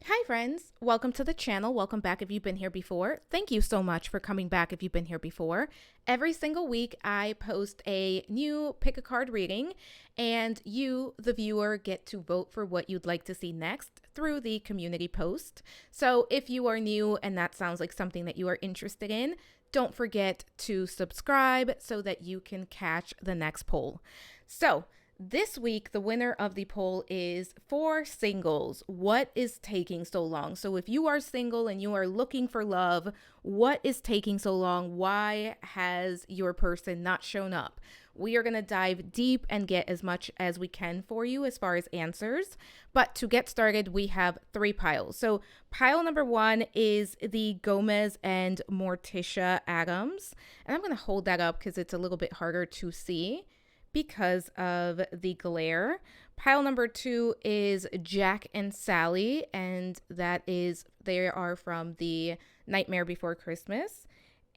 Hi friends, welcome to the channel. Welcome back if you've been here before. Thank you so much for coming back if you've been here before. Every single week I post a new pick a card reading and you, the viewer, get to vote for what you'd like to see next through the community post. So if you are new and that sounds like something that you are interested in, don't forget to subscribe so that you can catch the next poll. So this week, the winner of the poll is for singles. What is taking so long? So if you are single and you are looking for love, what is taking so long? Why has your person not shown up? We are going to dive deep and get as much as we can for you as far as answers. But to get started, we have three piles. So pile number one is the Gomez and Morticia Adams. And I'm going to hold that up because it's a little bit harder to see because of the glare. Pile number two is Jack and Sally, and they are from the Nightmare Before Christmas.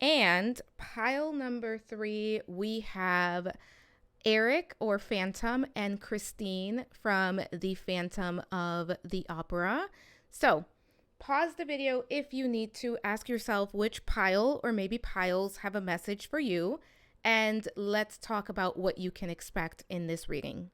And pile number three, we have Erik or Phantom and Christine from the Phantom of the Opera. So pause the video if you need to. Ask yourself which pile or maybe piles have a message for you. And let's talk about what you can expect in this reading.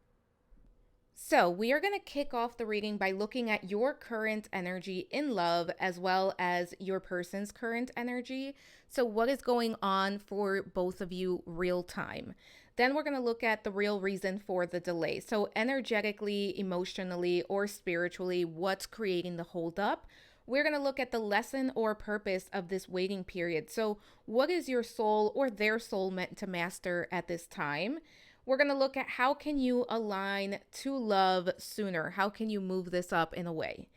So we are going to kick off the reading by looking at your current energy in love as well as your person's current energy. So what is going on for both of you real time? Then we're going to look at the real reason for the delay. So energetically, emotionally, or spiritually, what's creating the holdup? We're going to look at the lesson or purpose of this waiting period. So what is your soul or their soul meant to master at this time? We're going to look at how can you align to love sooner? How can you move this up in a way?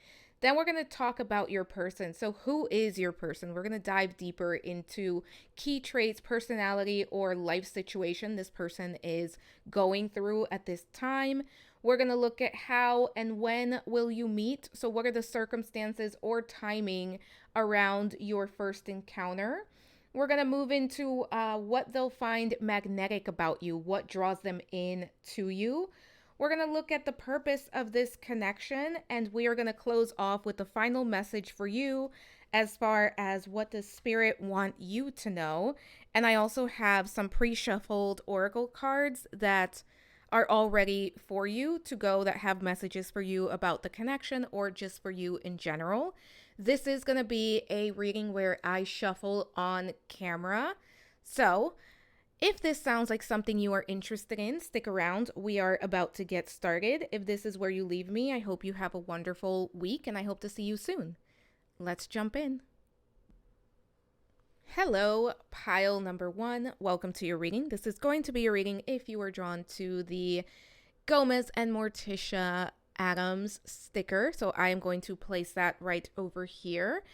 Then we're going to talk about your person. So who is your person? We're going to dive deeper into key traits, personality, or life situation this person is going through at this time. We're going to look at how and when will you meet. So what are the circumstances or timing around your first encounter? We're going to move into what they'll find magnetic about you, what draws them in to you. We're going to look at the purpose of this connection, and we are going to close off with the final message for you as far as what does Spirit want you to know. And I also have some pre-shuffled oracle cards that are all ready for you to go that have messages for you about the connection or just for you in general. This is going to be a reading where I shuffle on camera. So if this sounds like something you are interested in, stick around. We are about to get started. If this is where you leave me, I hope you have a wonderful week and I hope to see you soon. Let's jump in. Hello, pile number one. Welcome to your reading. This is going to be a reading if you are drawn to the Gomez and Morticia Adams sticker. So I am going to place that right over here.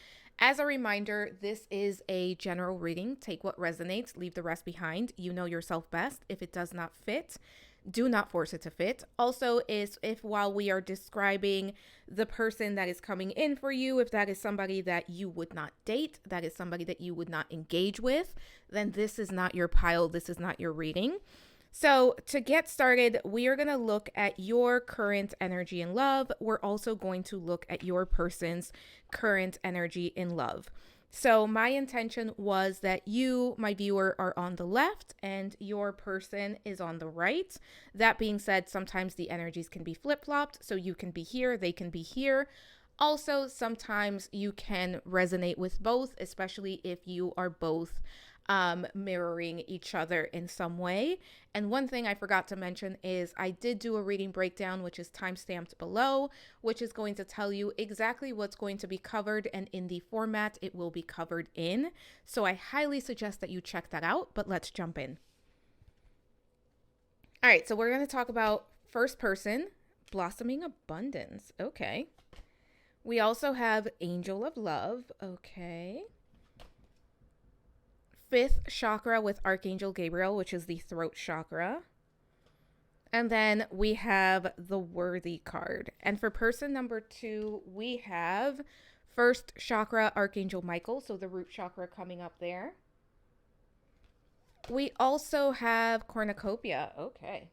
As a reminder, this is a general reading. Take what resonates, leave the rest behind. You know yourself best. If it does not fit, do not force it to fit. Also, is if while we are describing the person that is coming in for you, if that is somebody that you would not date, that is somebody that you would not engage with, then this is not your pile. This is not your reading. So to get started, we are going to look at your current energy in love. We're also going to look at your person's current energy in love. So my intention was that you, my viewer, are on the left and your person is on the right. That being said, sometimes the energies can be flip-flopped. So you can be here, they can be here. Also, sometimes you can resonate with both, especially if you are both mirroring each other in some way. And one thing I forgot to mention is I did do a reading breakdown, which is timestamped below, which is going to tell you exactly what's going to be covered and in the format it will be covered in. So I highly suggest that you check that out, but let's jump in. All right, so we're going to talk about first person, blossoming abundance. Okay. We also have angel of love. Okay. Fifth chakra with Archangel Gabriel, which is the throat chakra. And then we have the worthy card. And for person number two, we have first chakra, Archangel Michael. So the root chakra coming up there. We also have cornucopia. Okay.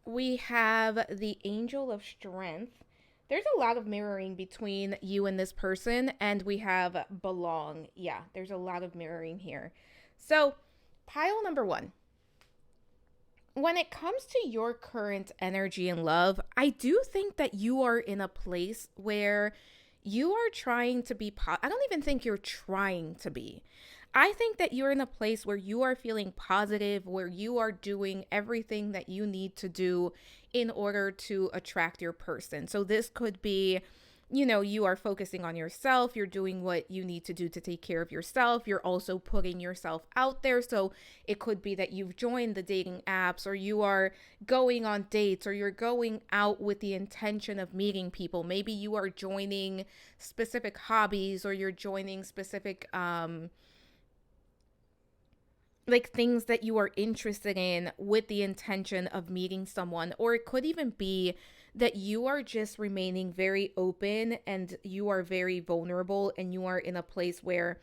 We have the Angel of Strength. There's a lot of mirroring between you and this person, and we have belong. Yeah, there's a lot of mirroring here. So, pile number one. When it comes to your current energy and love, I do think that you are in a place where you are trying to be I don't even think you're trying to be. I think that you're in a place where you are feeling positive, where you are doing everything that you need to do in order to attract your person. So this could be, you are focusing on yourself. You're doing what you need to do to take care of yourself. You're also putting yourself out there. So it could be that you've joined the dating apps, or you are going on dates, or you're going out with the intention of meeting people. Maybe you are joining specific hobbies, or you're joining specific, like things that you are interested in with the intention of meeting someone. Or it could even be that you are just remaining very open and you are very vulnerable, and you are in a place where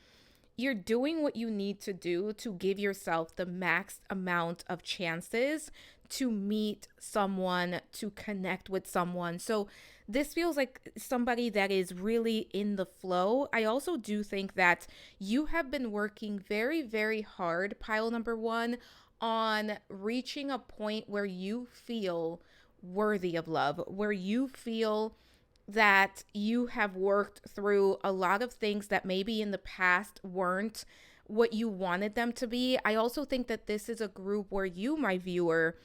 you're doing what you need to do to give yourself the max amount of chances to meet someone, to connect with someone. So this feels like somebody that is really in the flow. I also do think that you have been working very, very hard, pile number one, on reaching a point where you feel worthy of love, where you feel that you have worked through a lot of things that maybe in the past weren't what you wanted them to be. I also think that this is a group where you, my viewer,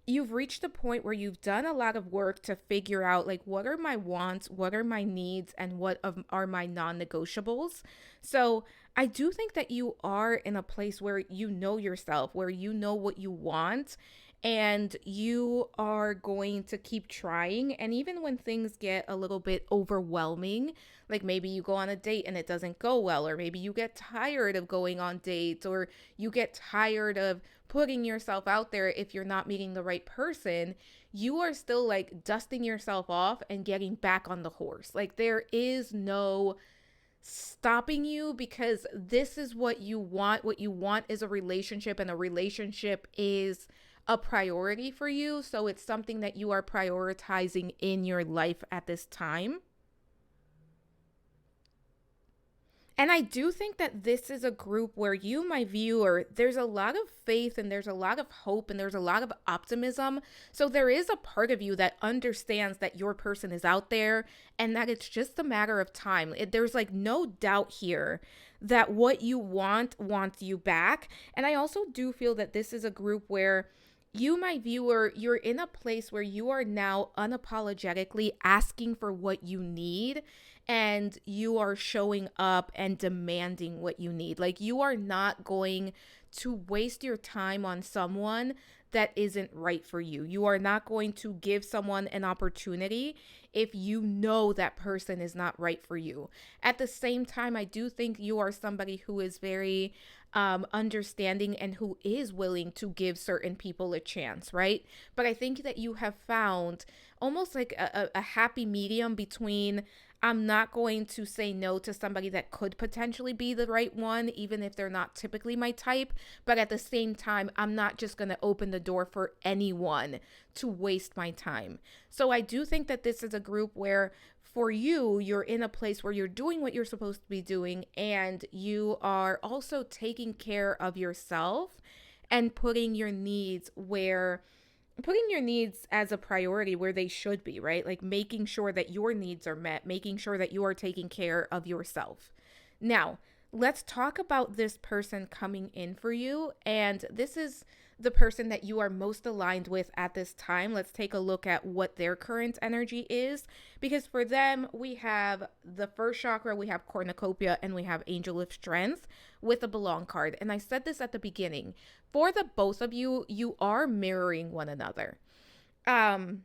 you've reached a point where you've done a lot of work to figure out, like, what are my wants, what are my needs, and what are my non-negotiables. So I do think that you are in a place where you know yourself, where you know what you want, and you are going to keep trying. And even when things get a little bit overwhelming, like maybe you go on a date and it doesn't go well, or maybe you get tired of going on dates, or you get tired of putting yourself out there if you're not meeting the right person, you are still like dusting yourself off and getting back on the horse. Like there is no stopping you, because this is what you want. What you want is a relationship, and a relationship is a priority for you. So it's something that you are prioritizing in your life at this time. And I do think that this is a group where you, my viewer, there's a lot of faith, and there's a lot of hope, and there's a lot of optimism. So there is a part of you that understands that your person is out there, and that it's just a matter of time. There's like no doubt here that what you want wants you back. And I also do feel that this is a group where you, my viewer, you're in a place where you are now unapologetically asking for what you need, and you are showing up and demanding what you need. Like you are not going to waste your time on someone that isn't right for you. You are not going to give someone an opportunity if you know that person is not right for you. At the same time, I do think you are somebody who is very understanding, and who is willing to give certain people a chance, right? But I think that you have found almost like a happy medium between, I'm not going to say no to somebody that could potentially be the right one, even if they're not typically my type. But at the same time, I'm not just going to open the door for anyone to waste my time. So I do think that this is a group where for you, you're in a place where you're doing what you're supposed to be doing, and you are also taking care of yourself and putting your needs as a priority where they should be, right? Like making sure that your needs are met, making sure that you are taking care of yourself. Now, let's talk about this person coming in for you. And this is the person that you are most aligned with at this time. Let's take a look at what their current energy is, because for them, we have the first chakra, we have cornucopia, and we have angel of strength with a belong card. And I said this at the beginning, for the both of you, you are mirroring one another. I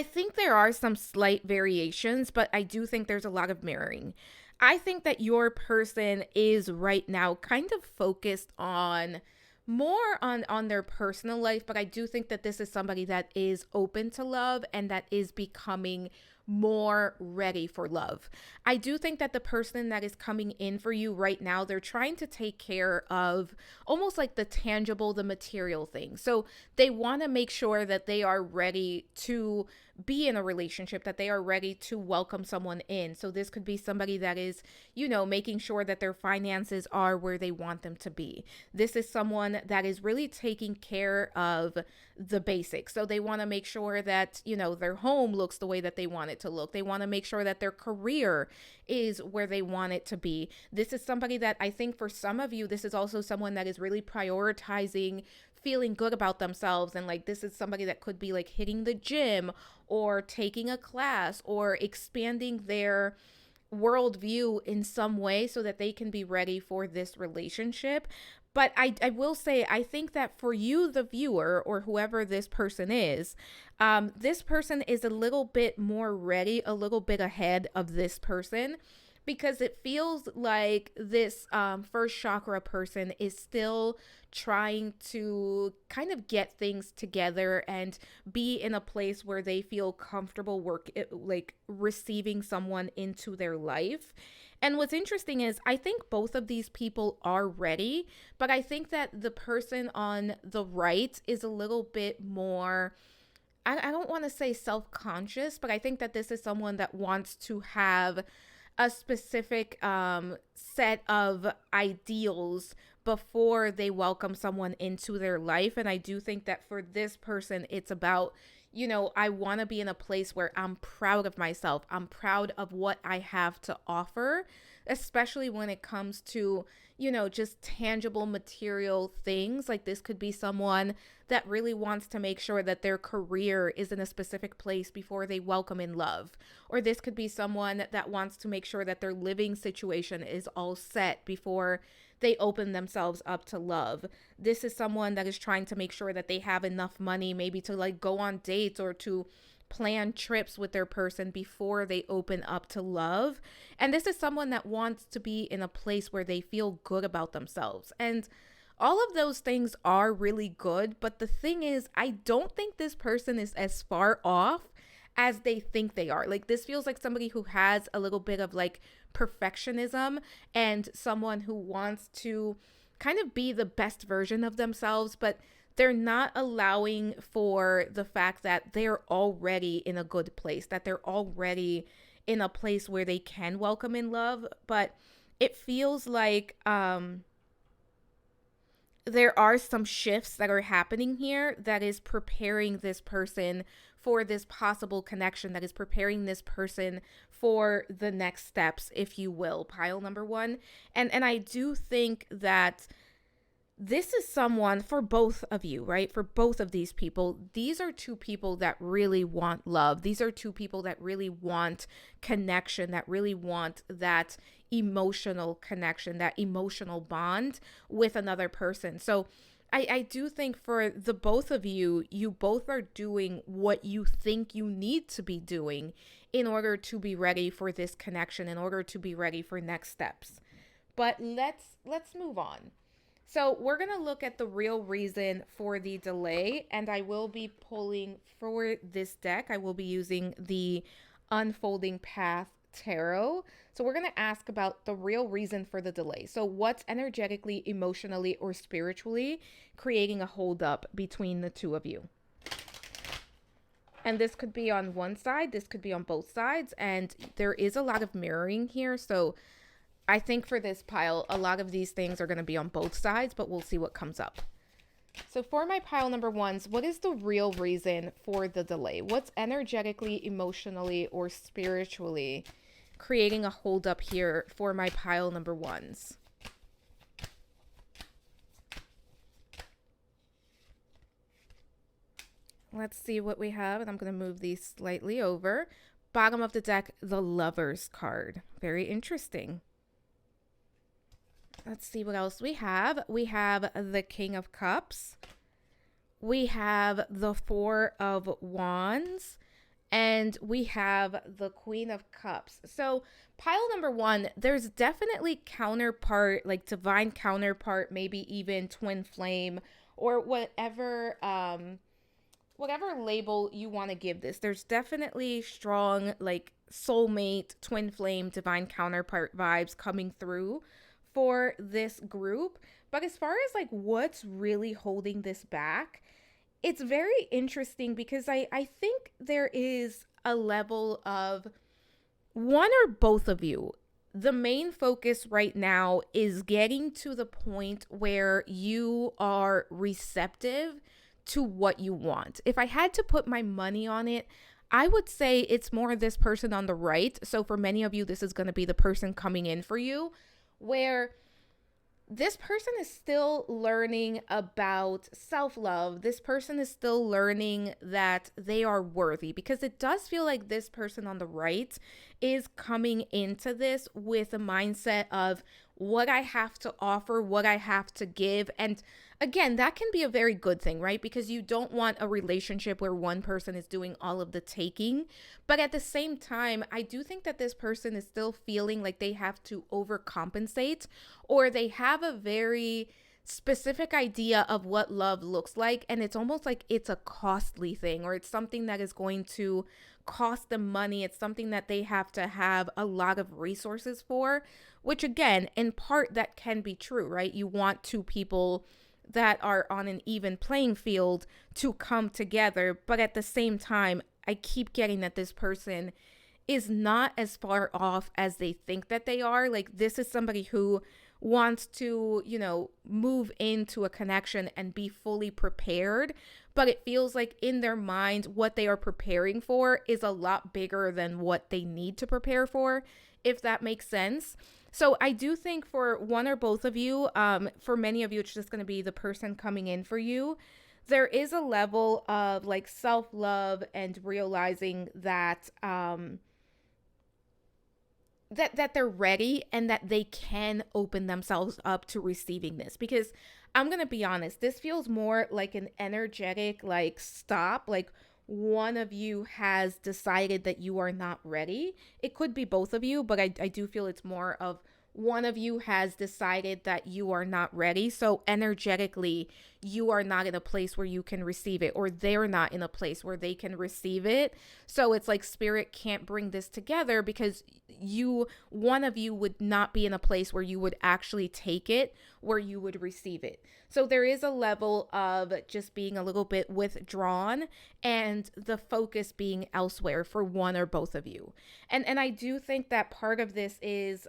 think there are some slight variations, but I do think there's a lot of mirroring. I think that your person is right now kind of focused on more on their personal life, but I do think that this is somebody that is open to love and that is becoming more ready for love. I do think that the person that is coming in for you right now, they're trying to take care of almost like the tangible, the material thing. So they want to make sure that they are ready to be in a relationship, that they are ready to welcome someone in. So this could be somebody that is, making sure that their finances are where they want them to be. This is someone that is really taking care of the basics. So they want to make sure that, their home looks the way that they want it to look. They want to make sure that their career is where they want it to be. This is somebody that I think for some of you, this is also someone that is really prioritizing feeling good about themselves. And like, this is somebody that could be like hitting the gym or taking a class or expanding their worldview in some way so that they can be ready for this relationship. But I will say, I think that for you, the viewer, or whoever this person is a little bit more ready, a little bit ahead of this person, because it feels like this first chakra person is still trying to kind of get things together and be in a place where they feel comfortable receiving someone into their life. And what's interesting is I think both of these people are ready, but I think that the person on the right is a little bit more, I don't want to say self-conscious, but I think that this is someone that wants to have a specific set of ideals before they welcome someone into their life. And I do think that for this person, it's about, I want to be in a place where I'm proud of myself. I'm proud of what I have to offer, especially when it comes to, just tangible material things. Like this could be someone that really wants to make sure that their career is in a specific place before they welcome in love. Or this could be someone that wants to make sure that their living situation is all set before they open themselves up to love. This is someone that is trying to make sure that they have enough money maybe to like go on dates or to plan trips with their person before they open up to love. And this is someone that wants to be in a place where they feel good about themselves. And all of those things are really good. But the thing is, I don't think this person is as far off as they think they are. Like this feels like somebody who has a little bit of like perfectionism and someone who wants to kind of be the best version of themselves, but they're not allowing for the fact that they're already in a good place, that they're already in a place where they can welcome in love. But it feels like there are some shifts that are happening here that is preparing this person for this possible connection, that is preparing this person for the next steps, if you will, pile number one. And I do think that this is someone for both of you, right? For both of these people, these are two people that really want love. These are two people that really want connection, that really want that emotional connection, that emotional bond with another person. So I do think for the both of you, you both are doing what you think you need to be doing in order to be ready for this connection, in order to be ready for next steps. But let's move on. So we're going to look at the real reason for the delay, and I will be pulling for this deck. I will be using the Unfolding Path Tarot. So we're going to ask about the real reason for the delay. So what's energetically, emotionally, or spiritually creating a holdup between the two of you? And this could be on one side, this could be on both sides, and there is a lot of mirroring here. So I think for this pile, a lot of these things are going to be on both sides, but we'll see what comes up. So for my pile number ones, what is the real reason for the delay? What's energetically, emotionally, or spiritually creating a holdup here for my pile number ones? Let's see what we have, and I'm going to move these slightly over. Bottom of the deck, the Lovers card. Very interesting. Let's see what else we have. We have the King of Cups. We have the Four of Wands. And we have the Queen of Cups. So pile number one, there's definitely counterpart, like divine counterpart, maybe even twin flame or whatever whatever label you want to give this, there's definitely strong, like, soulmate, twin flame, divine counterpart vibes coming through for this group. But as far as like what's really holding this back, it's very interesting because I think there is a level of one or both of you. The main focus right now is getting to the point where you are receptive to what you want. If I had to put my money on it, I would say it's more this person on the right. So for many of you, this is going to be the person coming in for you, where this person is still learning about self-love. This person is still learning that they are worthy, because it does feel like this person on the right is coming into this with a mindset of what I have to offer, what I have to give. And again, that can be a very good thing, right? Because you don't want a relationship where one person is doing all of the taking. But at the same time, I do think that this person is still feeling like they have to overcompensate, or they have a very specific idea of what love looks like, and it's almost like it's a costly thing, or it's something that is going to cost them money. It's something that they have to have a lot of resources for, which again, in part, that can be true, right? You want two people that are on an even playing field to come together, but at the same time, I keep getting that this person is not as far off as they think that they are. Like, this is somebody who wants to, move into a connection and be fully prepared. But it feels like in their mind, what they are preparing for is a lot bigger than what they need to prepare for, if that makes sense. So I do think for one or both of you, for many of you, it's just going to be the person coming in for you. There is a level of like self-love and realizing that, that they're ready and that they can open themselves up to receiving this. Because I'm going to be honest, this feels more like an energetic, like, stop. Like, one of you has decided that you are not ready. It could be both of you, but I do feel it's more of one of you has decided that you are not ready. So energetically, you are not in a place where you can receive it, or they're not in a place where they can receive it. So it's like spirit can't bring this together because one of you would not be in a place where you would actually take it, where you would receive it. So there is a level of just being a little bit withdrawn and the focus being elsewhere for one or both of you. And I do think that part of this is,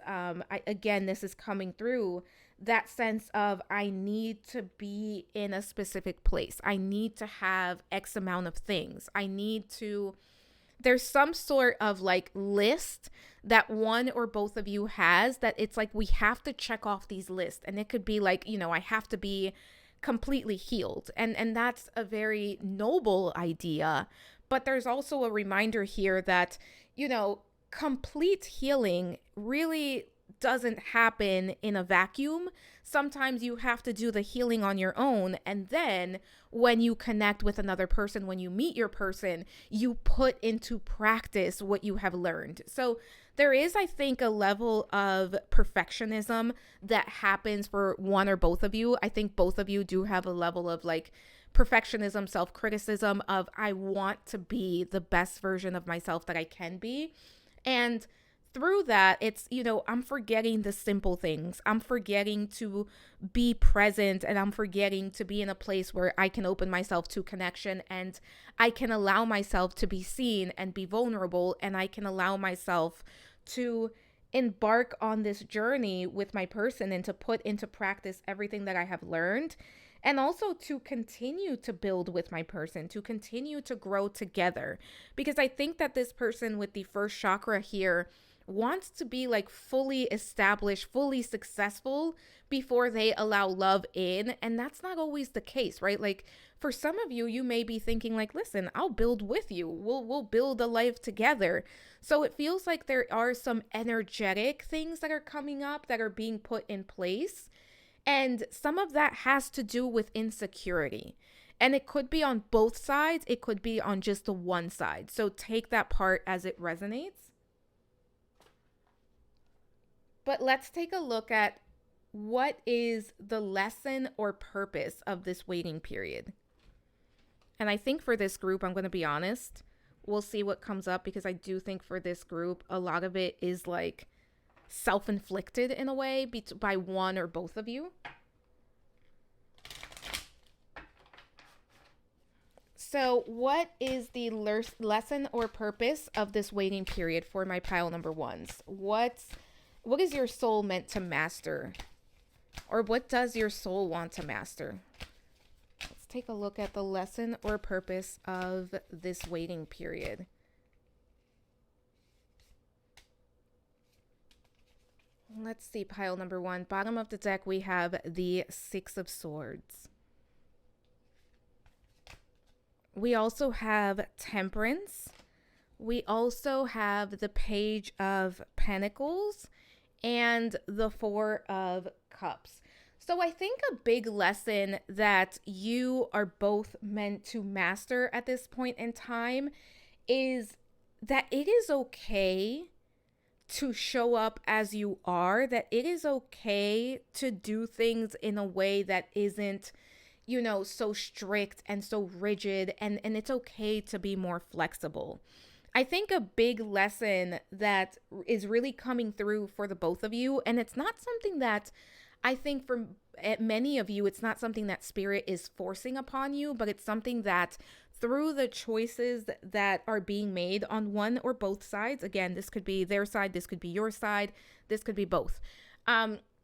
again, this is coming through that sense of I need to be in a specific place. I need to have X amount of things. There's some sort of like list that one or both of you has, that it's like we have to check off these lists. And it could be like, I have to be completely healed. And that's a very noble idea. But there's also a reminder here that, complete healing really doesn't happen in a vacuum. Sometimes you have to do the healing on your own. And then when you connect with another person, when you meet your person, you put into practice what you have learned. So there is, I think, a level of perfectionism that happens for one or both of you. I think both of you do have a level of like perfectionism, self-criticism of I want to be the best version of myself that I can be. And through that, it's, I'm forgetting the simple things. I'm forgetting to be present, and I'm forgetting to be in a place where I can open myself to connection, and I can allow myself to be seen and be vulnerable, and I can allow myself to embark on this journey with my person and to put into practice everything that I have learned. And also to continue to build with my person, to continue to grow together. Because I think that this person with the first chakra here wants to be like fully established, fully successful before they allow love in. And that's not always the case, right? Like for some of you, you may be thinking like, listen, I'll build with you. We'll build a life together. So it feels like there are some energetic things that are coming up that are being put in place. And some of that has to do with insecurity. And it could be on both sides. It could be on just the one side. So take that part as it resonates. But let's take a look at what is the lesson or purpose of this waiting period. And I think for this group, I'm going to be honest, we'll see what comes up, because I do think for this group, a lot of it is like self-inflicted in a way by one or both of you. So what is the lesson or purpose of this waiting period for my pile number ones? What is your soul meant to master? Or what does your soul want to master? Let's take a look at the lesson or purpose of this waiting period. Let's see, pile number one. Bottom of the deck, we have the Six of Swords. We also have Temperance. We also have the Page of Pentacles and the Four of Cups. So I think a big lesson that you are both meant to master at this point in time is that it is okay to show up as you are, that it is okay to do things in a way that isn't, you know, so strict and so rigid, and it's okay to be more flexible. I think a big lesson that is really coming through for the both of you, and it's not something that I think for many of you, it's not something that Spirit is forcing upon you, but it's something that through the choices that are being made on one or both sides, again, this could be their side, this could be your side, this could be both.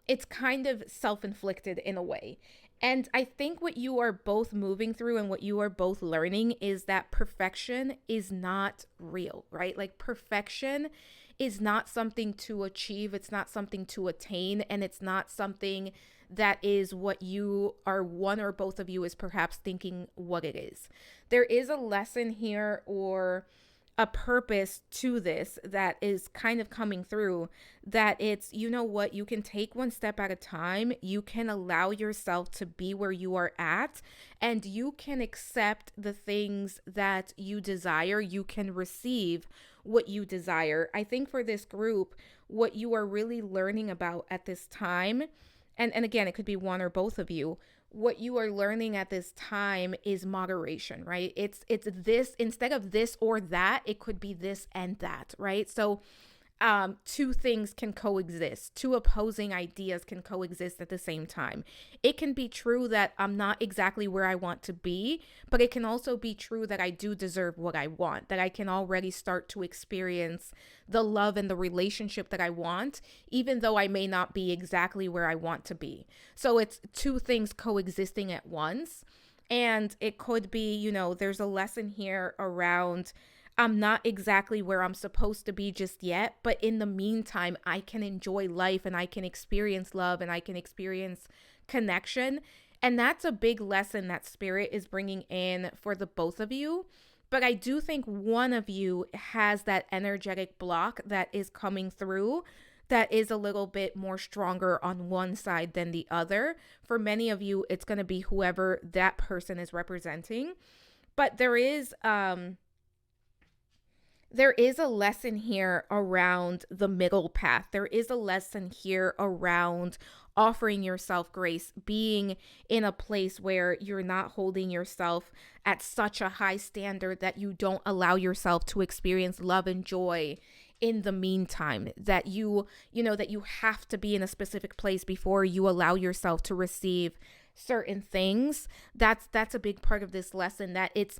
It's kind of self-inflicted in a way. And I think what you are both moving through and what you are both learning is that perfection is not real, right? Like perfection is not something to achieve. It's not something to attain. And it's not something that is what you are, one or both of you is perhaps thinking what it is. There is a lesson here or a purpose to this that is kind of coming through, that it's, you know what, you can take one step at a time. You can allow yourself to be where you are at, and you can accept the things that you desire. You can receive what you desire. I think for this group, what you are really learning about at this time, and again, it could be one or both of you, what you are learning at this time is moderation, right? It's this, instead of this or that, it could be this and that, right? So two things can coexist. Two opposing ideas can coexist at the same time. It can be true that I'm not exactly where I want to be, but it can also be true that I do deserve what I want, that I can already start to experience the love and the relationship that I want, even though I may not be exactly where I want to be. So it's two things coexisting at once. And it could be, you know, there's a lesson here around I'm not exactly where I'm supposed to be just yet, but in the meantime, I can enjoy life and I can experience love and I can experience connection. And that's a big lesson that Spirit is bringing in for the both of you. But I do think one of you has that energetic block that is coming through that is a little bit more stronger on one side than the other. For many of you, it's going to be whoever that person is representing. But there is a lesson here around the middle path. There is a lesson here around offering yourself grace, being in a place where you're not holding yourself at such a high standard that you don't allow yourself to experience love and joy in the meantime, that you have to be in a specific place before you allow yourself to receive certain things. That's a big part of this lesson, that it's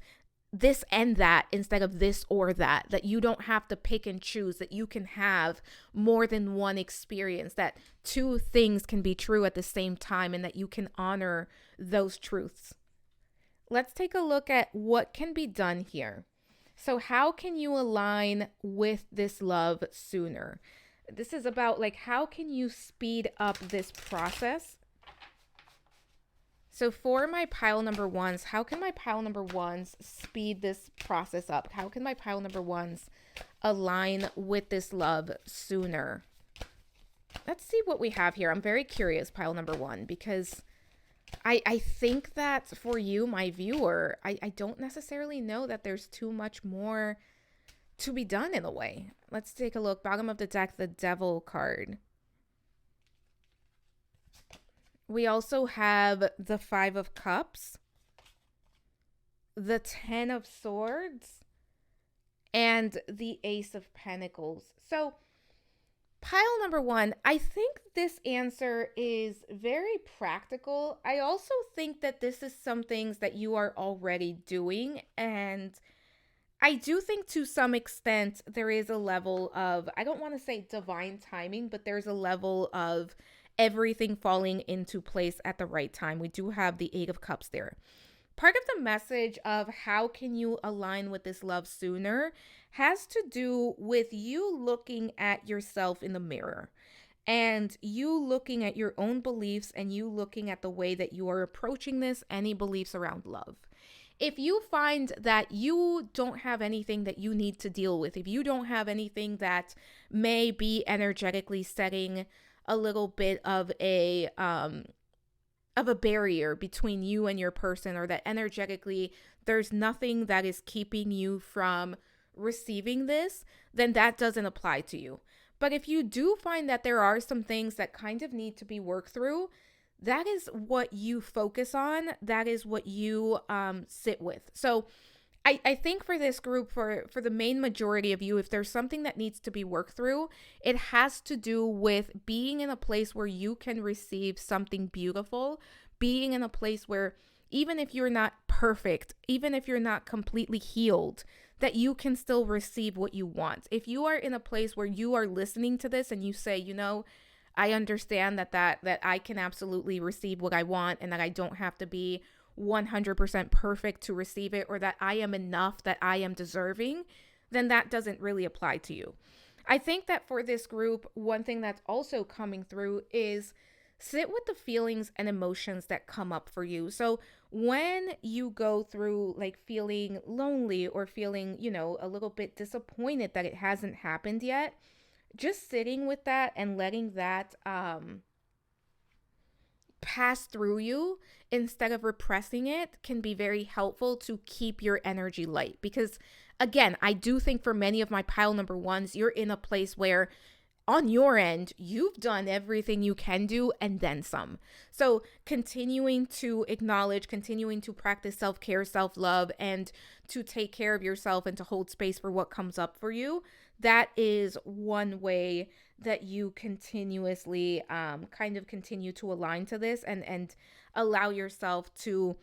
this and that instead of this or that, that you don't have to pick and choose, that you can have more than one experience, that two things can be true at the same time, and that you can honor those truths. Let's take a look at what can be done here. So how can you align with this love sooner? This is about like, how can you speed up this process? So for my pile number ones, how can my pile number ones speed this process up? How can my pile number ones align with this love sooner? Let's see what we have here. I'm very curious, pile number one, because I think that for you, my viewer, I don't necessarily know that there's too much more to be done in a way. Let's take a look. Bottom of the deck, the Devil card. We also have the Five of Cups the Ten of Swords, and the Ace of Pentacles. So, pile number one, I think this answer is very practical. I also think that this is some things that you are already doing. And I do think to some extent there is a level of, I don't want to say divine timing, but there's a level of everything falling into place at the right time. We do have the Eight of Cups there. Part of the message of how can you align with this love sooner has to do with you looking at yourself in the mirror and you looking at your own beliefs and you looking at the way that you are approaching this, any beliefs around love. If you find that you don't have anything that you need to deal with, if you don't have anything that may be energetically setting a little bit of a barrier between you and your person, or that energetically there's nothing that is keeping you from receiving this, then that doesn't apply to you. But if you do find that there are some things that kind of need to be worked through, that is what you focus on. That is what you sit with. So I think for this group, for the main majority of you, if there's something that needs to be worked through, it has to do with being in a place where you can receive something beautiful, being in a place where even if you're not perfect, even if you're not completely healed, that you can still receive what you want. If you are in a place where you are listening to this and you say, you know, I understand that I can absolutely receive what I want and that I don't have to be 100% perfect to receive it, or that I am enough, that I am deserving, then that doesn't really apply to you. I think that for this group, one thing that's also coming through is sit with the feelings and emotions that come up for you. So when you go through like feeling lonely or feeling, you know, a little bit disappointed that it hasn't happened yet, just sitting with that and letting that pass through you instead of repressing it can be very helpful to keep your energy light. Because again, I do think for many of my pile number ones, you're in a place where on your end, you've done everything you can do and then some. So continuing to acknowledge, continuing to practice self-care, self-love, and to take care of yourself and to hold space for what comes up for you, that is one way that you continuously kind of continue to align to this and allow yourself to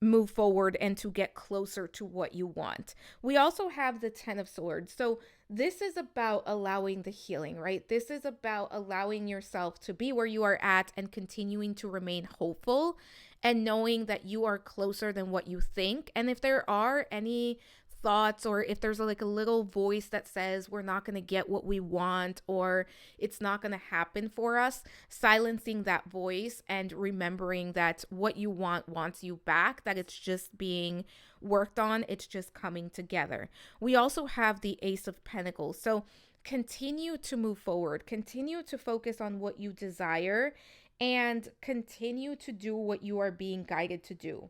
move forward and to get closer to what you want. We also have the Ten of Swords. So this is about allowing the healing, right? This is about allowing yourself to be where you are at and continuing to remain hopeful and knowing that you are closer than what you think. And if there are any thoughts, or if there's like a little voice that says we're not going to get what we want or it's not going to happen for us, silencing that voice and remembering that what you want wants you back, that it's just being worked on, it's just coming together. We also have the Ace of Pentacles. So continue to move forward, continue to focus on what you desire, and continue to do what you are being guided to do.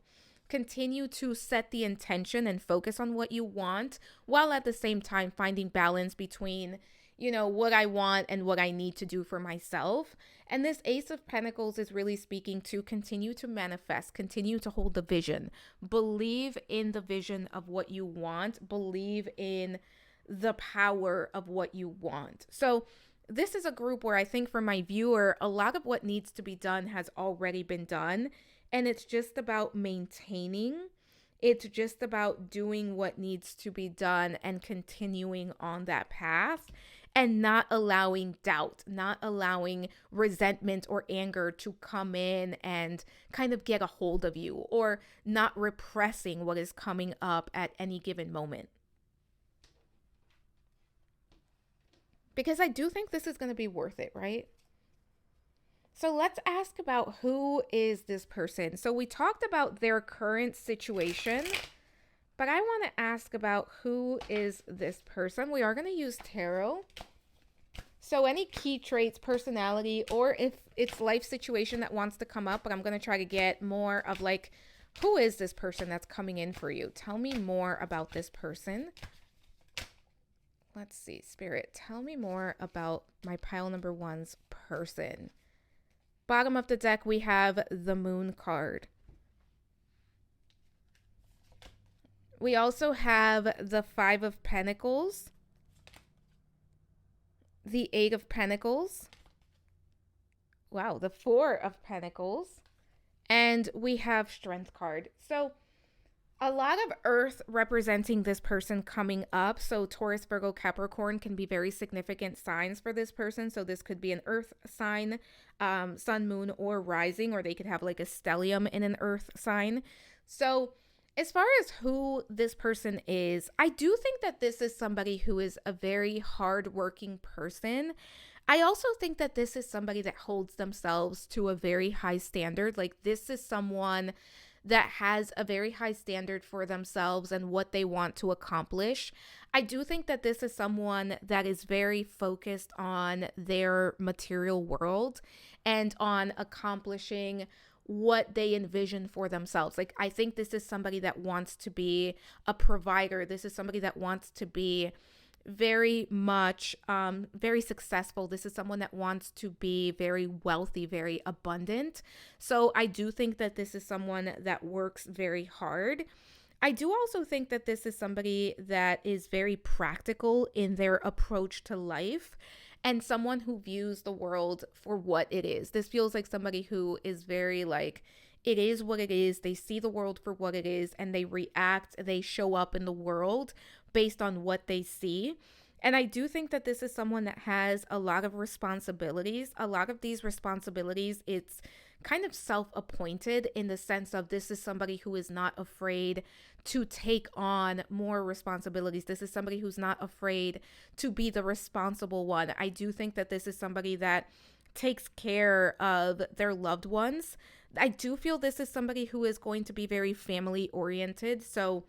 Continue to set the intention and focus on what you want, while at the same time finding balance between, you know, what I want and what I need to do for myself. And this Ace of Pentacles is really speaking to continue to manifest, continue to hold the vision, believe in the vision of what you want, believe in the power of what you want. So this is a group where I think for my viewer, a lot of what needs to be done has already been done. And it's just about maintaining. It's just about doing what needs to be done and continuing on that path and not allowing doubt, not allowing resentment or anger to come in and kind of get a hold of you, or not repressing what is coming up at any given moment. Because I do think this is going to be worth it, right? So let's ask about who is this person. So we talked about their current situation, but I want to ask about who is this person. We are going to use tarot. So any key traits, personality, or if it's life situation that wants to come up, but I'm going to try to get more of like, who is this person that's coming in for you? Tell me more about this person. Let's see, Spirit, tell me more about my pile number one's person. Bottom of the deck, we have the Moon card. We also have the Five of Pentacles, the Eight of Pentacles. Wow, the Four of Pentacles. And we have Strength card. So a lot of earth representing this person coming up. So Taurus, Virgo, Capricorn can be very significant signs for this person. So this could be an earth sign, sun, moon, or rising, or they could have like a stellium in an earth sign. So as far as who this person is, I do think that this is somebody who is a very hardworking person. I also think that this is somebody that holds themselves to a very high standard. Like this is someone that has a very high standard for themselves and what they want to accomplish. I do think that this is someone that is very focused on their material world and on accomplishing what they envision for themselves. Like, I think this is somebody that wants to be a provider. This is somebody that wants to be very much very successful. This is someone that wants to be very wealthy, very abundant. So I do think that this is someone that works very hard. I do also think that this is somebody that is very practical in their approach to life and someone who views the world for what it is. This feels like somebody who is very like, it is what it is. They see the world for what it is and they react, they show up in the world based on what they see. And I do think that this is someone that has a lot of responsibilities. A lot of these responsibilities, it's kind of self-appointed in the sense of this is somebody who is not afraid to take on more responsibilities. This is somebody who's not afraid to be the responsible one. I do think that this is somebody that takes care of their loved ones. I do feel this is somebody who is going to be very family oriented. So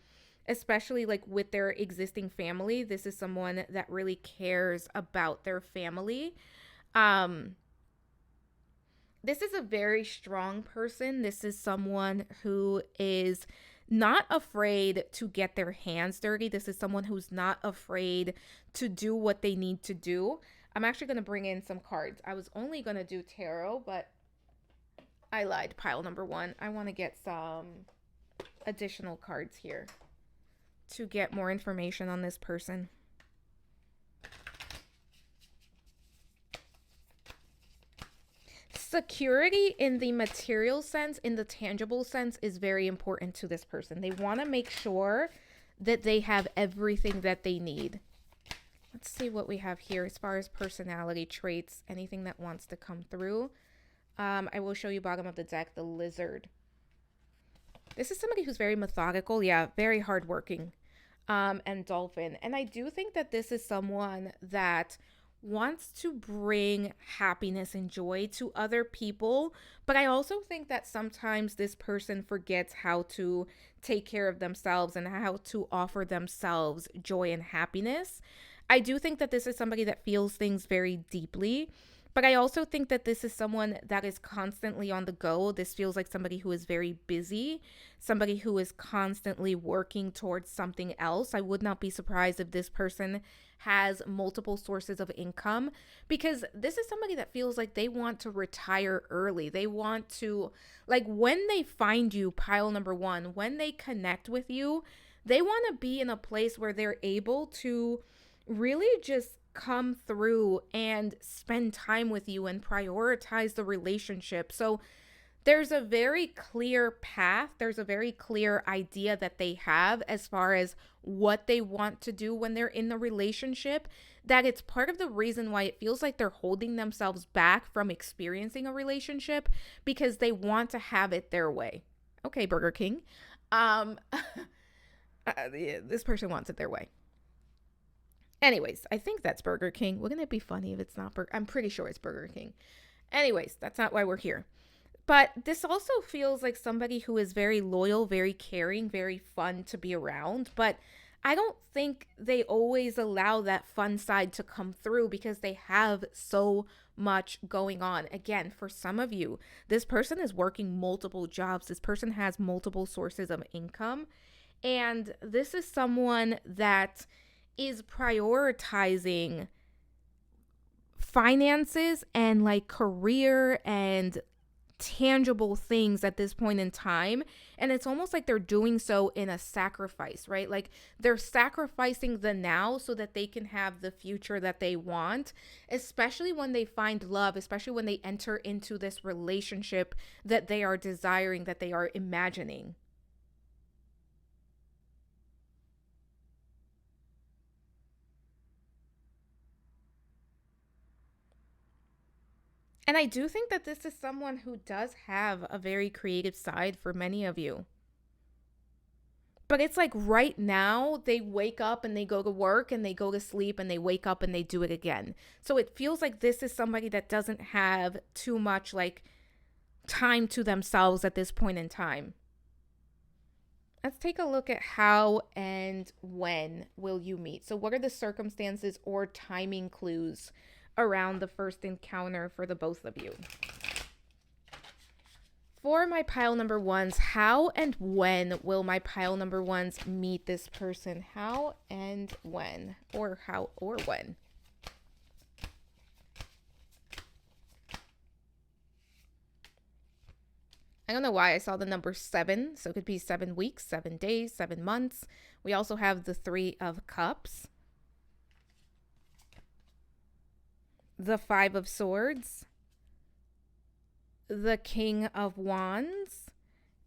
especially like with their existing family, this is someone that really cares about their family. This is a very strong person. This is someone who is not afraid to get their hands dirty. This is someone who's not afraid to do what they need to do. I'm actually going to bring in some cards. I was only going to do tarot, but I lied. Pile number one. I want to get some additional cards here to get more information on this person. Security in the material sense, in the tangible sense, is very important to this person. They want to make sure that they have everything that they need. Let's see what we have here as far as personality traits, anything that wants to come through. I will show you bottom of the deck, the Lizard. This is somebody who's very methodical, yeah, very hardworking, and Dolphin. And I do think that this is someone that wants to bring happiness and joy to other people, but I also think that sometimes this person forgets how to take care of themselves and how to offer themselves joy and happiness. I do think that this is somebody that feels things very deeply, but I also think that this is someone that is constantly on the go. This feels like somebody who is very busy, somebody who is constantly working towards something else. I would not be surprised if this person has multiple sources of income, because this is somebody that feels like they want to retire early. They want to, like, when they find you, pile number one, when they connect with you, they want to be in a place where they're able to really just come through and spend time with you and prioritize the relationship. So there's a very clear path. There's a very clear idea that they have as far as what they want to do when they're in the relationship, that it's part of the reason why it feels like they're holding themselves back from experiencing a relationship, because they want to have it their way. Okay, Burger King. This person wants it their way. Anyways, I think that's Burger King. Wouldn't it be funny if it's not Burger? I'm pretty sure it's Burger King. Anyways, that's not why we're here. But this also feels like somebody who is very loyal, very caring, very fun to be around. But I don't think they always allow that fun side to come through because they have so much going on. Again, for some of you, this person is working multiple jobs. This person has multiple sources of income. And this is someone that is prioritizing finances and like career and tangible things at this point in time. And it's almost like they're doing so in a sacrifice, right? Like they're sacrificing the now so that they can have the future that they want, especially when they find love, especially when they enter into this relationship that they are desiring, that they are imagining. And I do think that this is someone who does have a very creative side for many of you. But it's like right now, they wake up and they go to work and they go to sleep and they wake up and they do it again. So it feels like this is somebody that doesn't have too much like time to themselves at this point in time. Let's take a look at how and when will you meet. So what are the circumstances or timing clues around the first encounter for the both of you? For my pile number ones, how and when will my pile number ones meet this person? How and when, or how or when? I don't know why I saw the number 7, so it could be 7 weeks, 7 days, 7 months. We also have the 3 of Cups, the 5 of Swords, the King of Wands,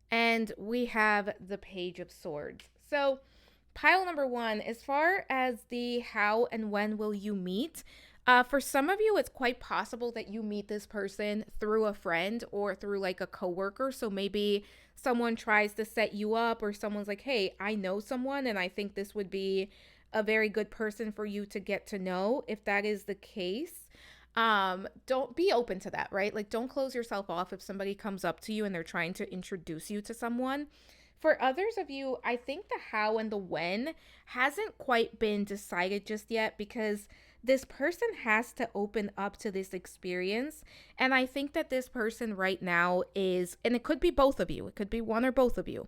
and we have the Page of Swords. So pile number 1, as far as the how and when will you meet, for some of you, it's quite possible that you meet this person through a friend or through like a coworker. So maybe someone tries to set you up, or someone's like, hey, I know someone and I think this would be a very good person for you to get to know. If that is the case, don't be open to that, right? Like, don't close yourself off if somebody comes up to you and they're trying to introduce you to someone. For others of you, I think the how and the when hasn't quite been decided just yet, because this person has to open up to this experience. And I think that this person right now is, and it could be both of you, it could be one or both of you.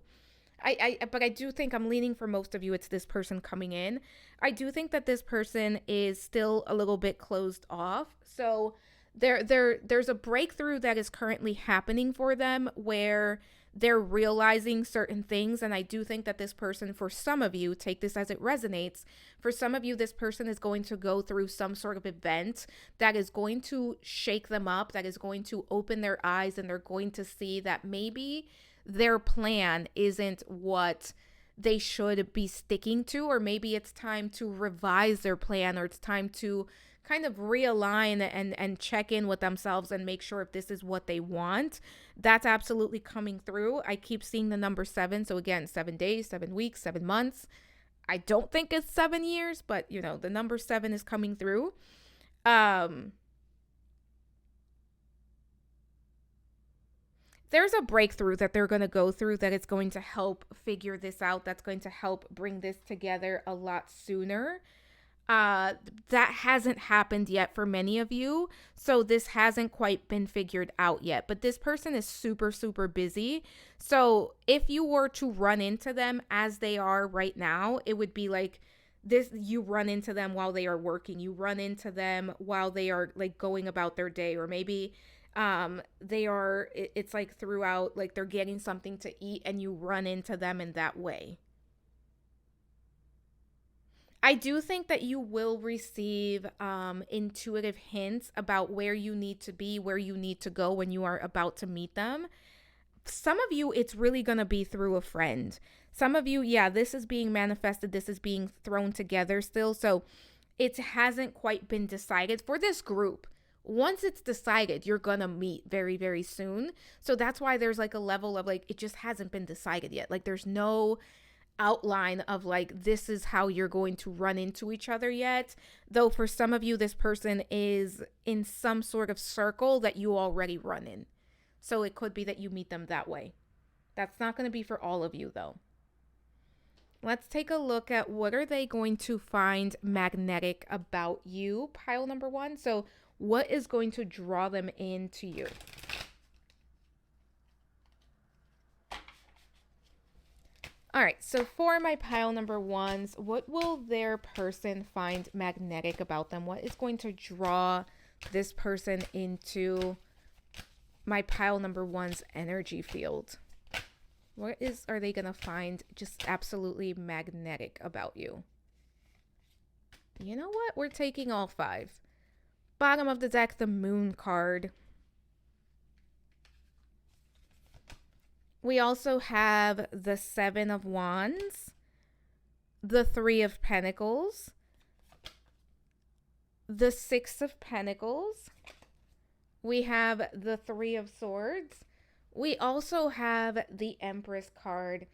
But I do think I'm leaning for most of you, it's this person coming in. I do think that this person is still a little bit closed off. So there's a breakthrough that is currently happening for them where they're realizing certain things. And I do think that this person, for some of you, take this as it resonates. For some of you, this person is going to go through some sort of event that is going to shake them up, that is going to open their eyes, and they're going to see that maybe their plan isn't what they should be sticking to, or maybe it's time to revise their plan, or it's time to kind of realign and check in with themselves and make sure if this is what they want. That's absolutely coming through. I keep seeing the number 7. So again, 7 days, 7 weeks, 7 months. I don't think it's 7 years, but you know, the number 7 is coming through. There's a breakthrough that they're going to go through that is going to help figure this out. That's going to help bring this together a lot sooner. That hasn't happened yet for many of you. So this hasn't quite been figured out yet. But this person is super, super busy. So if you were to run into them as they are right now, it would be like this: you run into them while they are working. You run into them while they are like going about their day, or maybe it's like throughout, like they're getting something to eat and you run into them in that way. I do think that you will receive intuitive hints about where you need to be, where you need to go when you are about to meet them. Some of you, it's really going to be through a friend. Some of you, yeah, this is being manifested. This is being thrown together still. So it hasn't quite been decided for this group. Once it's decided, you're going to meet very, very soon. So that's why there's like a level of like, it just hasn't been decided yet. Like there's no outline of like, this is how you're going to run into each other yet. Though for some of you, this person is in some sort of circle that you already run in. So it could be that you meet them that way. That's not going to be for all of you though. Let's take a look at what are they going to find magnetic about you, pile number 1. So what is going to draw them into you? All right, so for my pile number 1s, what will their person find magnetic about them? What is going to draw this person into my pile number one's energy field? What are they going to find just absolutely magnetic about you? You know what? We're taking all 5. Bottom of the deck, the Moon card. We also have the 7 of Wands, the 3 of Pentacles, the 6 of Pentacles. We have the 3 of Swords. We also have the Empress card.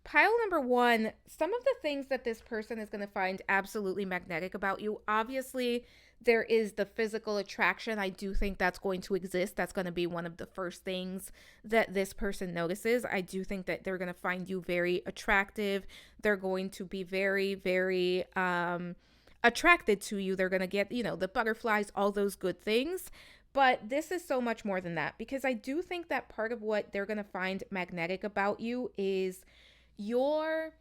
Pile number 1, some of the things that this person is going to find absolutely magnetic about you. Obviously, there is the physical attraction. I do think that's going to exist. That's going to be one of the first things that this person notices. I do think that they're going to find you very attractive. They're going to be very, very attracted to you. They're going to get, the butterflies, all those good things. But this is so much more than that, because I do think that part of what they're going to find magnetic about you is your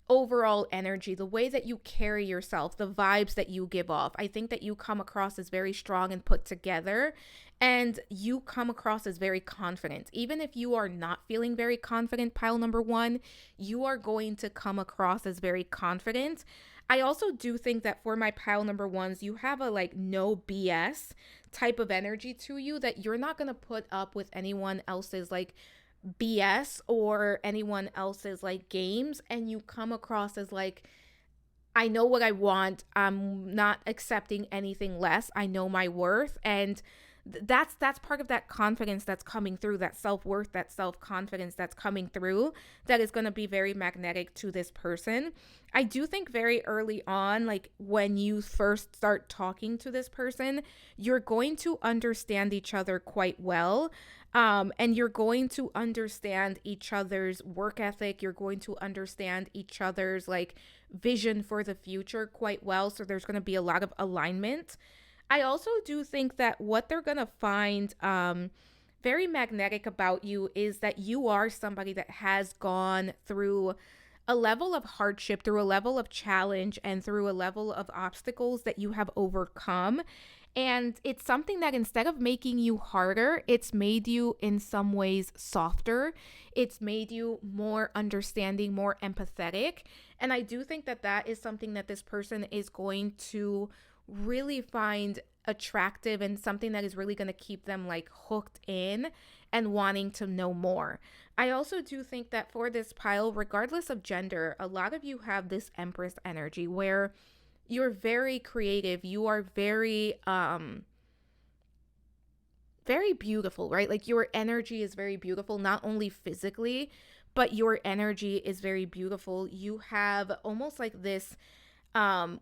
overall energy, the way that you carry yourself, the vibes that you give off. I think that you come across as very strong and put together, and you come across as very confident. Even if you are not feeling very confident, pile number 1, you are going to come across as very confident. I also do think that for my pile number 1s, you have a no BS type of energy to you, that you're not going to put up with anyone else's BS or anyone else's games, and you come across as I know what I want. I'm not accepting anything less. I know my worth, and that's part of that confidence that's coming through, that self-worth, that self-confidence that's coming through, that is going to be very magnetic to this person. I do think very early on, when you first start talking to this person, you're going to understand each other quite well. And you're going to understand each other's work ethic. You're going to understand each other's vision for the future quite well. So there's going to be a lot of alignment. I also do think that what they're going to find very magnetic about you is that you are somebody that has gone through a level of hardship, through a level of challenge, and through a level of obstacles that you have overcome. And it's something that instead of making you harder, it's made you in some ways softer. It's made you more understanding, more empathetic. And I do think that that is something that this person is going to really find attractive, and something that is really going to keep them hooked in and wanting to know more. I also do think that for this pile, regardless of gender, a lot of you have this Empress energy where you're very creative. You are very, very beautiful, right? Your energy is very beautiful, not only physically, but your energy is very beautiful. You have almost this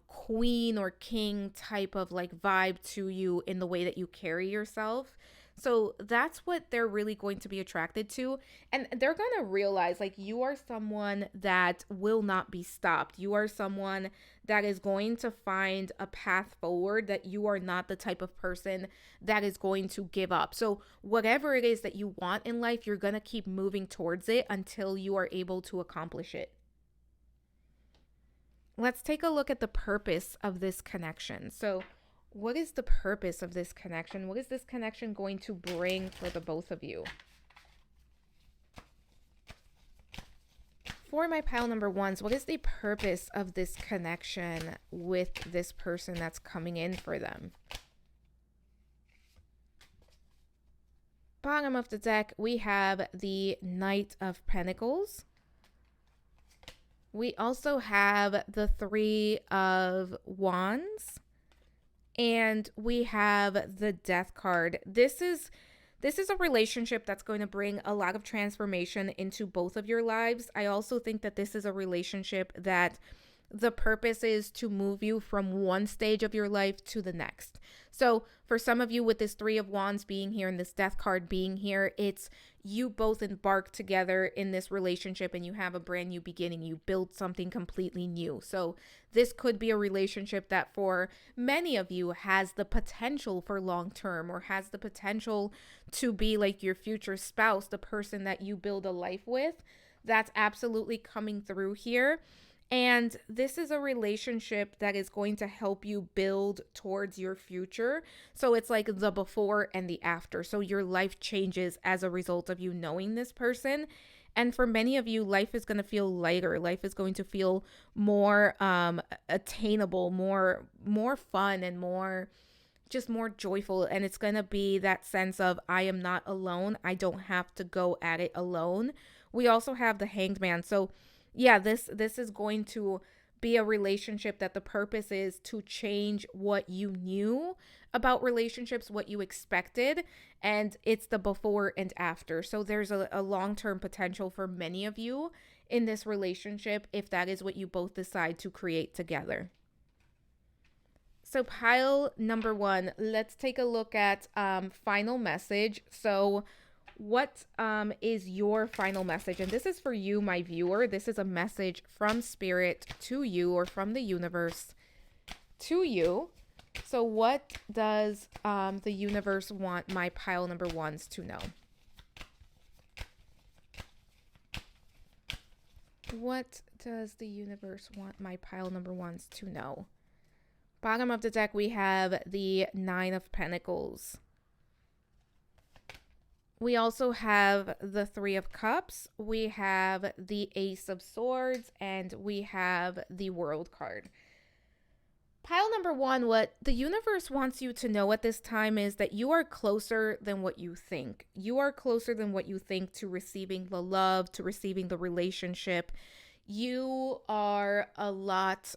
queen or king type of vibe to you in the way that you carry yourself. So that's what they're really going to be attracted to. And they're going to realize you are someone that will not be stopped. You are someone that is going to find a path forward, that you are not the type of person that is going to give up. So whatever it is that you want in life, you're going to keep moving towards it until you are able to accomplish it. Let's take a look at the purpose of this connection. So what is the purpose of this connection? What is this connection going to bring for the both of you? For my pile number 1s, what is the purpose of this connection with this person that's coming in for them? Bottom of the deck, we have the Knight of Pentacles. We also have the 3 of Wands, and we have the Death card. This is a relationship that's going to bring a lot of transformation into both of your lives. I also think that this is a relationship that the purpose is to move you from one stage of your life to the next. So for some of you, with this 3 of Wands being here and this Death card being here, it's you both embark together in this relationship and you have a brand new beginning. You build something completely new. So this could be a relationship that for many of you has the potential for long term, or has the potential to be your future spouse, the person that you build a life with. That's absolutely coming through here. And this is a relationship that is going to help you build towards your future. So it's like the before and the after. So your life changes as a result of you knowing this person. And for many of you, life is going to feel lighter. Life is going to feel more attainable, more fun, and more joyful. And it's going to be that sense of, I am not alone. I don't have to go at it alone. We also have the Hanged Man. So yeah, this is going to be a relationship that the purpose is to change what you knew about relationships, what you expected, and it's the before and after. So there's a long-term potential for many of you in this relationship if that is what you both decide to create together. So pile number one, let's take a look at final message. So what is your final message? And this is for you, my viewer. This is a message from spirit to you, or from the universe to you. So what does the universe want my pile number ones to know? What does the universe want my pile number ones to know? Bottom of the deck, we have the Nine of Pentacles. We also have the Three of Cups, we have the Ace of Swords, and we have the World card. Pile number one, what the universe wants you to know at this time is that you are closer than what you think. You are closer than what you think to receiving the love, to receiving the relationship. You are a lot,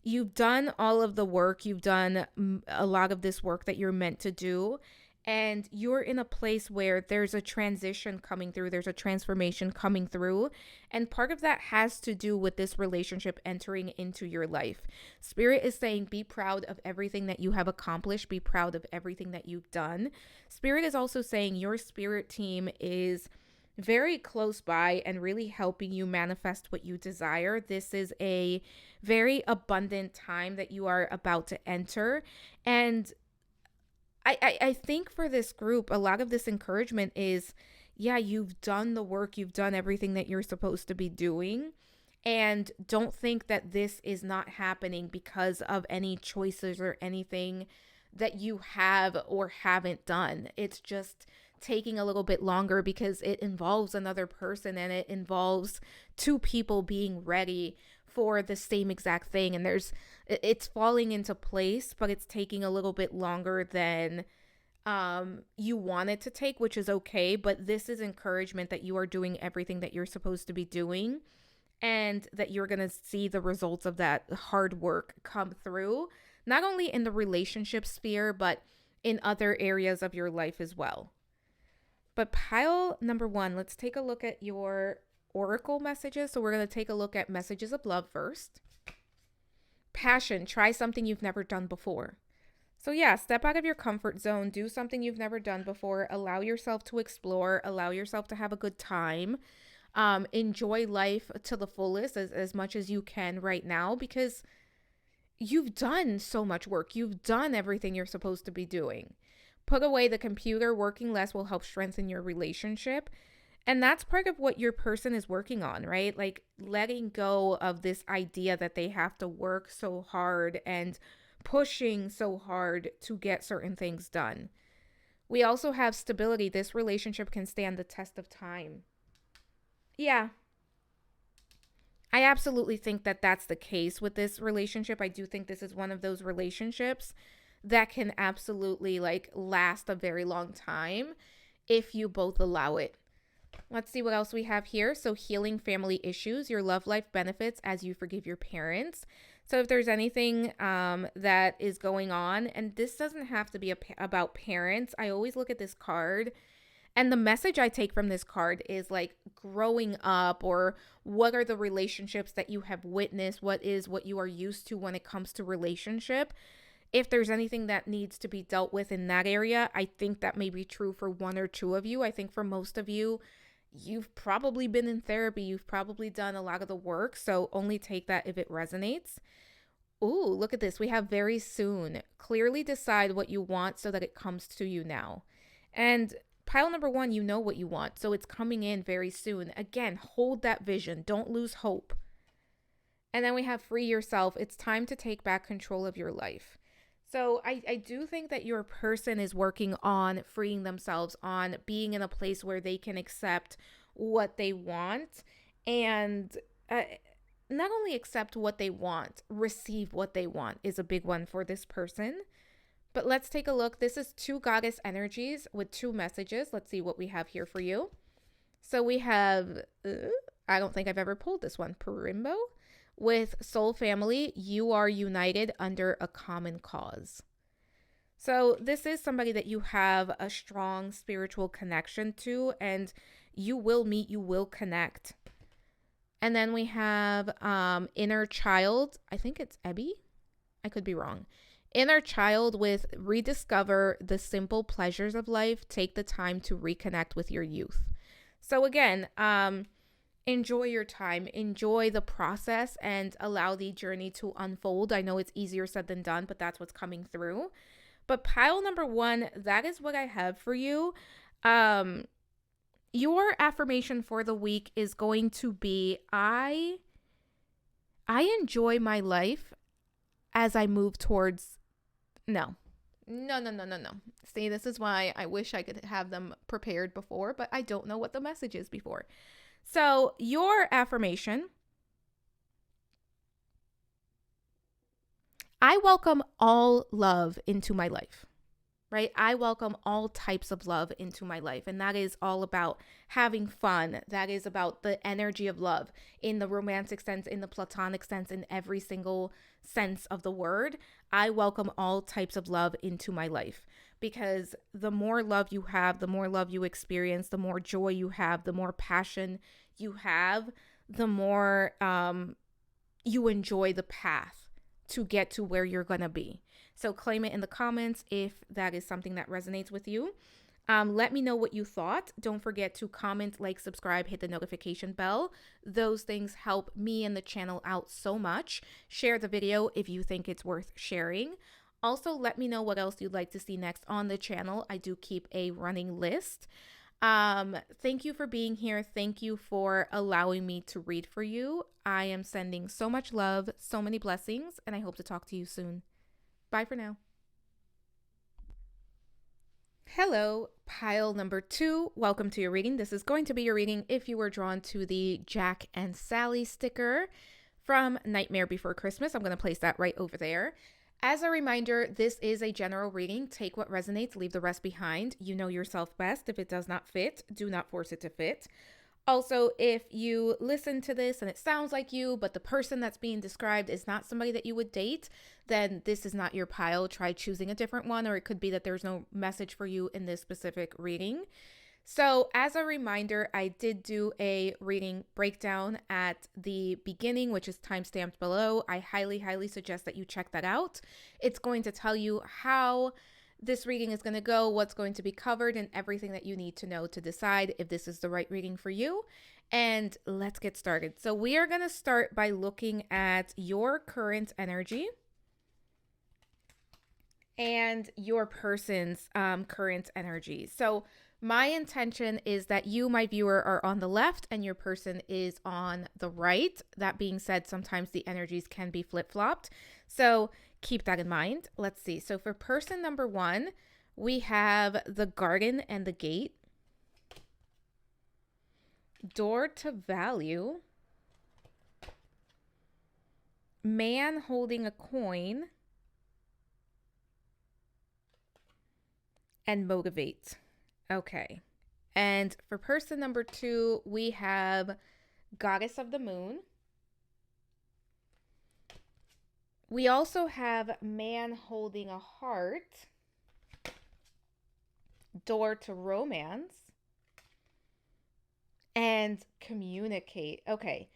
you've done all of the work. You've done a lot of this work that you're meant to do. And you're in a place where there's a transition coming through. There's a transformation coming through. And part of that has to do with this relationship entering into your life. Spirit is saying, be proud of everything that you have accomplished. Be proud of everything that you've done. Spirit is also saying your spirit team is very close by and really helping you manifest what you desire. This is a very abundant time that you are about to enter. And I think for this group, a lot of this encouragement is, yeah, you've done the work. You've done everything that you're supposed to be doing. And don't think that this is not happening because of any choices or anything that you have or haven't done. It's just taking a little bit longer because it involves another person and it involves two people being ready for the same exact thing. And it's falling into place, but it's taking a little bit longer than you want it to take, which is okay. But this is encouragement that you are doing everything that you're supposed to be doing and that you're going to see the results of that hard work come through, not only in the relationship sphere, but in other areas of your life as well. But pile number one, let's take a look at your oracle messages. So we're going to take a look at messages of love first. Passion, try something you've never done before. So yeah, step out of your comfort zone, do something you've never done before, allow yourself to explore, allow yourself to have a good time. Enjoy life to the fullest as much as you can right now, because you've done so much work. You've done everything you're supposed to be doing. Put away the computer. Working less will help strengthen your relationship. And that's part of what your person is working on, right? Like letting go of this idea that they have to work so hard and pushing so hard to get certain things done. We also have stability. This relationship can stand the test of time. Yeah, I absolutely think that that's the case with this relationship. I do think this is one of those relationships that can absolutely like last a very long time if you both allow it. Let's see what else we have here. So healing family issues, your love life benefits as you forgive your parents. So if there's anything that is going on, and this doesn't have to be about parents, I always look at this card and the message I take from this card is like growing up, or what are the relationships that you have witnessed? What you are used to when it comes to relationship? If there's anything that needs to be dealt with in that area, I think that may be true for one or two of you. I think for most of you, you've probably been in therapy. You've probably done a lot of the work. So only take that if it resonates. Ooh, look at this. We have very soon. Clearly decide what you want so that it comes to you now. And pile number one, you know what you want. So it's coming in very soon. Again, hold that vision. Don't lose hope. And then we have free yourself. It's time to take back control of your life. So I do think that your person is working on freeing themselves, on being in a place where they can accept what they want and not only accept what they want, receive what they want is a big one for this person. But let's take a look. This is 2 goddess energies with 2 messages. Let's see what we have here for you. So we have, I don't think I've ever pulled this one, Perimbo. With soul family, you are united under a common cause. So this is somebody that you have a strong spiritual connection to, and you will meet, you will connect. And then we have inner child. I think it's Ebby. I could be wrong. Inner child with rediscover the simple pleasures of life. Take the time to reconnect with your youth. So again, enjoy your time, enjoy the process, and allow the journey to unfold. I know it's easier said than done, but that's what's coming through. But pile number 1, that is what I have for you. Your affirmation for the week is going to be, I enjoy my life as I move towards, no. See, this is why I wish I could have them prepared before, but I don't know what the message is before. So your affirmation, I welcome all love into my life, right? I welcome all types of love into my life. And that is all about having fun. That is about the energy of love in the romantic sense, in the platonic sense, in every single sense of the word. I welcome all types of love into my life, because the more love you have, the more love you experience, the more joy you have, the more passion you have, the more you enjoy the path to get to where you're going to be. So claim it in the comments if that is something that resonates with you. Let me know what you thought. Don't forget to comment, like, subscribe, hit the notification bell. Those things help me and the channel out so much. Share the video if you think it's worth sharing. Also, let me know what else you'd like to see next on the channel. I do keep a running list. Thank you for being here. Thank you for allowing me to read for you. I am sending so much love, so many blessings, and I hope to talk to you soon. Bye for now. Hello, pile number 2. Welcome to your reading. This is going to be your reading if you were drawn to the Jack and Sally sticker from Nightmare Before Christmas. I'm going to place that right over there. As a reminder, this is a general reading. Take what resonates, leave the rest behind. You know yourself best. If it does not fit, do not force it to fit. Also, if you listen to this and it sounds like you, but the person that's being described is not somebody that you would date, then this is not your pile. Try choosing a different one, or it could be that there's no message for you in this specific reading. So as a reminder, I did do a reading breakdown at the beginning, which is timestamped below. I highly, highly suggest that you check that out. It's going to tell you how this reading is going to go, what's going to be covered, and everything that you need to know to decide if this is the right reading for you. And let's get started. So we are going to start by looking at your current energy and your person's current energy. So my intention is that you, my viewer, are on the left and your person is on the right. That being said, sometimes the energies can be flip-flopped. So keep that in mind. Let's see. So for person number 1, we have the garden and the gate, door to value, man holding a coin, and motivate. Okay. And for person number 2, we have Goddess of the Moon. We also have man holding a heart, door to romance, and communicate. Okay.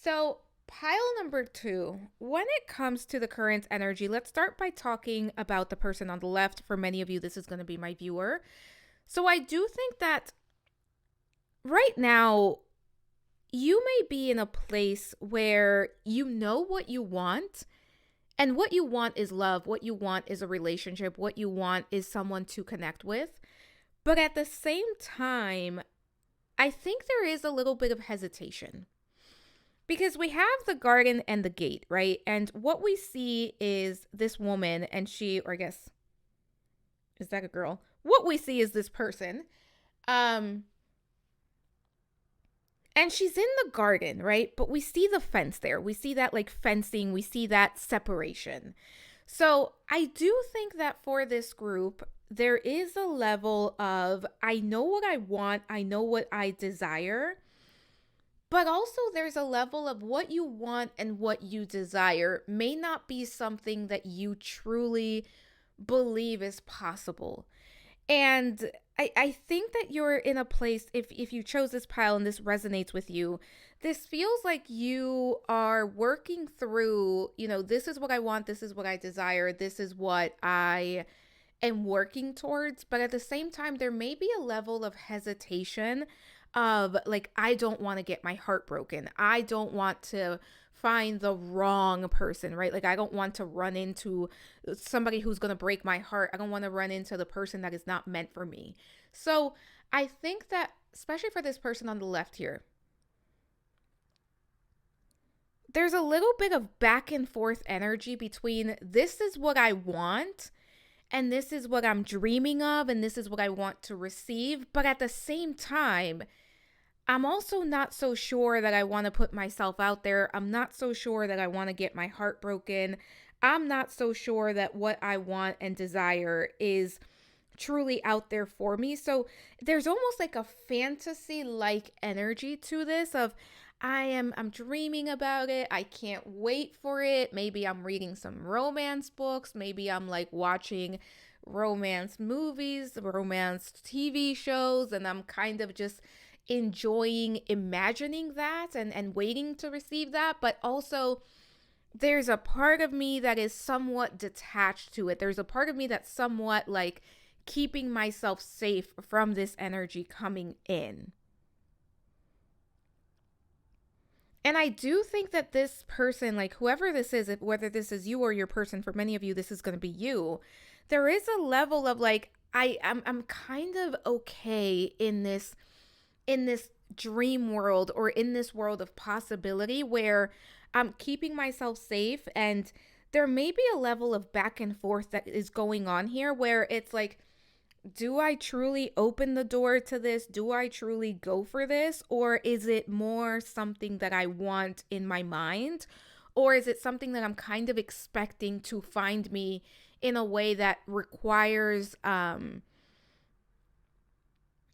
So pile number 2, when it comes to the current energy, let's start by talking about the person on the left. For many of you, this is going to be my viewer. So I do think that right now, you may be in a place where you know what you want, and what you want is love. What you want is a relationship. What you want is someone to connect with. But at the same time, I think there is a little bit of hesitation. Because we have the garden and the gate, right? And what we see is this woman, and she, or I guess, is that a girl? What we see is this person. Um, and she's in the garden, right? But we see the fence there. We see that like fencing, we see that separation. So I do think that for this group, there is a level of I know what I want, I know what I desire, but also there's a level of what you want and what you desire may not be something that you truly believe is possible. And I think that you're in a place, if you chose this pile and this resonates with you, this feels like you are working through, this is what I want, this is what I desire, this is what I am working towards. But at the same time, there may be a level of hesitation of like, I don't want to get my heart broken. I don't want to find the wrong person, right? Like, I don't want to run into somebody who's going to break my heart. I don't want to run into the person that is not meant for me. So I think that, especially for this person on the left here, there's a little bit of back and forth energy between this is what I want and this is what I'm dreaming of and this is what I want to receive. But at the same time, I'm also not so sure that I want to put myself out there. I'm not so sure that I want to get my heart broken. I'm not so sure that what I want and desire is truly out there for me. So there's almost like a fantasy like energy to this of I'm dreaming about it. I can't wait for it. Maybe I'm reading some romance books. Maybe I'm like watching romance movies, romance TV shows, and I'm kind of just enjoying imagining that and waiting to receive that. But also there's a part of me that is somewhat detached to it. There's a part of me that's somewhat like keeping myself safe from this energy coming in. And I do think that this person, like whoever this is, whether this is you or your person, for many of you, this is going to be you. There is a level of like, I'm kind of okay in this dream world or in this world of possibility where I'm keeping myself safe. And there may be a level of back and forth that is going on here where it's like, do I truly open the door to this? Do I truly go for this? Or is it more something that I want in my mind? Or is it something that I'm kind of expecting to find me in a way that requires, or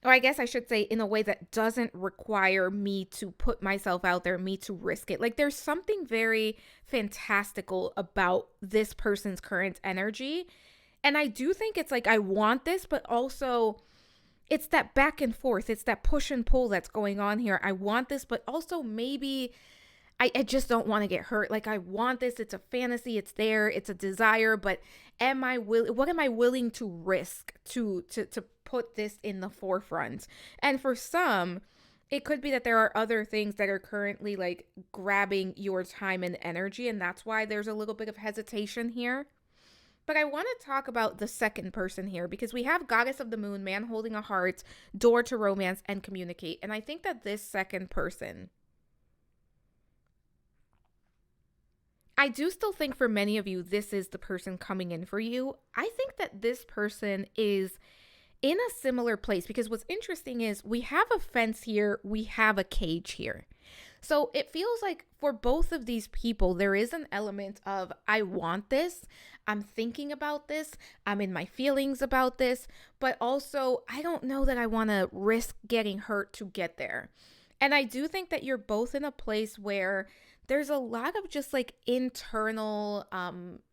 I guess I should say in a way that doesn't require me to put myself out there, me to risk it. Like there's something very fantastical about this person's current energy. And I do think it's like, I want this, but also it's that back and forth. It's that push and pull that's going on here. I want this, but also maybe I just don't want to get hurt. Like I want this. It's a fantasy. It's there. It's a desire. But what am I willing to risk to put this in the forefront? And for some, it could be that there are other things that are currently like grabbing your time and energy. And that's why there's a little bit of hesitation here. But I want to talk about the second person here because we have Goddess of the Moon, man holding a heart, door to romance, and communicate. And I think that this second person, I do still think for many of you, this is the person coming in for you. I think that this person is in a similar place because what's interesting is we have a fence here, we have a cage here. So it feels like for both of these people, there is an element of, I want this, I'm thinking about this, I'm in my feelings about this, but also I don't know that I want to risk getting hurt to get there. And I do think that you're both in a place where there's a lot of just like internal,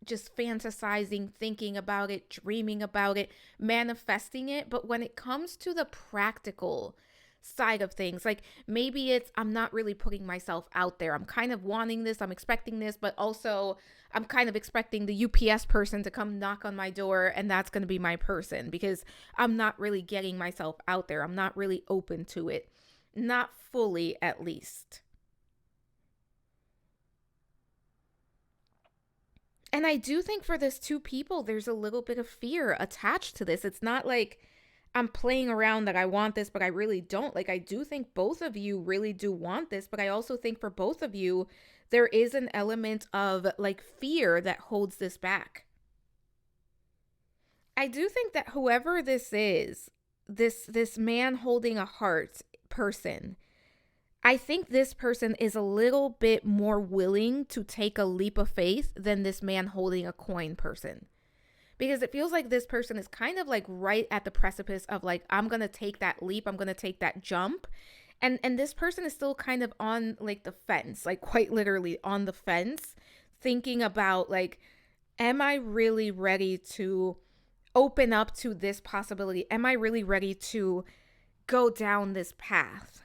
just fantasizing, thinking about it, dreaming about it, manifesting it. But when it comes to the practical side of things, like maybe it's I'm not really putting myself out there. I'm kind of wanting this, I'm expecting this, but also I'm kind of expecting the UPS person to come knock on my door and that's going to be my person because I'm not really getting myself out there. I'm not really open to it. Not fully, at least. And I do think for this two people, there's a little bit of fear attached to this. It's not like I'm playing around that I want this, but I really don't. Like, I do think both of you really do want this, but I also think for both of you, there is an element of like fear that holds this back. I do think that whoever this is, this man holding a heart person, I think this person is a little bit more willing to take a leap of faith than this man holding a coin person. Because it feels like this person is kind of like right at the precipice of like, I'm going to take that leap, I'm going to take that jump. And this person is still kind of on like the fence, like quite literally on the fence, thinking about like, am I really ready to open up to this possibility? Am I really ready to go down this path?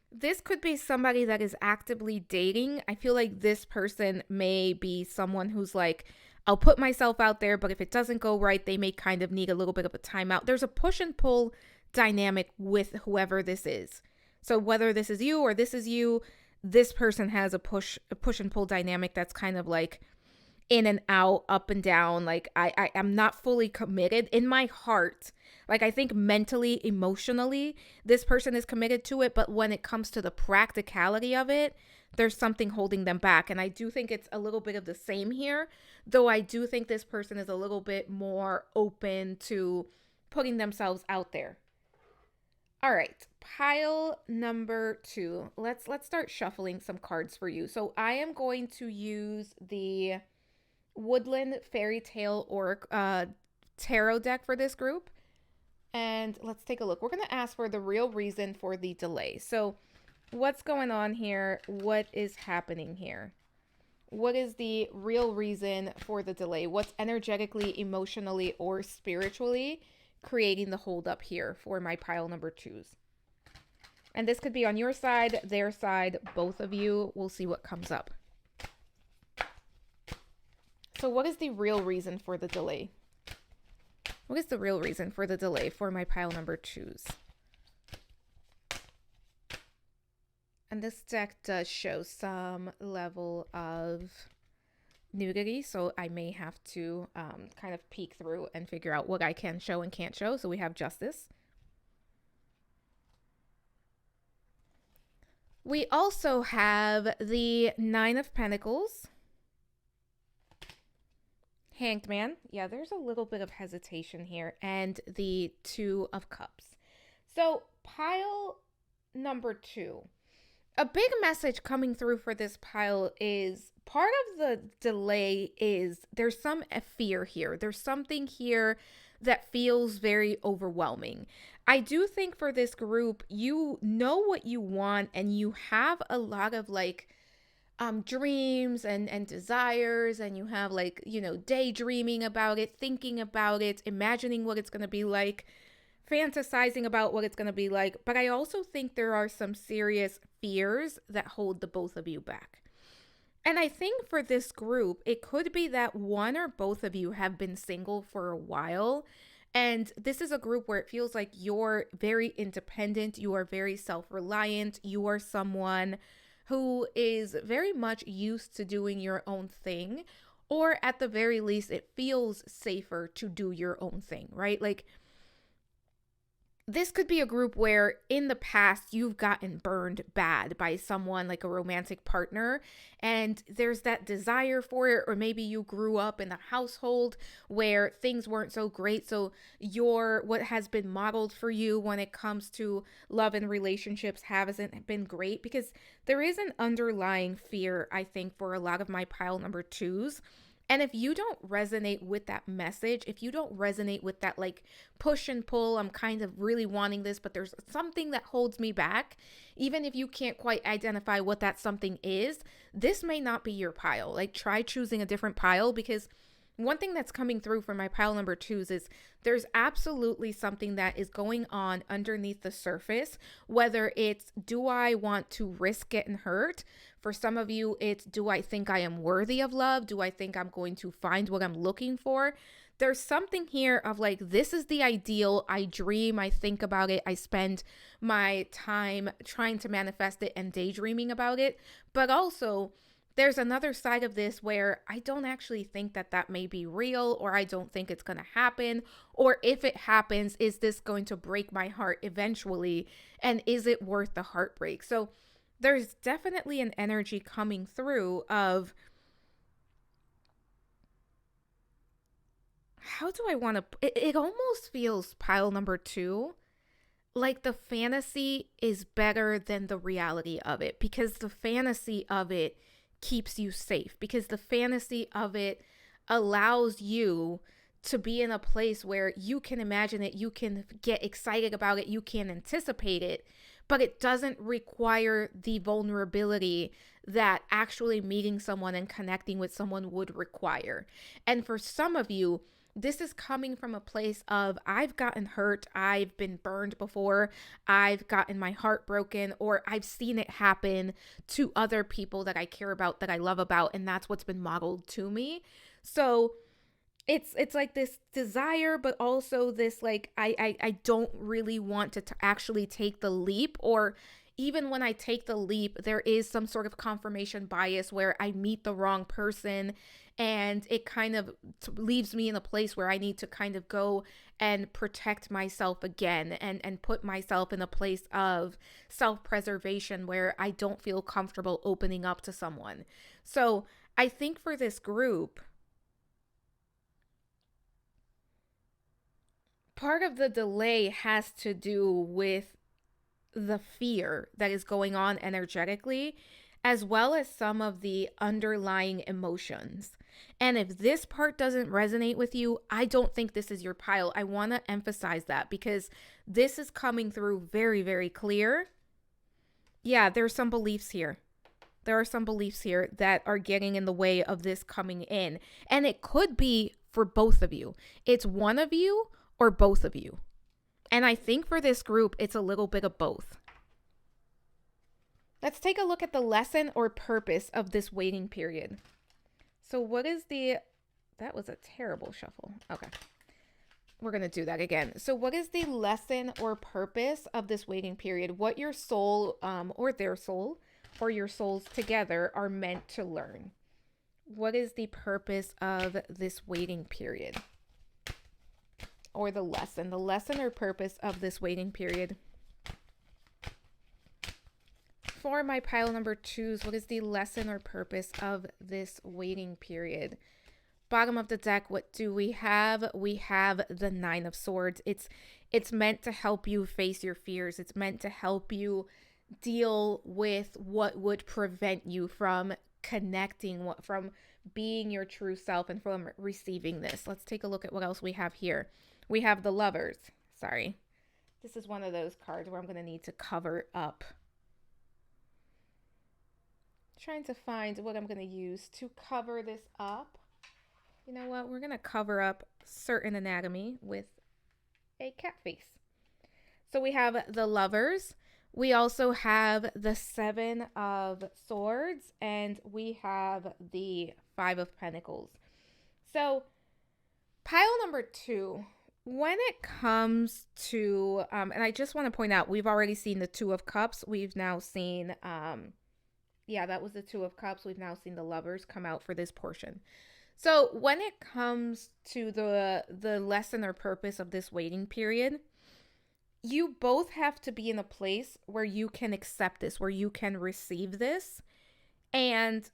This could be somebody that is actively dating. I feel like this person may be someone who's like, I'll put myself out there, but if it doesn't go right, they may kind of need a little bit of a timeout. There's a push and pull dynamic with whoever this is. So whether this is you or this is you, this person has a push and pull dynamic that's kind of like in and out, up and down. Like I'm not fully committed in my heart. Like I think mentally, emotionally, this person is committed to it. But when it comes to the practicality of it, there's something holding them back. And I do think it's a little bit of the same here, though I do think this person is a little bit more open to putting themselves out there. All right, pile number 2. Let's start shuffling some cards for you. So I am going to use the Woodland Fairy Tale or tarot deck for this group. And let's take a look. We're going to ask for the real reason for the delay. So what's going on here? What is happening here? What is the real reason for the delay? What's energetically, emotionally, or spiritually creating the holdup here for my pile number 2s? And this could be on your side, their side, both of you. We'll see what comes up. So what is the real reason for the delay? What is the real reason for the delay for my pile number 2s? And this deck does show some level of nudity, so I may have to kind of peek through and figure out what I can show and can't show. So we have Justice. We also have the 9 of Pentacles. Hanged Man. Yeah, there's a little bit of hesitation here. And the 2 of Cups. So pile number 2. A big message coming through for this pile is part of the delay is there's some fear here. There's something here that feels very overwhelming. I do think for this group, you know what you want and you have a lot of like dreams and desires, and you have like, you know, daydreaming about it, thinking about it, imagining what it's going to be like, fantasizing about what it's going to be like. But I also think there are some serious fears that hold the both of you back. And I think for this group, it could be that one or both of you have been single for a while. And this is a group where it feels like you're very independent, you are very self-reliant, you are someone who is very much used to doing your own thing, or at the very least, it feels safer to do your own thing, right? Like, this could be a group where in the past you've gotten burned bad by someone, like a romantic partner, and there's that desire for it, or maybe you grew up in a household where things weren't so great, so what has been modeled for you when it comes to love and relationships hasn't been great, because there is an underlying fear, I think, for a lot of my pile number 2s. And if you don't resonate with that message, if you don't resonate with that like push and pull, I'm kind of really wanting this, but there's something that holds me back, even if you can't quite identify what that something is, this may not be your pile. Like, try choosing a different pile, because one thing that's coming through for my pile number 2s is there's absolutely something that is going on underneath the surface, whether it's, do I want to risk getting hurt? For some of you, it's, do I think I am worthy of love? Do I think I'm going to find what I'm looking for? There's something here of like, this is the ideal. I dream, I think about it. I spend my time trying to manifest it and daydreaming about it. But also, there's another side of this where I don't actually think that that may be real, or I don't think it's going to happen. Or if it happens, is this going to break my heart eventually? And is it worth the heartbreak? So there's definitely an energy coming through of, how do I want to, it almost feels pile number 2 like the fantasy is better than the reality of it, because the fantasy of it keeps you safe, because the fantasy of it allows you to be in a place where you can imagine it, you can get excited about it, you can anticipate it, but it doesn't require the vulnerability that actually meeting someone and connecting with someone would require. And for some of you, this is coming from a place of, I've gotten hurt, I've been burned before, I've gotten my heart broken, or I've seen it happen to other people that I care about, that I love about, and that's what's been modeled to me. So it's like this desire, but also this like, I don't really want to actually take the leap, or even when I take the leap, there is some sort of confirmation bias where I meet the wrong person, and it kind of leaves me in a place where I need to kind of go and protect myself again, and put myself in a place of self-preservation where I don't feel comfortable opening up to someone. So I think for this group, part of the delay has to do with the fear that is going on energetically, as well as some of the underlying emotions. And if this part doesn't resonate with you, I don't think this is your pile. I want to emphasize that, because this is coming through very, very clear. Yeah, there's some beliefs here. There are some beliefs here that are getting in the way of this coming in. And it could be for both of you. It's one of you or both of you. And I think for this group, it's a little bit of both. Let's take a look at the lesson or purpose of this waiting period. So what is that was a terrible shuffle. Okay. We're going to do that again. So what is the lesson or purpose of this waiting period? What your soul, or their soul, or your souls together are meant to learn. What is the purpose of this waiting period? Or the lesson or purpose of this waiting period. For my pile number 2s, what is the lesson or purpose of this waiting period? Bottom of the deck, what do we have? We have the 9 of Swords. It's meant to help you face your fears. It's meant to help you deal with what would prevent you from connecting, from being your true self, and from receiving this. Let's take a look at what else we have here. We have the Lovers. Sorry. This is one of those cards where I'm going to need to cover up. Trying to find what I'm going to use to cover this up. You know what? We're going to cover up certain anatomy with a cat face. So we have the Lovers. We also have the 7 of Swords, and we have the 5 of Pentacles. So pile number 2, when it comes to, and I just want to point out, we've already seen the 2 of Cups. We've now seen, that was the 2 of Cups. We've now seen the Lovers come out for this portion. So when it comes to the lesson or purpose of this waiting period, you both have to be in a place where you can accept this, where you can receive this. And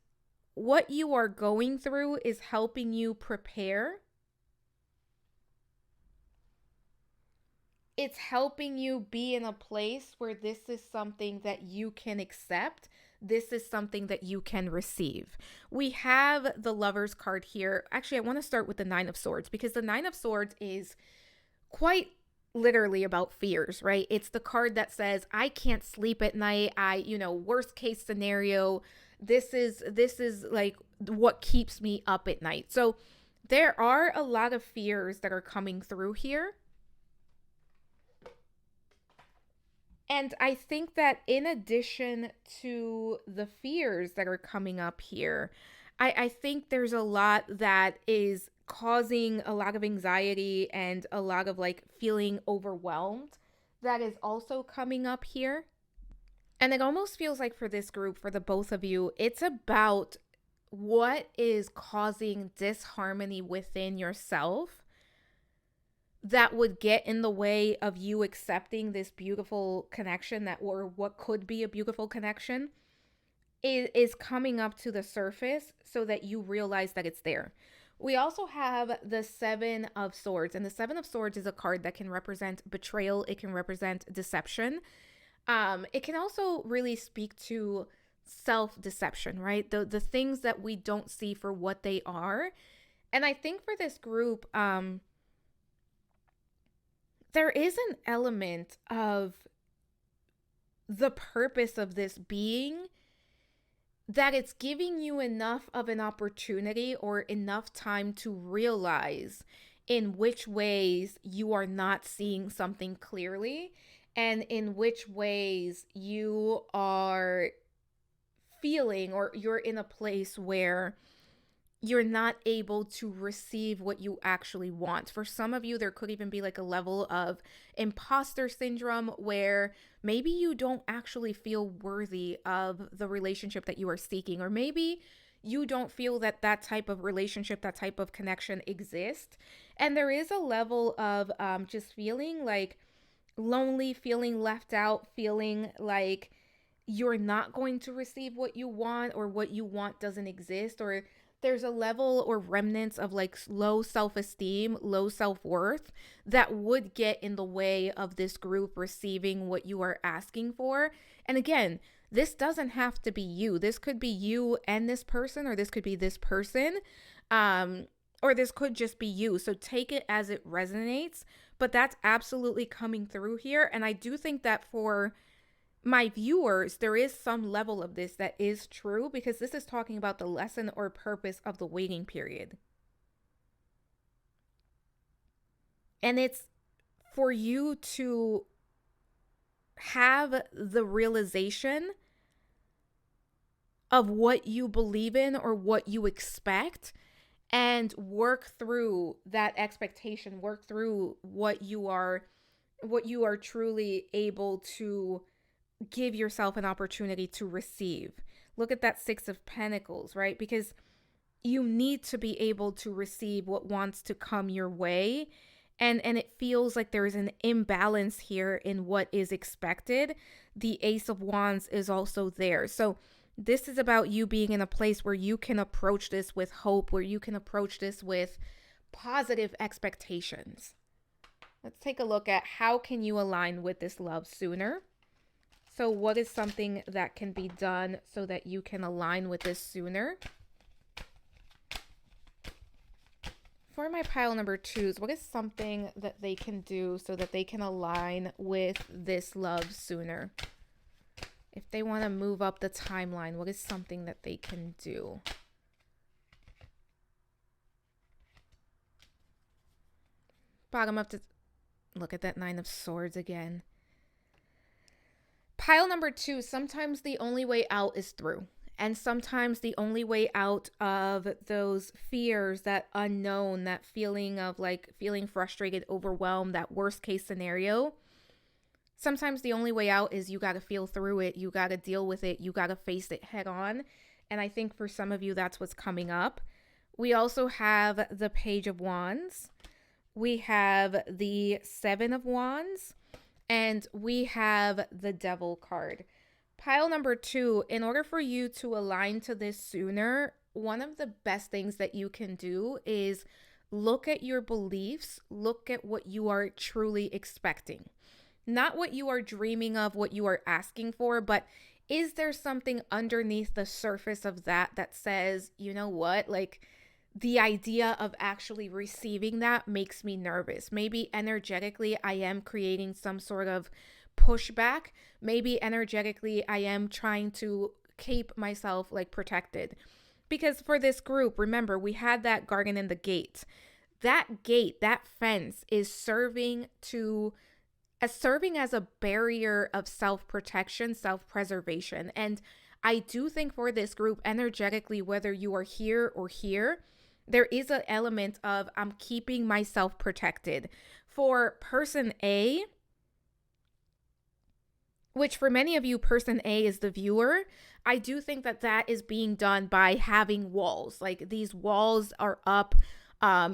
what you are going through is helping you prepare. It's helping you be in a place where this is something that you can accept. This is something that you can receive. We have the Lovers card here. Actually, I want to start with the 9 of Swords, because the 9 of Swords is quite literally about fears, right? It's the card that says, I can't sleep at night. Worst case scenario, this is like what keeps me up at night. So there are a lot of fears that are coming through here. And I think that in addition to the fears that are coming up here, I think there's a lot that is causing a lot of anxiety and a lot of like feeling overwhelmed that is also coming up here. And it almost feels like for this group, for the both of you, it's about what is causing disharmony within yourself that would get in the way of you accepting this beautiful connection, that, or what could be a beautiful connection, is coming up to the surface so that you realize that it's there. We also have the Seven of Swords, and the Seven of Swords is a card that can represent betrayal. It can represent deception. It can also really speak to self-deception, right? The things that we don't see for what they are. And I think for this group, there is an element of the purpose of this being that it's giving you enough of an opportunity or enough time to realize in which ways you are not seeing something clearly and in which ways you are feeling, or you're in a place where you're not able to receive what you actually want. For some of you, there could even be like a level of imposter syndrome where maybe you don't actually feel worthy of the relationship that you are seeking, or maybe you don't feel that that type of relationship, that type of connection exists. And there is a level of just feeling like lonely, feeling left out, feeling like you're not going to receive what you want, or what you want doesn't exist, or there's a level or remnants of like low self-esteem, low self-worth that would get in the way of this group receiving what you are asking for. And again, this doesn't have to be you. This could be you and this person, or this could be this person, or this could just be you. So take it as it resonates, but that's absolutely coming through here. And I do think that for my viewers, there is some level of this that is true, because this is talking about the lesson or purpose of the waiting period. And it's for you to have the realization of what you believe in or what you expect, and work through that expectation, work through what you are truly able to give yourself an opportunity to receive. Look at that Six of Pentacles, right? Because you need to be able to receive what wants to come your way. And it feels like there is an imbalance here in what is expected. The Ace of Wands is also there. So this is about you being in a place where you can approach this with hope, where you can approach this with positive expectations. Let's take a look at how can you align with this love sooner. So what is something that can be done so that you can align with this sooner? For my pile number 2s, what is something that they can do so that they can align with this love sooner? If they want to move up the timeline, what is something that they can do? Bottom up to look at that Nine of Swords again. Pile number 2, sometimes the only way out is through. And sometimes the only way out of those fears, that unknown, that feeling of like feeling frustrated, overwhelmed, that worst case scenario, sometimes the only way out is you got to feel through it. You got to deal with it. You got to face it head on. And I think for some of you, that's what's coming up. We also have the Page of Wands. We have the Seven of Wands. And we have the Devil card. Pile number 2, in order for you to align to this sooner, one of the best things that you can do is look at your beliefs, look at what you are truly expecting. Not what you are dreaming of, what you are asking for, but is there something underneath the surface of that says, you know what, like the idea of actually receiving that makes me nervous. Maybe energetically I am creating some sort of pushback. Maybe energetically I am trying to keep myself like protected. Because for this group, remember, we had that garden in the gate. That gate, that fence is serving as a barrier of self-protection, self-preservation. And I do think for this group, energetically, whether you are here or here, there is an element of I'm keeping myself protected. For person A, which for many of you, person A is the viewer, I do think that that is being done by having walls. Like these walls are up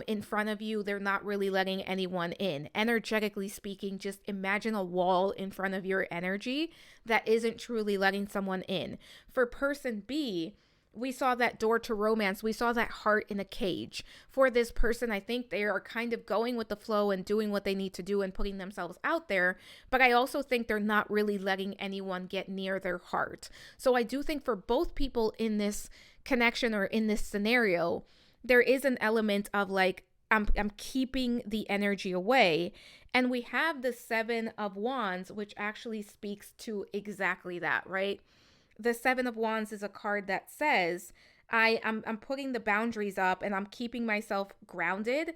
in front of you. They're not really letting anyone in. Energetically speaking, just imagine a wall in front of your energy that isn't truly letting someone in. For person B, we saw that door to romance. We saw that heart in a cage. For this person, I think they are kind of going with the flow and doing what they need to do and putting themselves out there. But I also think they're not really letting anyone get near their heart. So I do think for both people in this connection or in this scenario, there is an element of like, I'm keeping the energy away. And we have the 7 of Wands, which actually speaks to exactly that, right? The 7 of Wands is a card that says, I'm putting the boundaries up and I'm keeping myself grounded.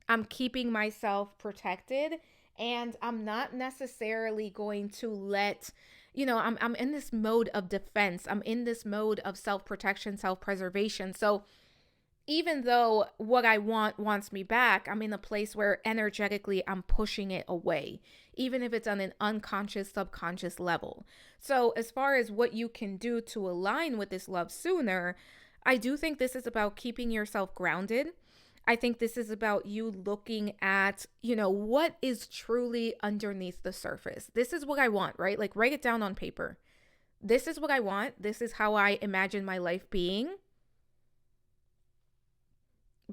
I'm keeping myself protected. And I'm not necessarily going to let, I'm in this mode of defense. I'm in this mode of self-protection, self-preservation. So even though what I want wants me back, I'm in a place where energetically I'm pushing it away, even if it's on an unconscious, subconscious level. So as far as what you can do to align with this love sooner, I do think this is about keeping yourself grounded. I think this is about you looking at, what is truly underneath the surface. This is what I want, right? Like write it down on paper. This is what I want. This is how I imagine my life being.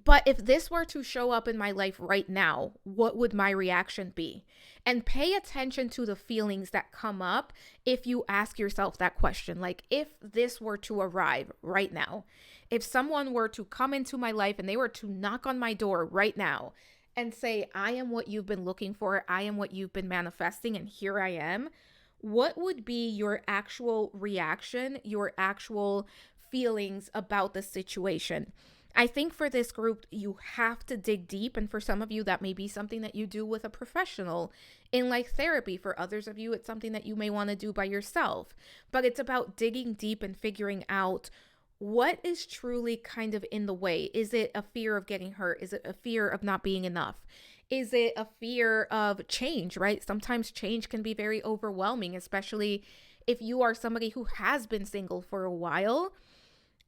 But if this were to show up in my life right now, what would my reaction be? And pay attention to the feelings that come up if you ask yourself that question. Like if this were to arrive right now, if someone were to come into my life and they were to knock on my door right now and say, I am what you've been looking for, I am what you've been manifesting, and here I am, what would be your actual reaction, your actual feelings about the situation? I think for this group, you have to dig deep. And for some of you, that may be something that you do with a professional in like therapy. For others of you, it's something that you may want to do by yourself. But it's about digging deep and figuring out what is truly kind of in the way. Is it a fear of getting hurt? Is it a fear of not being enough? Is it a fear of change, right? Sometimes change can be very overwhelming, especially if you are somebody who has been single for a while.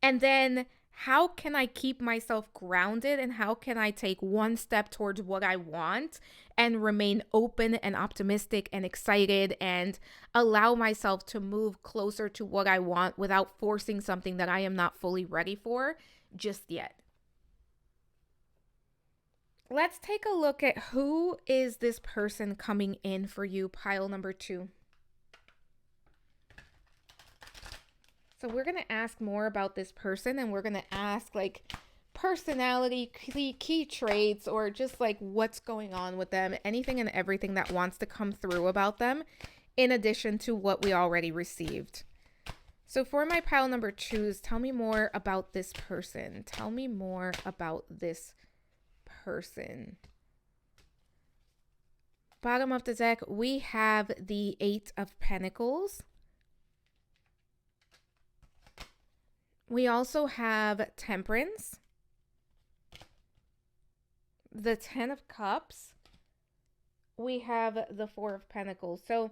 And then how can I keep myself grounded and how can I take one step towards what I want and remain open and optimistic and excited and allow myself to move closer to what I want without forcing something that I am not fully ready for just yet? Let's take a look at who is this person coming in for you, pile number 2. So we're going to ask more about this person and we're going to ask like personality, key traits, or just like what's going on with them, anything and everything that wants to come through about them in addition to what we already received. So for my pile number 2s, tell me more about this person. Tell me more about this person. Bottom of the deck, we have the 8 of Pentacles. We also have Temperance, the 10 of Cups. We have the 4 of Pentacles. So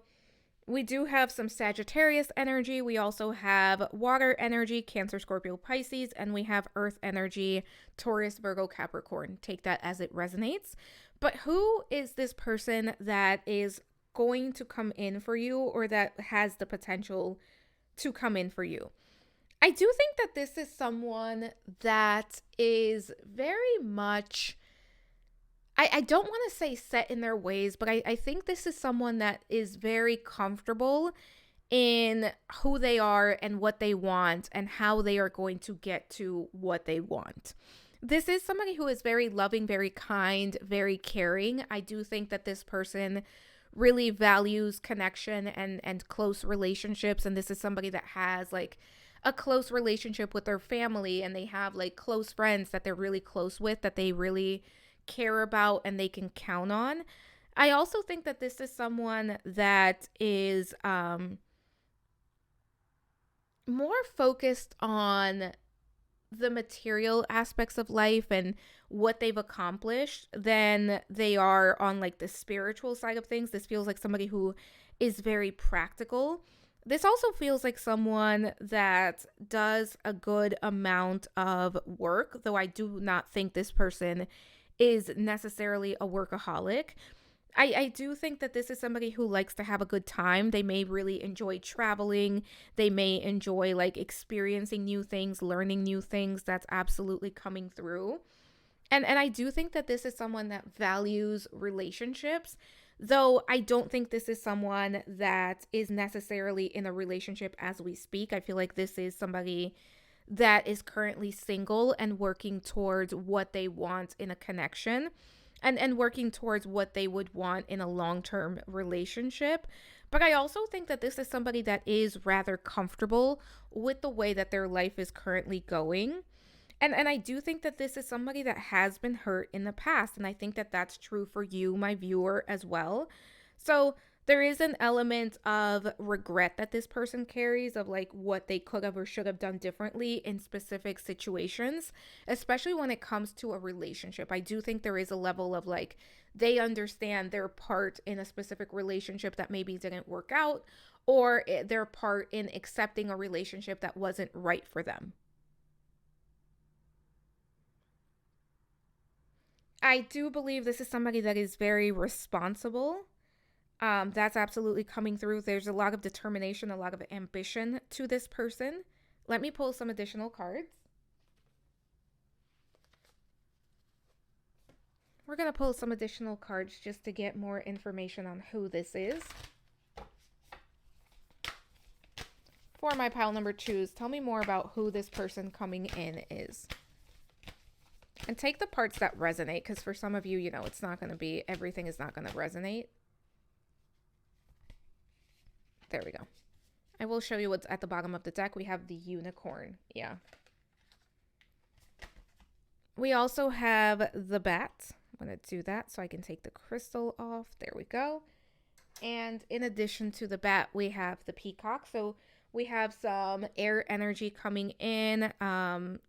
we do have some Sagittarius energy. We also have water energy, Cancer, Scorpio, Pisces, and we have earth energy, Taurus, Virgo, Capricorn. Take that as it resonates. But who is this person that is going to come in for you or that has the potential to come in for you? I do think that this is someone that is very much, I don't want to say set in their ways, but I think this is someone that is very comfortable in who they are and what they want and how they are going to get to what they want. This is somebody who is very loving, very kind, very caring. I do think that this person really values connection and close relationships. And this is somebody that has like a close relationship with their family and they have like close friends that they're really close with, that they really care about and they can count on. I also think that this is someone that is more focused on the material aspects of life and what they've accomplished than they are on like the spiritual side of things. This feels like somebody who is very practical. This also feels like someone that does a good amount of work, though I do not think this person is necessarily a workaholic. I do think that this is somebody who likes to have a good time. They may really enjoy traveling. They may enjoy like experiencing new things, learning new things. That's absolutely coming through. And I do think that this is someone that values relationships, though I don't think this is someone that is necessarily in a relationship as we speak. I feel like this is somebody that is currently single and working towards what they want in a connection, and working towards what they would want in a long-term relationship. But I also think that this is somebody that is rather comfortable with the way that their life is currently going. And I do think that this is somebody that has been hurt in the past. And I think that that's true for you, my viewer, as well. So there is an element of regret that this person carries of like what they could have or should have done differently in specific situations, especially when it comes to a relationship. I do think there is a level of like they understand their part in a specific relationship that maybe didn't work out, or their part in accepting a relationship that wasn't right for them. I do believe this is somebody that is very responsible. That's absolutely coming through. There's a lot of determination, a lot of ambition to this person. Let me pull some additional cards. We're going to pull some additional cards just to get more information on who this is. For my pile number twos, tell me more about who this person coming in is. And take the parts that resonate, because for some of you, you know, it's not going to be, everything is not going to resonate. There we go. I will show you what's at the bottom of the deck. We have the unicorn. Yeah. We also have the bat. I'm going to do that so I can take the crystal off. There we go. And in addition to the bat, we have the peacock. So we have some air energy coming in,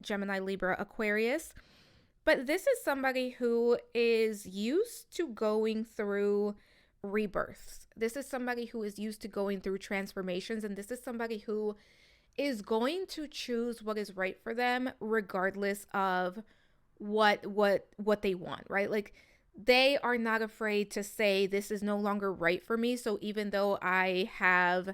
Gemini, Libra, Aquarius. But this is somebody who is used to going through rebirths. This is somebody who is used to going through transformations. And this is somebody who is going to choose what is right for them, regardless of what they want, right? Like they are not afraid to say, this is no longer right for me. So even though I have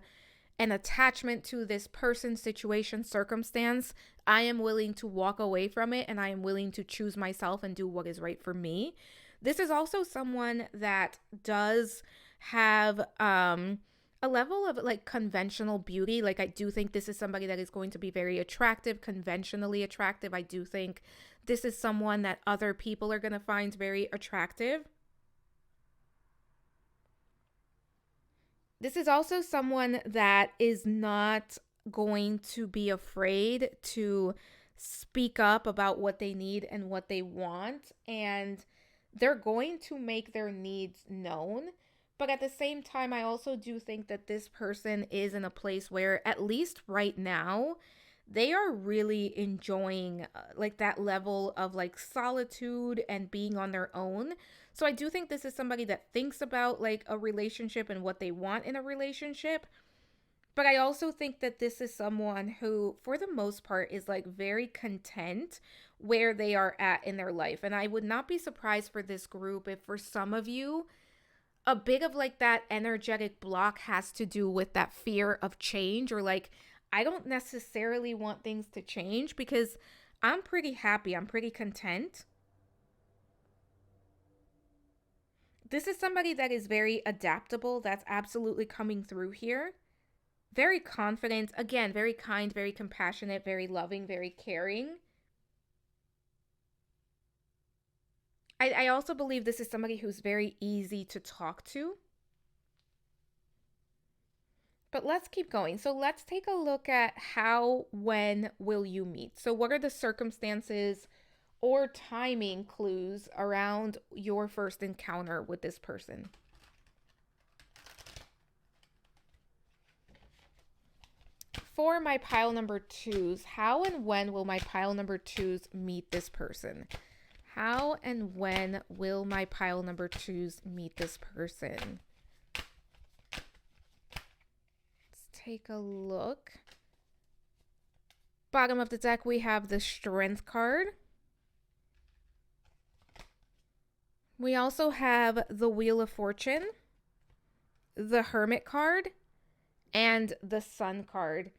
an attachment to this person, situation, circumstance, I am willing to walk away from it, and I am willing to choose myself and do what is right for me. This is also someone that does have a level of like conventional beauty. Like I do think this is somebody that is going to be very attractive, conventionally attractive. I do think this is someone that other people are going to find very attractive. This is also someone that is not going to be afraid to speak up about what they need and what they want, and they're going to make their needs known. But at the same time, I also do think that this person is in a place where, at least right now, they are really enjoying like that level of like solitude and being on their own. So I do think this is somebody that thinks about like a relationship and what they want in a relationship. But I also think that this is someone who, for the most part, is like very content where they are at in their life. And I would not be surprised for this group if for some of you, a bit of like that energetic block has to do with that fear of change, or like, I don't necessarily want things to change because I'm pretty happy. I'm pretty content. This is somebody that is very adaptable. That's absolutely coming through here. Very confident. Again, very kind, very compassionate, very loving, very caring. I also believe this is somebody who's very easy to talk to. But let's keep going. So let's take a look at how, when will you meet? So what are the circumstances or timing clues around your first encounter with this person? For my pile number twos, how and when will my pile number twos meet this person? How and when will my pile number twos meet this person? Let's take a look. Bottom of the deck, we have the Strength card. We also have the Wheel of Fortune, the Hermit card, and the Sun card.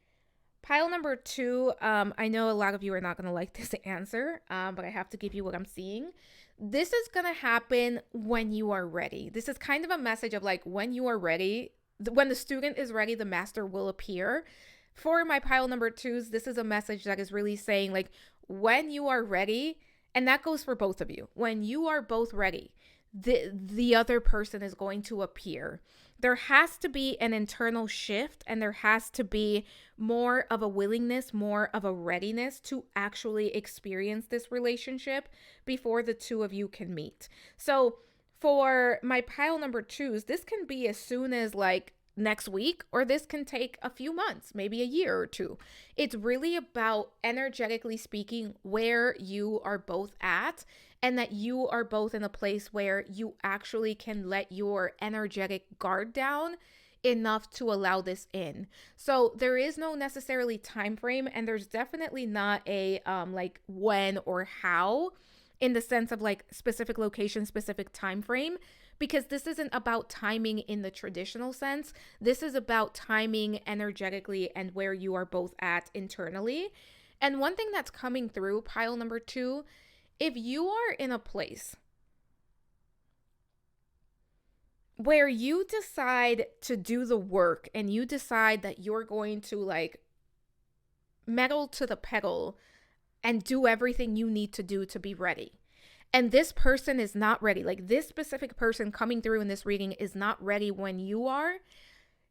Pile number 2, I know a lot of you are not going to like this answer, but I have to give you what I'm seeing. This is going to happen when you are ready. This is kind of a message of like, when you are ready, when the student is ready, the master will appear. For my pile number 2s, this is a message that is really saying like, when you are ready, and that goes for both of you. When you are both ready, the other person is going to appear. There has to be an internal shift, and there has to be more of a willingness, more of a readiness to actually experience this relationship before the two of you can meet. So for my pile number 2s, this can be as soon as like next week, or this can take a few months, maybe a year or two. It's really about, energetically speaking, where you are both at, and that you are both in a place where you actually can let your energetic guard down enough to allow this in. So there is no necessarily time frame, and there's definitely not a like when or how, in the sense of like specific location, specific time frame, because this isn't about timing in the traditional sense. This is about timing energetically and where you are both at internally. And one thing that's coming through pile number 2, if you are in a place where you decide to do the work and you decide that you're going to like metal to the pedal and do everything you need to do to be ready, and this person is not ready, like this specific person coming through in this reading is not ready when you are,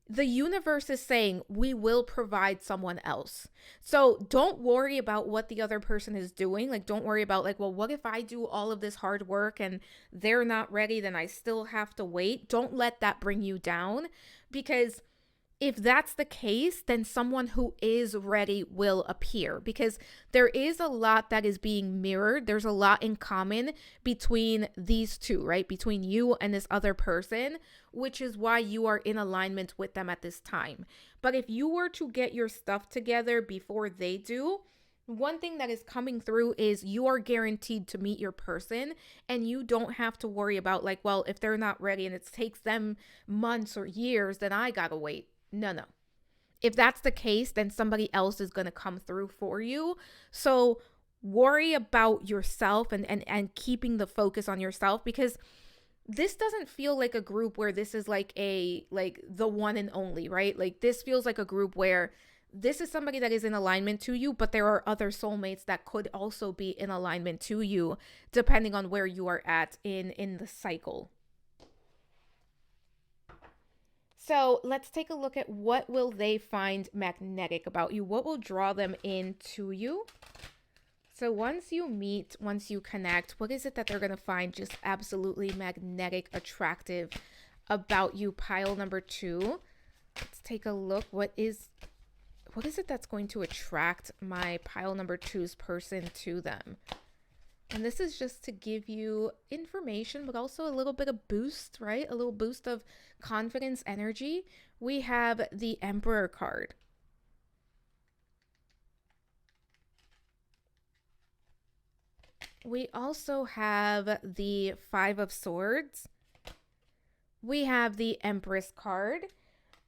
the universe is saying, we will provide someone else. So don't worry about what the other person is doing. Like, don't worry about like, well, what if I do all of this hard work and they're not ready, then I still have to wait. Don't let that bring you down, because if that's the case, then someone who is ready will appear, because there is a lot that is being mirrored. There's a lot in common between these two, right? Between you and this other person, which is why you are in alignment with them at this time. But if you were to get your stuff together before they do, one thing that is coming through is you are guaranteed to meet your person, and you don't have to worry about like, well, if they're not ready and it takes them months or years, then I gotta wait. No. If that's the case, then somebody else is going to come through for you. So worry about yourself and keeping the focus on yourself, because this doesn't feel like a group where this is like the one and only, right? Like this feels like a group where this is somebody that is in alignment to you, but there are other soulmates that could also be in alignment to you, depending on where you are at in the cycle. So let's take a look at what will they find magnetic about you. What will draw them into you? So once you meet, once you connect, what is it that they're going to find just absolutely magnetic, attractive about you, pile number 2? Let's take a look. What is it that's going to attract my pile number 2's person to them? And this is just to give you information, but also a little bit of boost, right? A little boost of confidence, energy. We have the Emperor card. We also have the 5 of Swords. We have the Empress card.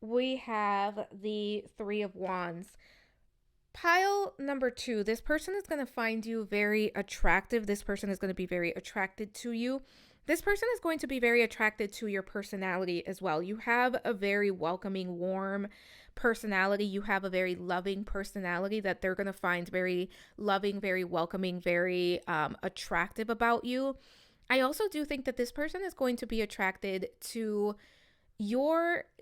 We have the 3 of Wands. Pile number 2, this person is going to find you very attractive. This person is going to be very attracted to you. This person is going to be very attracted to your personality as well. You have a very welcoming, warm personality. You have a very loving personality that they're going to find very loving, very welcoming, very attractive about you. I also do think that this person is going to be attracted to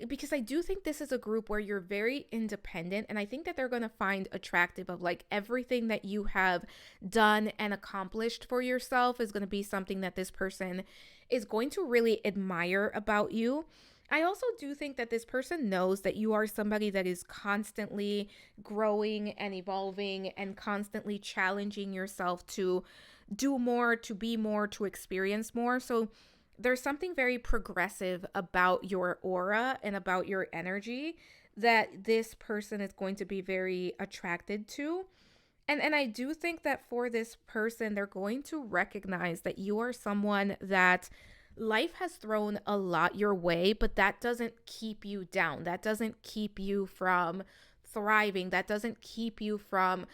because I do think this is a group where you're very independent, and I think that they're going to find attractive of like everything that you have done and accomplished for yourself is going to be something that this person is going to really admire about you. I also do think that this person knows that you are somebody that is constantly growing and evolving and constantly challenging yourself to do more, to be more, to experience more. So there's something very progressive about your aura and about your energy that this person is going to be very attracted to. And I do think that for this person, they're going to recognize that you are someone that life has thrown a lot your way, but that doesn't keep you down. That doesn't keep you from thriving. That doesn't keep you from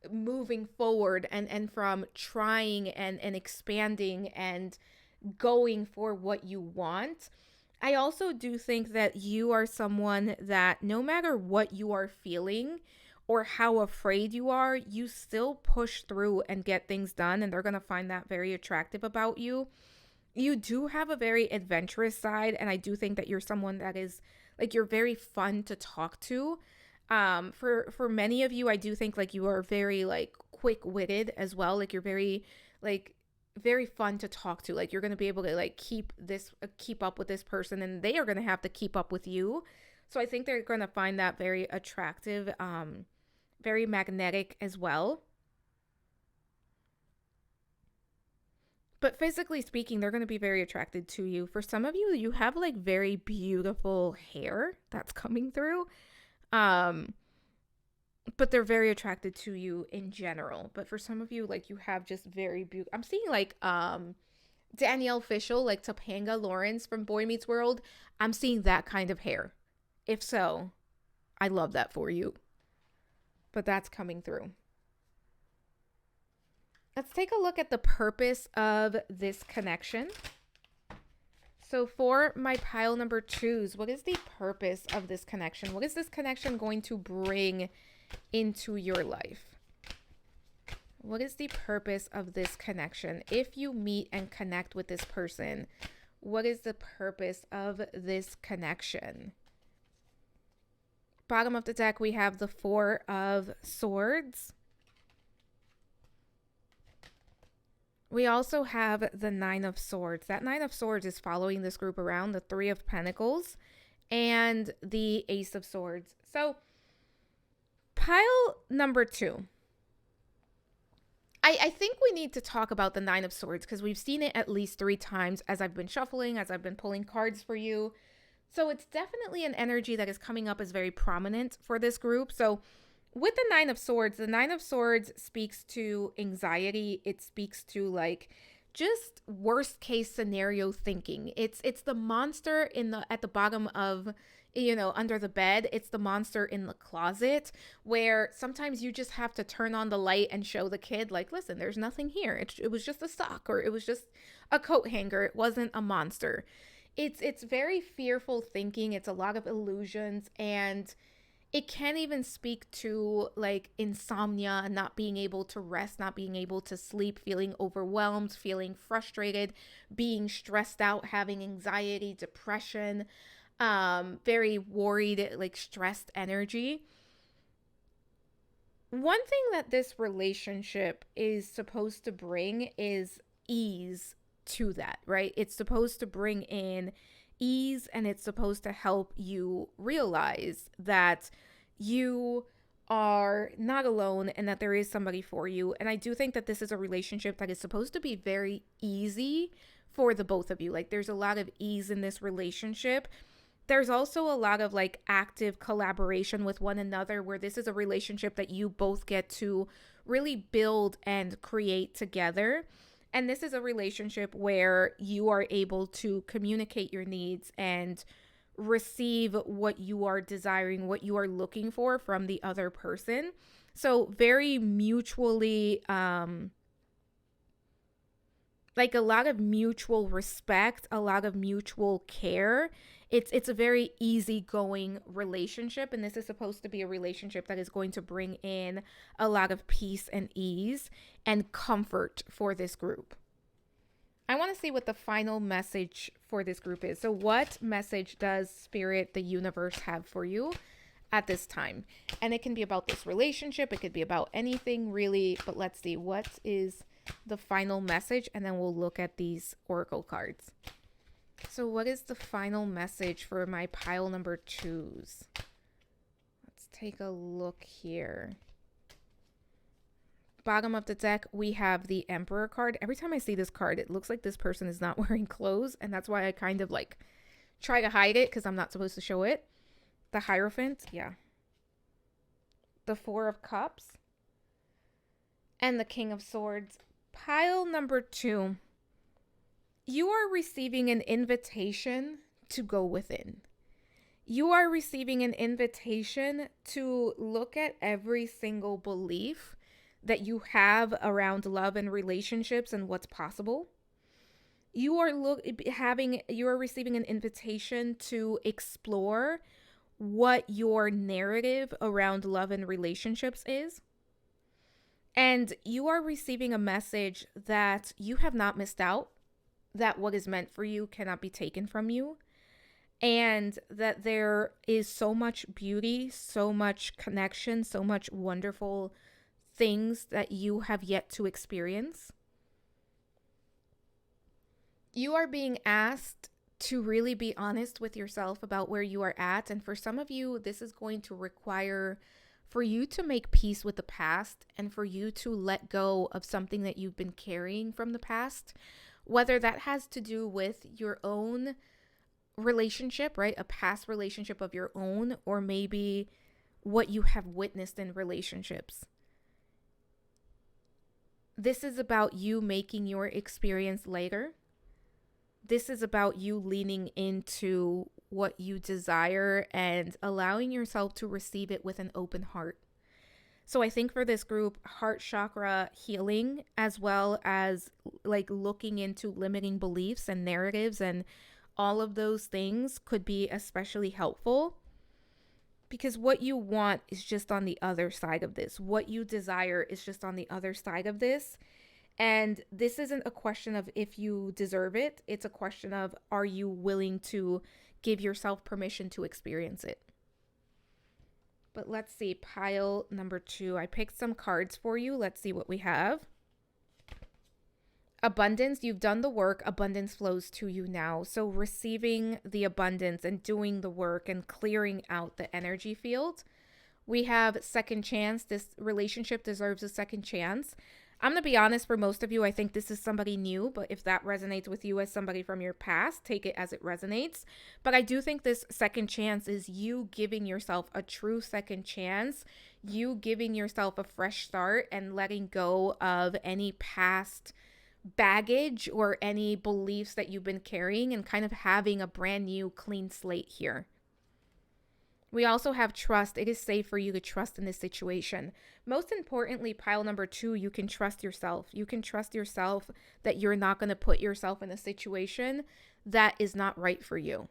moving forward and from trying and expanding and going for what you want. I also do think that you are someone that no matter what you are feeling or how afraid you are, you still push through and get things done. And they're going to find that very attractive about you. You do have a very adventurous side. And I do think that you're someone that is like, you're very fun to talk to. For many of you, I do think like you are very like quick-witted as well. Like you're very like very fun to talk to. Like you're going to be able to like keep up with this person, and they are going to have to keep up with you. So I think they're going to find that very attractive, very magnetic as well. But physically speaking, they're going to be very attracted to you. For some of you, you have like very beautiful hair that's coming through. But they're very attracted to you in general. But for some of you, like you have just very beautiful. I'm seeing like Danielle Fishel, like Topanga Lawrence from Boy Meets World. I'm seeing that kind of hair. If so, I love that for you. But that's coming through. Let's take a look at the purpose of this connection. So for my pile number 2s, what is the purpose of this connection? What is this connection going to bring into your life? What is the purpose of this connection? If you meet and connect with this person, what is the purpose of this connection? Bottom of the deck, we have the 4 of Swords. We also have the 9 of Swords. That 9 of Swords is following this group around, the 3 of Pentacles, and the Ace of Swords. So, pile number 2. I think we need to talk about the 9 of Swords because we've seen it at least 3 times as I've been shuffling, as I've been pulling cards for you. So, it's definitely an energy that is coming up as very prominent for this group. So, with the 9 of Swords, the 9 of Swords speaks to anxiety. It speaks to like just worst case scenario thinking. It's the monster at the bottom of, under the bed. It's the monster in the closet where sometimes you just have to turn on the light and show the kid like, listen, there's nothing here. It was just a sock, or it was just a coat hanger. It wasn't a monster. It's very fearful thinking. It's a lot of illusions, and it can even speak to like insomnia, not being able to rest, not being able to sleep, feeling overwhelmed, feeling frustrated, being stressed out, having anxiety, depression, very worried, like stressed energy. One thing that this relationship is supposed to bring is ease to that, right? It's supposed to bring in ease, and it's supposed to help you realize that you are not alone and that there is somebody for you. And I do think that this is a relationship that is supposed to be very easy for the both of you. Like there's a lot of ease in this relationship. There's also a lot of like active collaboration with one another, where this is a relationship that you both get to really build and create together. And this is a relationship where you are able to communicate your needs and receive what you are desiring, what you are looking for from the other person. So very mutually, like a lot of mutual respect, a lot of mutual care. It's a very easygoing relationship, and this is supposed to be a relationship that is going to bring in a lot of peace and ease and comfort for this group. I want to see what the final message for this group is. So what message does Spirit, the universe, have for you at this time? And it can be about this relationship. It could be about anything really, but let's see what is the final message, and then we'll look at these oracle cards. So what is the final message for my pile number 2s? Let's take a look here. Bottom of the deck, we have the Emperor card. Every time I see this card, it looks like this person is not wearing clothes, and that's why I kind of like try to hide it because I'm not supposed to show it. The Hierophant, yeah. The Four of Cups, and the King of Swords. Pile number 2. You are receiving an invitation to go within. You are receiving an invitation to look at every single belief that you have around love and relationships and what's possible. You are receiving an invitation to explore what your narrative around love and relationships is. And you are receiving a message that you have not missed out, that what is meant for you cannot be taken from you, and that there is so much beauty, so much connection, so much wonderful things that you have yet to experience. You are being asked to really be honest with yourself about where you are at. And for some of you, this is going to require for you to make peace with the past and for you to let go of something that you've been carrying from the past, whether that has to do with your own relationship, right? A past relationship of your own, or maybe what you have witnessed in relationships. This is about you making your experience lighter. This is about you leaning into what you desire and allowing yourself to receive it with an open heart. So I think for this group, heart chakra healing, as well as like looking into limiting beliefs and narratives and all of those things could be especially helpful, because what you want is just on the other side of this. What you desire is just on the other side of this. And this isn't a question of if you deserve it. It's a question of, are you willing to give yourself permission to experience it? But let's see, pile number 2. I picked some cards for you. Let's see what we have. Abundance, you've done the work. Abundance flows to you now. So receiving the abundance and doing the work and clearing out the energy field. We have second chance. This relationship deserves a second chance. I'm going to be honest, for most of you, I think this is somebody new, but if that resonates with you as somebody from your past, take it as it resonates. But I do think this second chance is you giving yourself a true second chance, you giving yourself a fresh start and letting go of any past baggage or any beliefs that you've been carrying and kind of having a brand new clean slate here. We also have trust. It is safe for you to trust in this situation. Most importantly, pile number 2, you can trust yourself. You can trust yourself that you're not going to put yourself in a situation that is not right for you.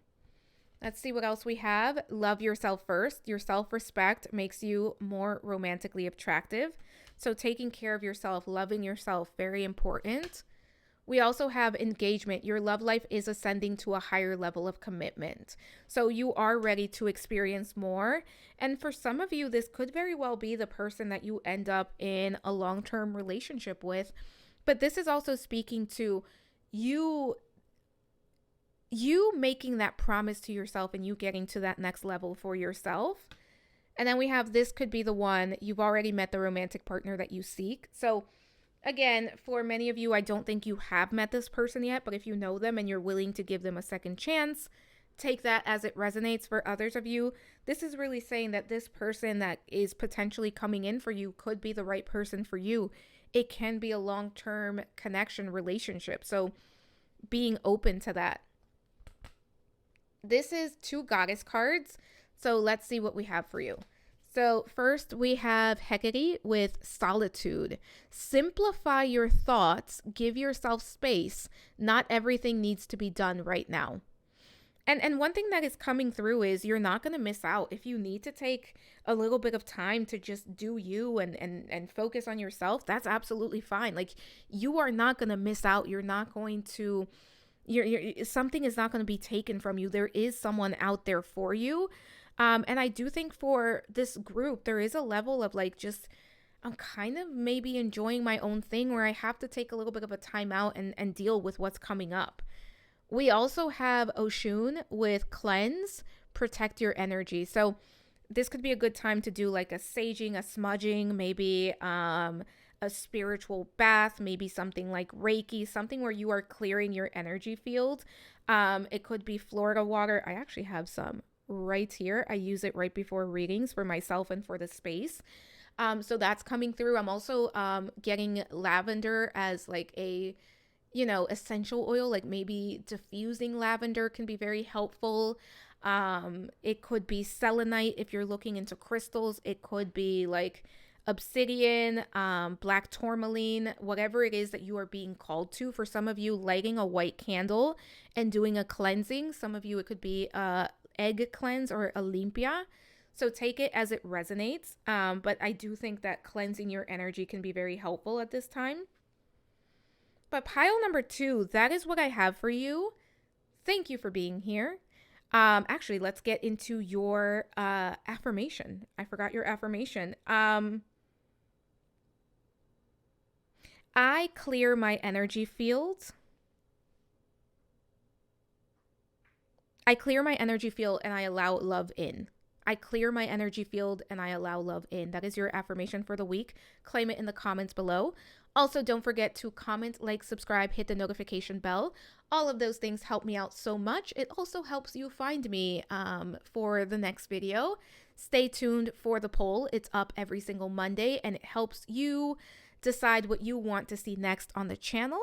Let's see what else we have. Love yourself first. Your self-respect makes you more romantically attractive. So taking care of yourself, loving yourself, very important. We also have engagement. Your love life is ascending to a higher level of commitment. So you are ready to experience more. And for some of you, this could very well be the person that you end up in a long-term relationship with. But this is also speaking to you making that promise to yourself and you getting to that next level for yourself. And then we have, this could be the one, you've already met the romantic partner that you seek. So again, for many of you, I don't think you have met this person yet, but if you know them and you're willing to give them a second chance, take that as it resonates. For others of you, this is really saying that this person that is potentially coming in for you could be the right person for you. It can be a long-term connection relationship. So being open to that. This is 2 goddess cards. So let's see what we have for you. So first we have Hecate with solitude. Simplify your thoughts, give yourself space. Not everything needs to be done right now. And one thing that is coming through is you're not going to miss out. If you need to take a little bit of time to just do you and focus on yourself, that's absolutely fine. Like, you are not going to miss out. You're not going to, something is not going to be taken from you. There is someone out there for you. And I do think for this group, there is a level of like, just, I'm kind of maybe enjoying my own thing where I have to take a little bit of a time out and deal with what's coming up. We also have Oshun with cleanse, protect your energy. So this could be a good time to do like a saging, a smudging, maybe a spiritual bath, maybe something like Reiki, something where you are clearing your energy field. It could be Florida water. I actually have some. right here. I use it right before readings for myself and for the space. So that's coming through. I'm also getting lavender as like a, essential oil, like maybe diffusing lavender can be very helpful. It could be selenite if you're looking into crystals. It could be like obsidian, black tourmaline, whatever it is that you are being called to. For some of you, lighting a white candle and doing a cleansing. Some of you, it could be egg cleanse or a limpia. So take it as it resonates. But I do think that cleansing your energy can be very helpful at this time. But pile number 2, that is what I have for you. Thank you for being here. Actually, let's get into your affirmation. I forgot your affirmation. I clear my energy field. I clear my energy field and I allow love in. I clear my energy field and I allow love in. That is your affirmation for the week. Claim it in the comments below. Also, don't forget to comment, like, subscribe, hit the notification bell. All of those things help me out so much. It also helps you find me for the next video. Stay tuned for the poll. It's up every single Monday and it helps you decide what you want to see next on the channel.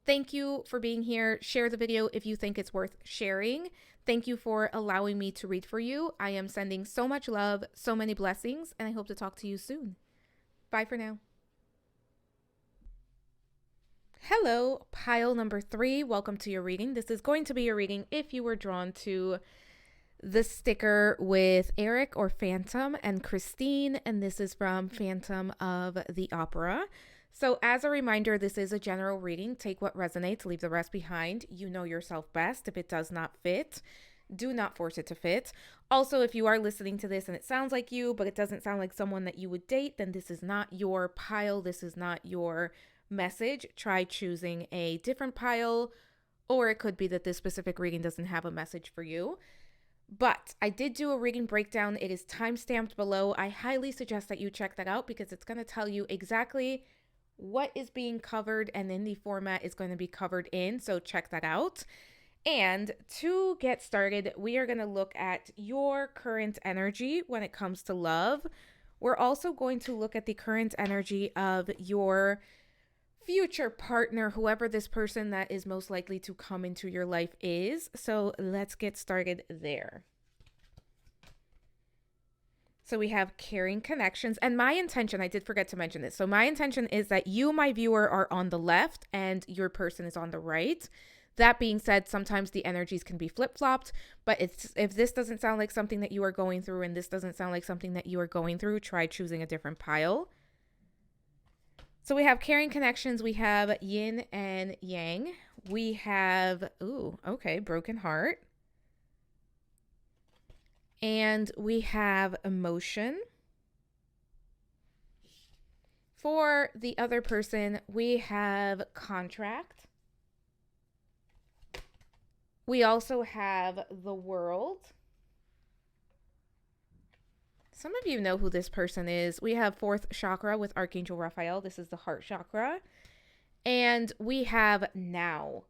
Thank you for being here. Share the video if you think it's worth sharing. Thank you for allowing me to read for you. I am sending so much love, so many blessings, and I hope to talk to you soon. Bye for now. Hello, pile number 3. Welcome to your reading. This is going to be your reading if you were drawn to the sticker with Erik or Phantom and Christine, and this is from Phantom of the Opera. So as a reminder, this is a general reading. Take what resonates, leave the rest behind. You know yourself best. If it does not fit, do not force it to fit. Also, if you are listening to this and it sounds like you, but it doesn't sound like someone that you would date, then this is not your pile. This is not your message. Try choosing a different pile, or it could be that this specific reading doesn't have a message for you. But I did do a reading breakdown. It is time-stamped below. I highly suggest that you check that out because it's going to tell you exactly what is being covered and in the format is going to be covered in. So check that out. And to get started, we are going to look at your current energy when it comes to love. We're also going to look at the current energy of your future partner, whoever this person that is most likely to come into your life is. So let's get started there. So we have caring connections, and my intention, I did forget to mention this. So my intention is that you, my viewer, are on the left and your person is on the right. That being said, sometimes the energies can be flip-flopped, but if this doesn't sound like something that you are going through and this doesn't sound like something that you are going through, try choosing a different pile. So we have caring connections, we have yin and yang, we have, broken heart. And we have emotion. For the other person, we have contract. We also have the world. Some of you know who this person is. We have 4th chakra with Archangel Raphael. This is the heart chakra. And we have now.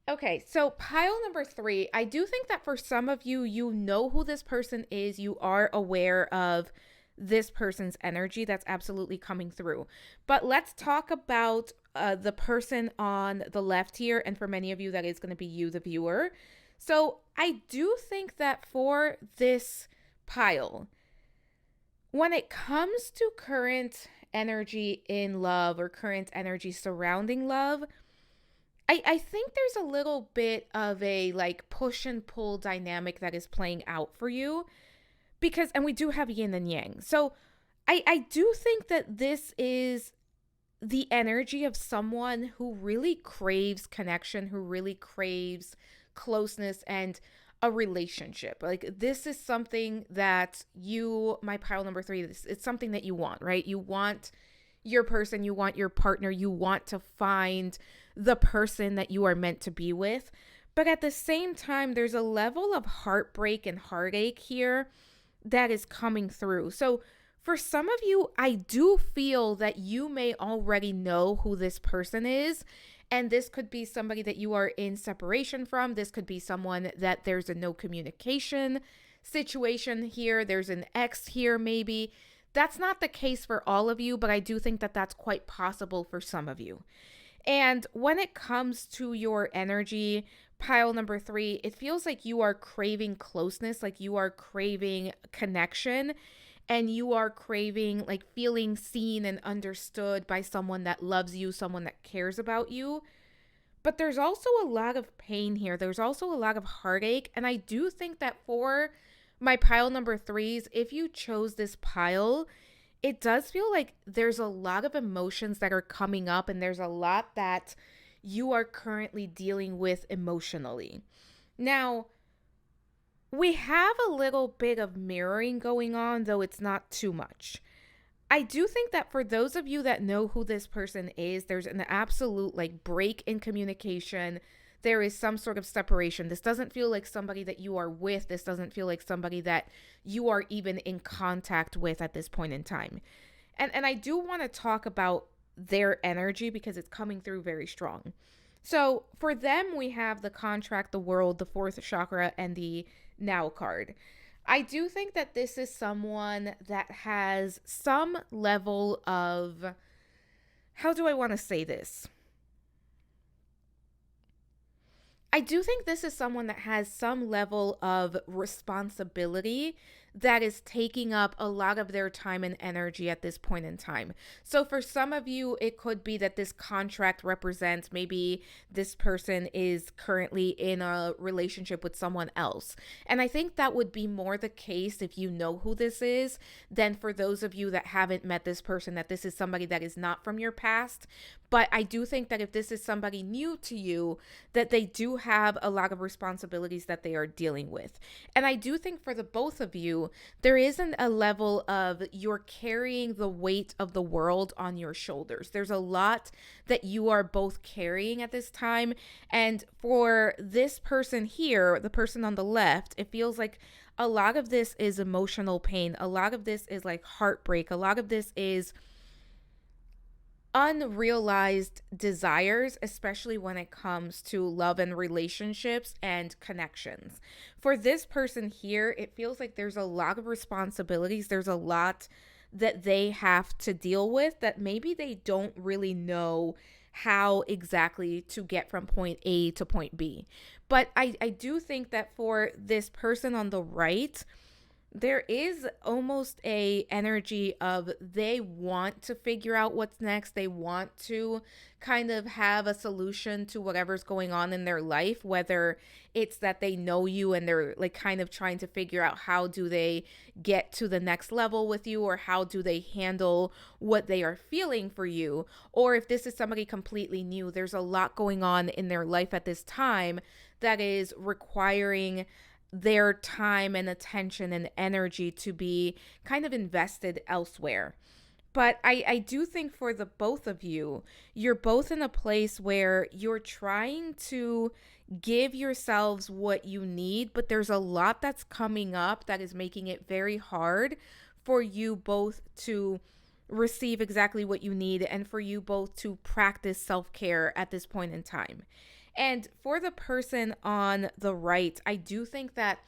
Okay, so pile number 3, I do think that for some of you, you know who this person is. You are aware of this person's energy that's absolutely coming through. But let's talk about the person on the left here. And for many of you, that is going to be you, the viewer. So I do think that for this pile, when it comes to current energy in love or current energy surrounding love, I think there's a little bit of a like push and pull dynamic that is playing out for you because, and we do have yin and yang. So I do think that this is the energy of someone who really craves connection, who really craves closeness and a relationship. Like this is something that you, my pile number 3, it's something that you want, right? You want your person, you want your partner, you want to find the person that you are meant to be with. But at the same time, there's a level of heartbreak and heartache here that is coming through. So for some of you, I do feel that you may already know who this person is. And this could be somebody that you are in separation from. This could be someone that there's a no communication situation here. There's an ex here, maybe. That's not the case for all of you, but I do think that that's quite possible for some of you. And when it comes to your energy, pile number 3, it feels like you are craving closeness, like you are craving connection, and you are craving like feeling seen and understood by someone that loves you, someone that cares about you. But there's also a lot of pain here. There's also a lot of heartache. And I do think that for my pile number 3s, if you chose this pile, it does feel like there's a lot of emotions that are coming up, and there's a lot that you are currently dealing with emotionally. Now, we have a little bit of mirroring going on, though it's not too much. I do think that for those of you that know who this person is, there's an absolute like break in communication. There is some sort of separation. This doesn't feel like somebody that you are with. This doesn't feel like somebody that you are even in contact with at this point in time. And I do want to talk about their energy because it's coming through very strong. So for them, we have the contract, the world, the 4th chakra, and the now card. I do think that this is someone that has some level of, how do I want to say this? I do think this is someone that has some level of responsibility that is taking up a lot of their time and energy at this point in time. So for some of you, it could be that this contract represents maybe this person is currently in a relationship with someone else. And I think that would be more the case if you know who this is than for those of you that haven't met this person, that this is somebody that is not from your past. But I do think that if this is somebody new to you, that they do have a lot of responsibilities that they are dealing with. And I do think for the both of you, there isn't a level of you're carrying the weight of the world on your shoulders. There's a lot that you are both carrying at this time. And for this person here, the person on the left, it feels like a lot of this is emotional pain. A lot of this is like heartbreak. A lot of this is unrealized desires, especially when it comes to love and relationships and connections. For this person here, it feels like there's a lot of responsibilities. There's a lot that they have to deal with that maybe they don't really know how exactly to get from point A to point B. But I do think that for this person on the right, there is almost a energy of they want to figure out what's next. They want to kind of have a solution to whatever's going on in their life, whether it's that they know you and they're like kind of trying to figure out how do they get to the next level with you, or how do they handle what they are feeling for you. Or if this is somebody completely new, there's a lot going on in their life at this time that is requiring their time and attention and energy to be kind of invested elsewhere. But I do think for the both of you, you're both in a place where you're trying to give yourselves what you need, but there's a lot that's coming up that is making it very hard for you both to receive exactly what you need and for you both to practice self-care at this point in time. And for the person on the right, I do think that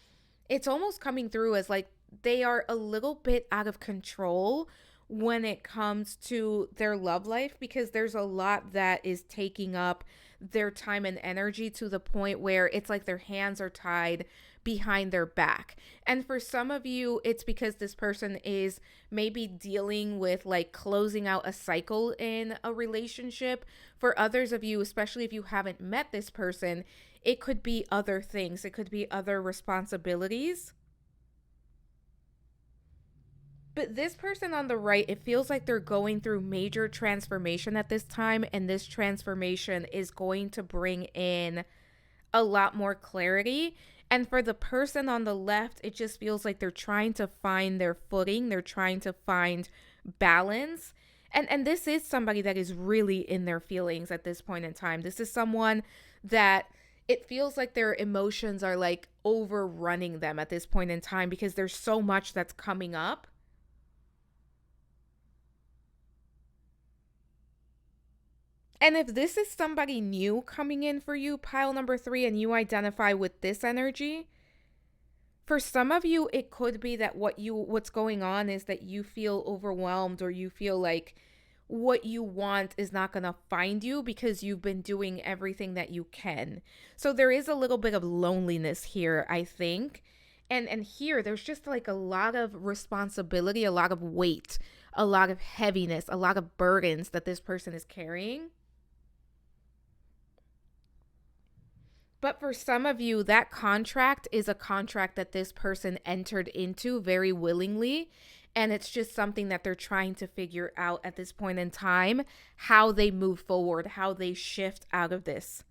it's almost coming through as like they are a little bit out of control when it comes to their love life, because there's a lot that is taking up their time and energy to the point where it's like their hands are tied behind their back. And for some of you, it's because this person is maybe dealing with like closing out a cycle in a relationship. For others of you, especially if you haven't met this person, it could be other things. It could be other responsibilities. But this person on the right, it feels like they're going through major transformation at this time, and this transformation is going to bring in a lot more clarity. And for the person on the left, it just feels like they're trying to find their footing. They're trying to find balance. And this is somebody that is really in their feelings at this point in time. This is someone that it feels like their emotions are like overrunning them at this point in time because there's so much that's coming up. And if this is somebody new coming in for you, pile number 3, and you identify with this energy, for some of you, it could be that what's going on is that you feel overwhelmed, or you feel like what you want is not going to find you because you've been doing everything that you can. So there is a little bit of loneliness here, I think. And here there's just like a lot of responsibility, a lot of weight, a lot of heaviness, a lot of burdens that this person is carrying. But for some of you, that contract is a contract that this person entered into very willingly. And it's just something that they're trying to figure out at this point in time, how they move forward, how they shift out of this.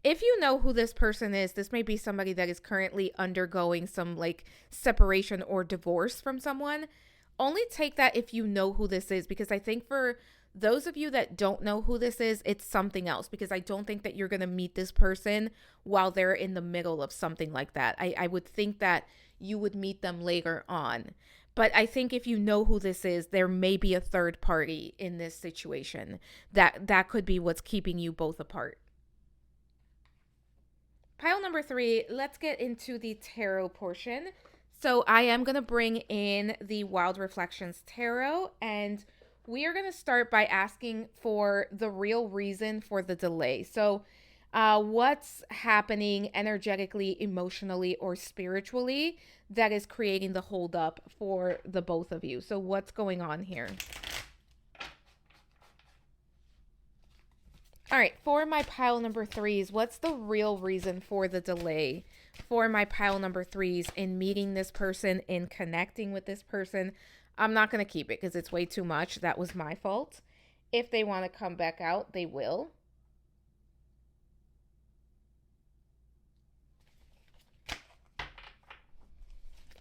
If you know who this person is, this may be somebody that is currently undergoing some like separation or divorce from someone. Only take that if you know who this is, because I think for those of you that don't know who this is, it's something else, because I don't think that you're going to meet this person while they're in the middle of something like that. I would think that you would meet them later on. But I think if you know who this is, there may be a third party in this situation. That could be what's keeping you both apart. Pile number 3, let's get into the tarot portion. So I am going to bring in the Wild Reflections Tarot, and we are going to start by asking for the real reason for the delay. So what's happening energetically, emotionally, or spiritually that is creating the holdup for the both of you? So what's going on here? All right, for my pile number 3s, what's the real reason for the delay for my pile number 3s in meeting this person, in connecting with this person? I'm not going to keep it because it's way too much. That was my fault. If they want to come back out, they will.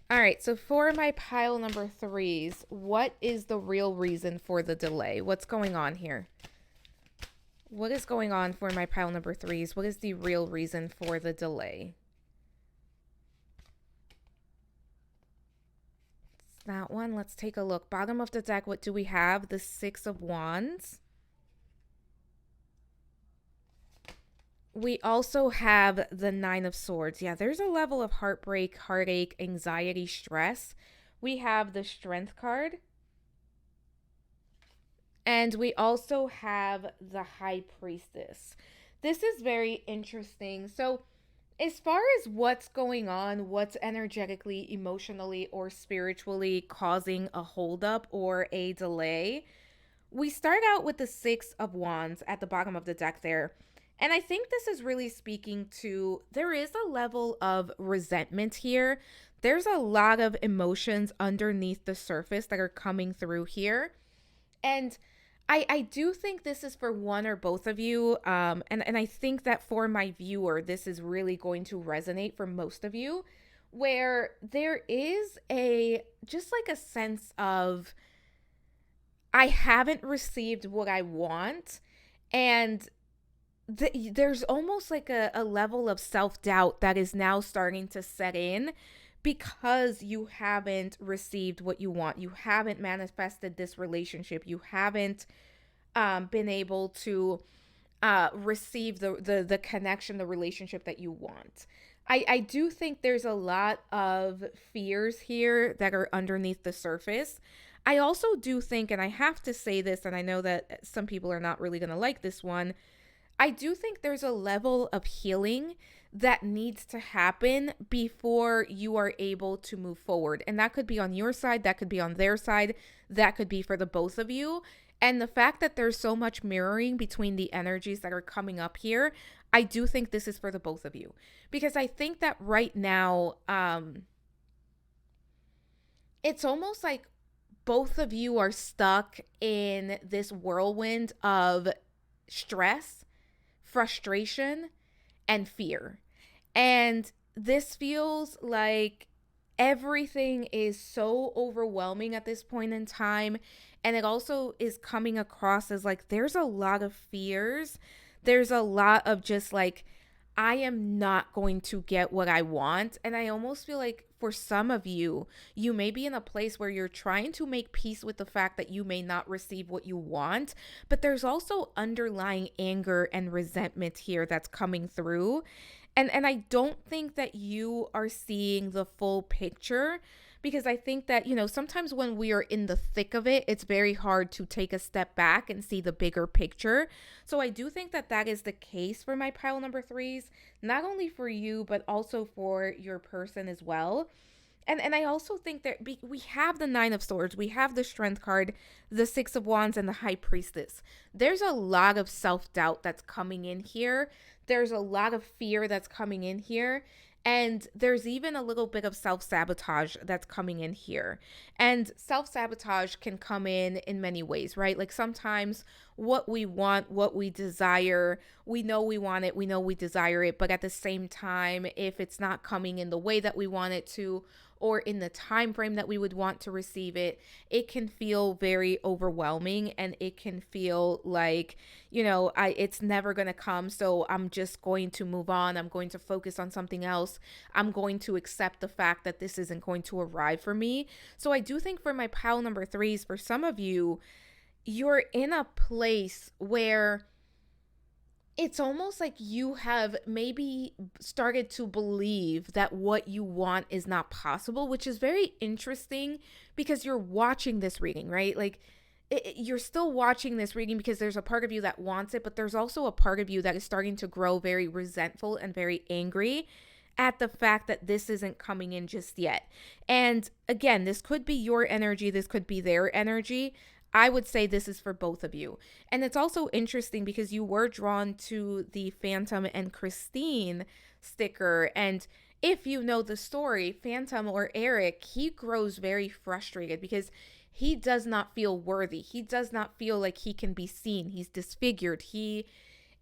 All right, so for my pile number 3s, what is the real reason for the delay? What's going on here? What is going on for my pile number 3s? What is the real reason for the delay? It's that one. Let's take a look. Bottom of the deck, what do we have? The 6 of Wands. We also have the 9 of Swords. Yeah, there's a level of heartbreak, heartache, anxiety, stress. We have the Strength card. And we also have the High Priestess. This is very interesting. So as far as what's going on, what's energetically, emotionally, or spiritually causing a holdup or a delay, we start out with the 6 of Wands at the bottom of the deck there. And I think this is really speaking to, there is a level of resentment here. There's a lot of emotions underneath the surface that are coming through here. And I do think this is for one or both of you. And I think that for my viewer, this is really going to resonate for most of you, where there is just like a sense of, I haven't received what I want. And there's almost like a level of self-doubt that is now starting to set in because you haven't received what you want. You haven't manifested this relationship. You haven't been able to receive the connection, the relationship that you want. I do think there's a lot of fears here that are underneath the surface. I also do think, and I have to say this, and I know that some people are not really going to like this one, I do think there's a level of healing that needs to happen before you are able to move forward. And that could be on your side, that could be on their side, that could be for the both of you. And the fact that there's so much mirroring between the energies that are coming up here, I do think this is for the both of you. Because I think that right now, it's almost like both of you are stuck in this whirlwind of stress, frustration, and fear. And this feels like everything is so overwhelming at this point in time. And it also is coming across as like there's a lot of fears. There's a lot of just like, I am not going to get what I want. And I almost feel like for some of you, you may be in a place where you're trying to make peace with the fact that you may not receive what you want, but there's also underlying anger and resentment here that's coming through. And I don't think that you are seeing the full picture, because I think that, sometimes when we are in the thick of it, it's very hard to take a step back and see the bigger picture. So I do think that that is the case for my pile number threes, not only for you, but also for your person as well. And I also think that we have the Nine of Swords, we have the Strength card, the Six of Wands, and the High Priestess. There's a lot of self-doubt that's coming in here. There's a lot of fear that's coming in here. And there's even a little bit of self-sabotage that's coming in here. And self-sabotage can come in many ways, right? Like sometimes what we want, what we desire, we know we want it, we know we desire it, but at the same time, if it's not coming in the way that we want it to, or in the time frame that we would want to receive it, it can feel very overwhelming, and it can feel like, it's never going to come, so I'm just going to move on. I'm going to focus on something else. I'm going to accept the fact that this isn't going to arrive for me. So I do think for my pile number threes, for some of you, you're in a place where it's almost like you have maybe started to believe that what you want is not possible, which is very interesting because you're watching this reading, right? Like you're still watching this reading because there's a part of you that wants it, but there's also a part of you that is starting to grow very resentful and very angry at the fact that this isn't coming in just yet. And again, this could be your energy, this could be their energy. I would say this is for both of you. And it's also interesting because you were drawn to the Phantom and Christine sticker. And if you know the story, Phantom or Erik, he grows very frustrated because he does not feel worthy. He does not feel like he can be seen. He's disfigured. He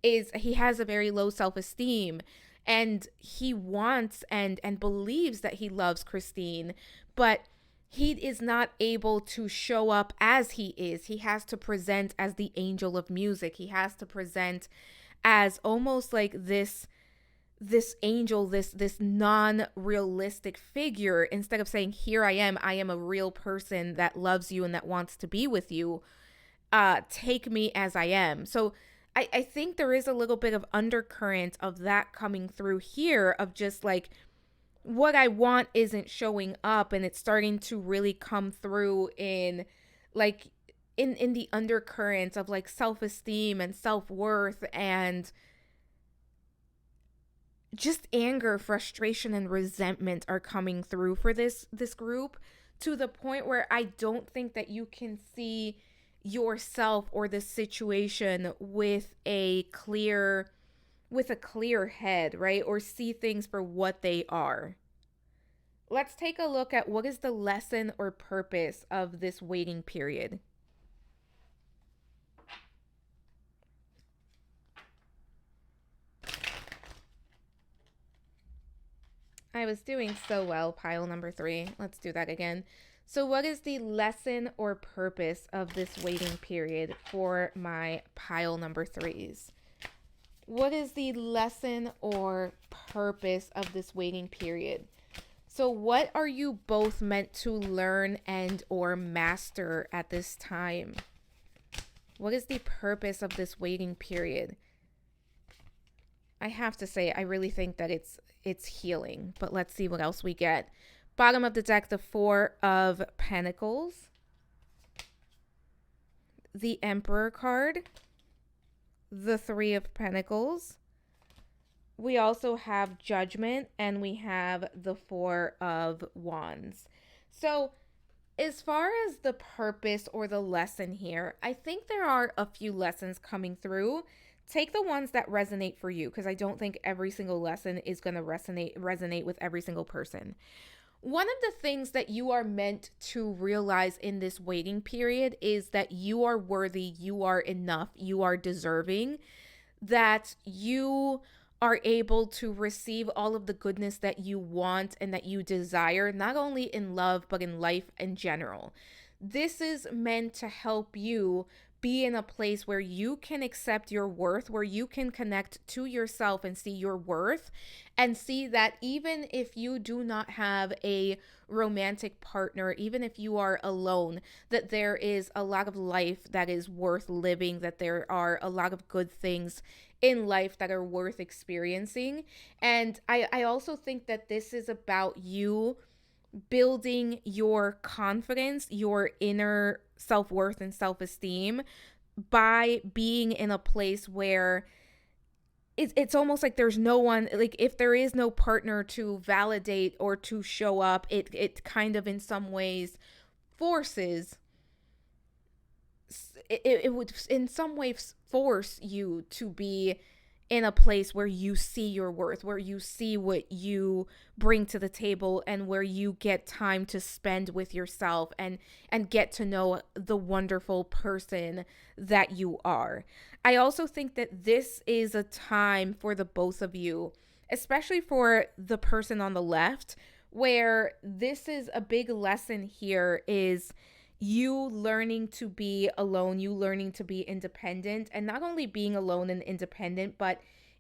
has a very low self-esteem, and he wants and believes that he loves Christine, but he is not able to show up as he is. He has to present as the angel of music. He has to present as almost like this angel, this non-realistic figure, instead of saying, here I am a real person that loves you and that wants to be with you. Take me as I am. So I think there is a little bit of undercurrent of that coming through here, of just like, what I want isn't showing up, and it's starting to really come through in like in the undercurrents of like self-esteem and self-worth and just anger, frustration, and resentment are coming through for this group, to the point where I don't think that you can see yourself or the situation with a clear head, right? Or see things for what they are. Let's take a look at what is the lesson or purpose of this waiting period. I was doing so well, pile number 3. Let's do that again. So what is the lesson or purpose of this waiting period for my pile number 3s? What is the lesson or purpose of this waiting period? So what are you both meant to learn and or master at this time? What is the purpose of this waiting period? I have to say, I really think that it's healing, but let's see what else we get. Bottom of the deck, the 4 of Pentacles, the Emperor card, the 3 of Pentacles. We also have Judgment, and we have the 4 of Wands. So as far as the purpose or the lesson here, I think there are a few lessons coming through. Take the ones that resonate for you, because I don't think every single lesson is going to resonate with every single person. One of the things that you are meant to realize in this waiting period is that you are worthy, you are enough, you are deserving, that you are able to receive all of the goodness that you want and that you desire, not only in love, but in life in general. This is meant to help you be in a place where you can accept your worth, where you can connect to yourself and see your worth, and see that even if you do not have a romantic partner, even if you are alone, that there is a lot of life that is worth living, that there are a lot of good things in life that are worth experiencing. And I also think that this is about you building your confidence, your inner self-worth and self-esteem by being in a place where it's almost like there's no one, like if there is no partner to validate or to show up, it kind of in some ways forces it would in some ways force you to be in a place where you see your worth, where you see what you bring to the table, and where you get time to spend with yourself and get to know the wonderful person that you are. I also think that this is a time for the both of you, especially for the person on the left, where this is a big lesson here is you learning to be alone, you learning to be independent, and not only being alone and independent, but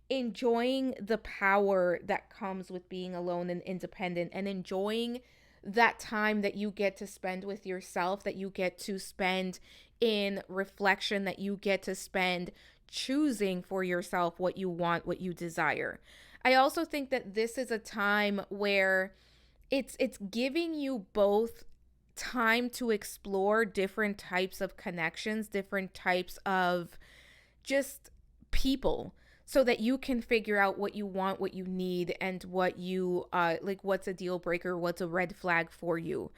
enjoying the power that comes with being alone and independent, and enjoying that time that you get to spend with yourself, that you get to spend in reflection, that you get to spend choosing for yourself what you want, what you desire. I also think that this is a time where it's giving you both time to explore different types of connections, different types of just people, so that you can figure out what you want, what you need, and what you like, what's a deal breaker, what's a red flag for you.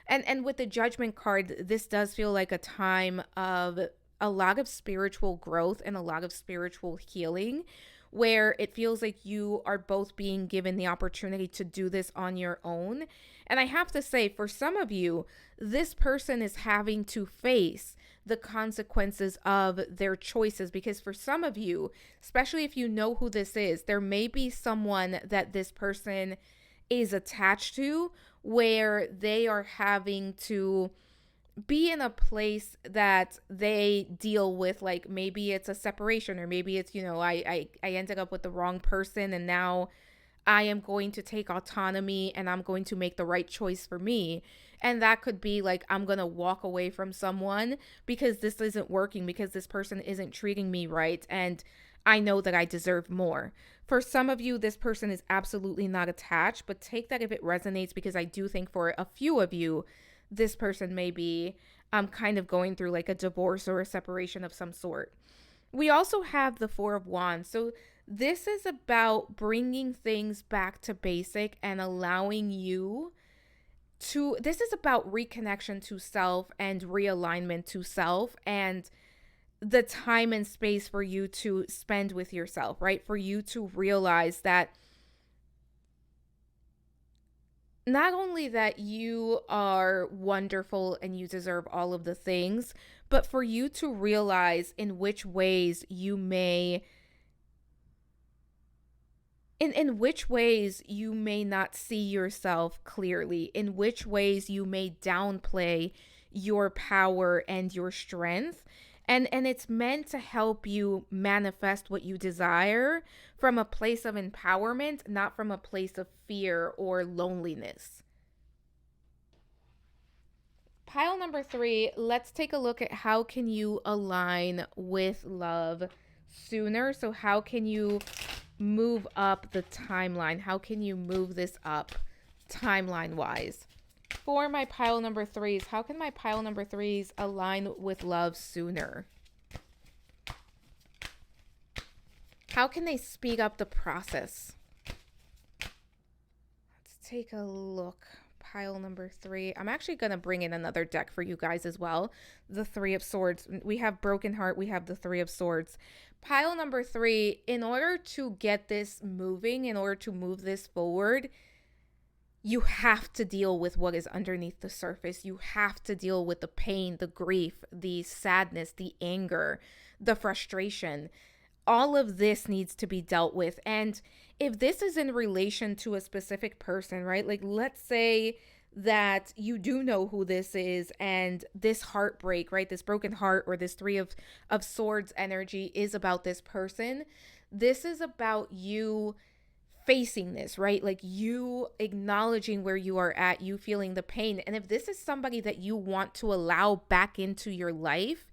And with the Judgment card, this does feel like a time of a lot of spiritual growth and a lot of spiritual healing, where it feels like you are both being given the opportunity to do this on your own. And I have to say, for some of you, this person is having to face the consequences of their choices, because for some of you, especially if you know who this is, there may be someone that this person is attached to where they are having to be in a place that they deal with, like maybe it's a separation, or maybe it's, I ended up with the wrong person, and now I am going to take autonomy and I'm going to make the right choice for me. And that could be like, I'm going to walk away from someone because this isn't working, because this person isn't treating me right, and I know that I deserve more. For some of you, this person is absolutely not attached, but take that if it resonates, because I do think for a few of you, this person may be kind of going through like a divorce or a separation of some sort. We also have the Four of Wands. So this is about bringing things back to basic and allowing you to, this is about reconnection to self and realignment to self, and the time and space for you to spend with yourself, right? For you to realize that not only that you are wonderful and you deserve all of the things, but for you to realize in which ways you may in which ways you may not see yourself clearly, in which ways you may downplay your power and your strength. And it's meant to help you manifest what you desire from a place of empowerment, not from a place of fear or loneliness. Pile number 3, let's take a look at how can you align with love sooner. So how can you move up the timeline? How can you move this up timeline wise? For my pile number 3s, how can my pile number 3s align with love sooner? How can they speed up the process? Let's take a look. Pile number 3. I'm actually going to bring in another deck for you guys as well. The Three of Swords. We have Broken Heart. We have the Three of Swords. Pile number 3, in order to get this moving, in order to move this forward, you have to deal with what is underneath the surface. You have to deal with the pain, the grief, the sadness, the anger, the frustration. All of this needs to be dealt with. And if this is in relation to a specific person, right? Like, let's say that you do know who this is, and this heartbreak, right? This broken heart, or this three of swords energy is about this person. This is about you facing this, right? Like you acknowledging where you are at, you feeling the pain. And if this is somebody that you want to allow back into your life,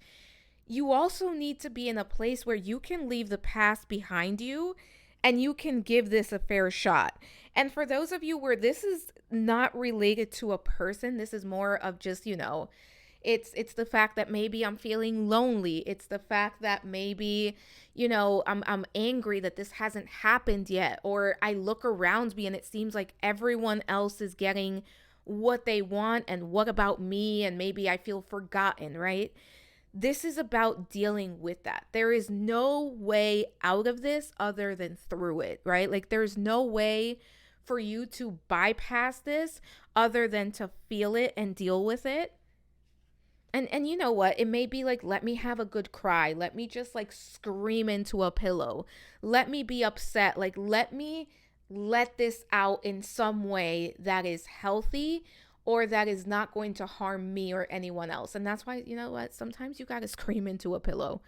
you also need to be in a place where you can leave the past behind you and you can give this a fair shot. And for those of you where this is not related to a person, this is more of just, it's the fact that maybe I'm feeling lonely. It's the fact that maybe, I'm angry that this hasn't happened yet, or I look around me and it seems like everyone else is getting what they want, and what about me? And maybe I feel forgotten, right? This is about dealing with that. There is no way out of this other than through it, right? Like there's no way for you to bypass this other than to feel it and deal with it. And you know what? It may be like, let me have a good cry. Let me just like scream into a pillow. Let me be upset. Like let me let this out in some way that is healthy, or that is not going to harm me or anyone else. And that's why, you know what? Sometimes you got to scream into a pillow.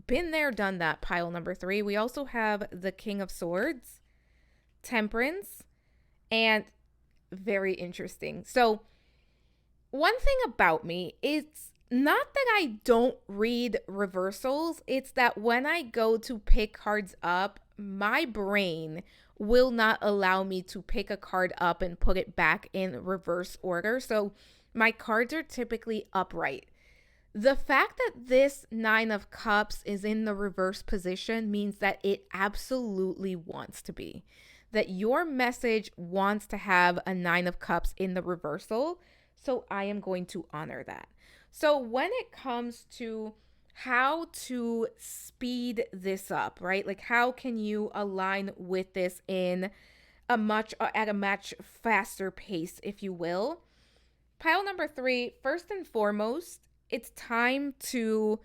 Been there, done that, pile number 3. We also have the King of Swords, Temperance, and very interesting. So one thing about me, it's not that I don't read reversals, it's that when I go to pick cards up, my brain will not allow me to pick a card up and put it back in reverse order. So my cards are typically upright. The fact that this 9 of Cups is in the reverse position means that it absolutely wants to be. That your message wants to have a 9 of Cups in the reversal. So I am going to honor that. So when it comes to how to speed this up, right? Like how can you align with this in at a much faster pace, if you will? Pile number 3, first and foremost, it's time to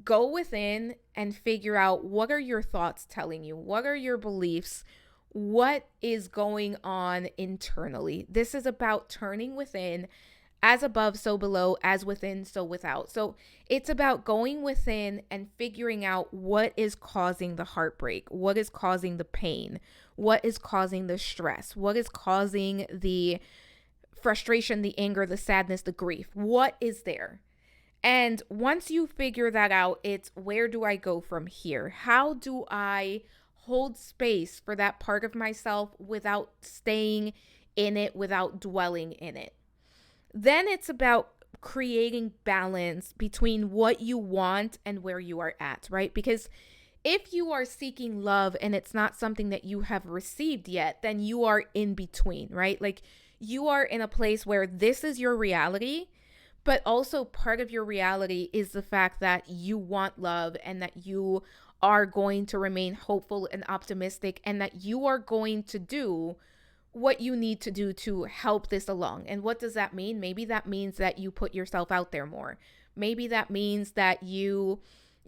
go within and figure out, what are your thoughts telling you? What are your beliefs? What is going on internally? This is about turning within. As above, so below, as within, so without. So it's about going within and figuring out what is causing the heartbreak, what is causing the pain, what is causing the stress, what is causing the frustration, the anger, the sadness, the grief. What is there? And once you figure that out, it's, where do I go from here? How do I hold space for that part of myself without staying in it, without dwelling in it? Then it's about creating balance between what you want and where you are at, right? Because if you are seeking love and it's not something that you have received yet, then you are in between, right? Like you are in a place where this is your reality, but also part of your reality is the fact that you want love, and that you are going to remain hopeful and optimistic, and that you are going to do what you need to do to help this along. And what does that mean? Maybe that means that you put yourself out there more. Maybe that means that you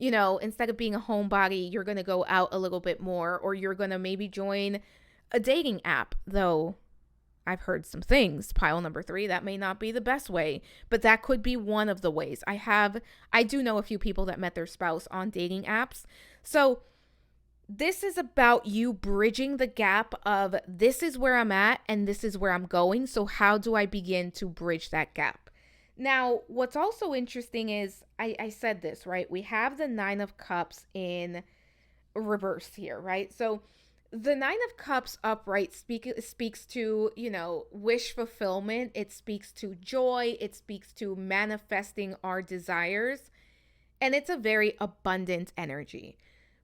instead of being a homebody, you're going to go out a little bit more, or you're going to maybe join a dating app. Though I've heard some things, pile number 3, that may not be the best way, but that could be one of the ways. I do know a few people that met their spouse on dating apps. So this is about you bridging the gap of, this is where I'm at and this is where I'm going. So how do I begin to bridge that gap? Now, what's also interesting is, I said this, right? We have the 9 of Cups in reverse here, right? So the 9 of Cups upright speaks to, wish fulfillment. It speaks to joy. It speaks to manifesting our desires. And it's a very abundant energy.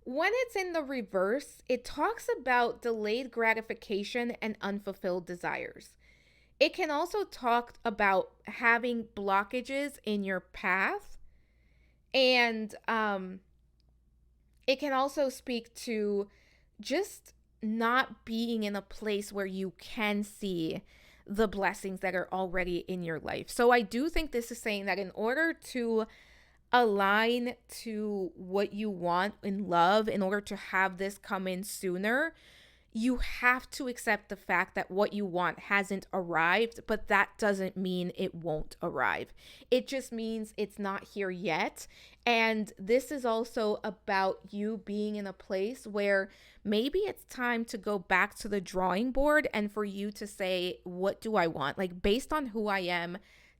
When it's in the reverse, it talks about delayed gratification and unfulfilled desires. It can also talk about having blockages in your path. And it can also speak to just not being in a place where you can see the blessings that are already in your life. So I do think this is saying that in order to align to what you want in love, in order to have this come in sooner, you have to accept the fact that what you want hasn't arrived, but that doesn't mean it won't arrive. It just means it's not here yet. And this is also about you being in a place where maybe it's time to go back to the drawing board and for you to say, what do I want? Like, based on who I am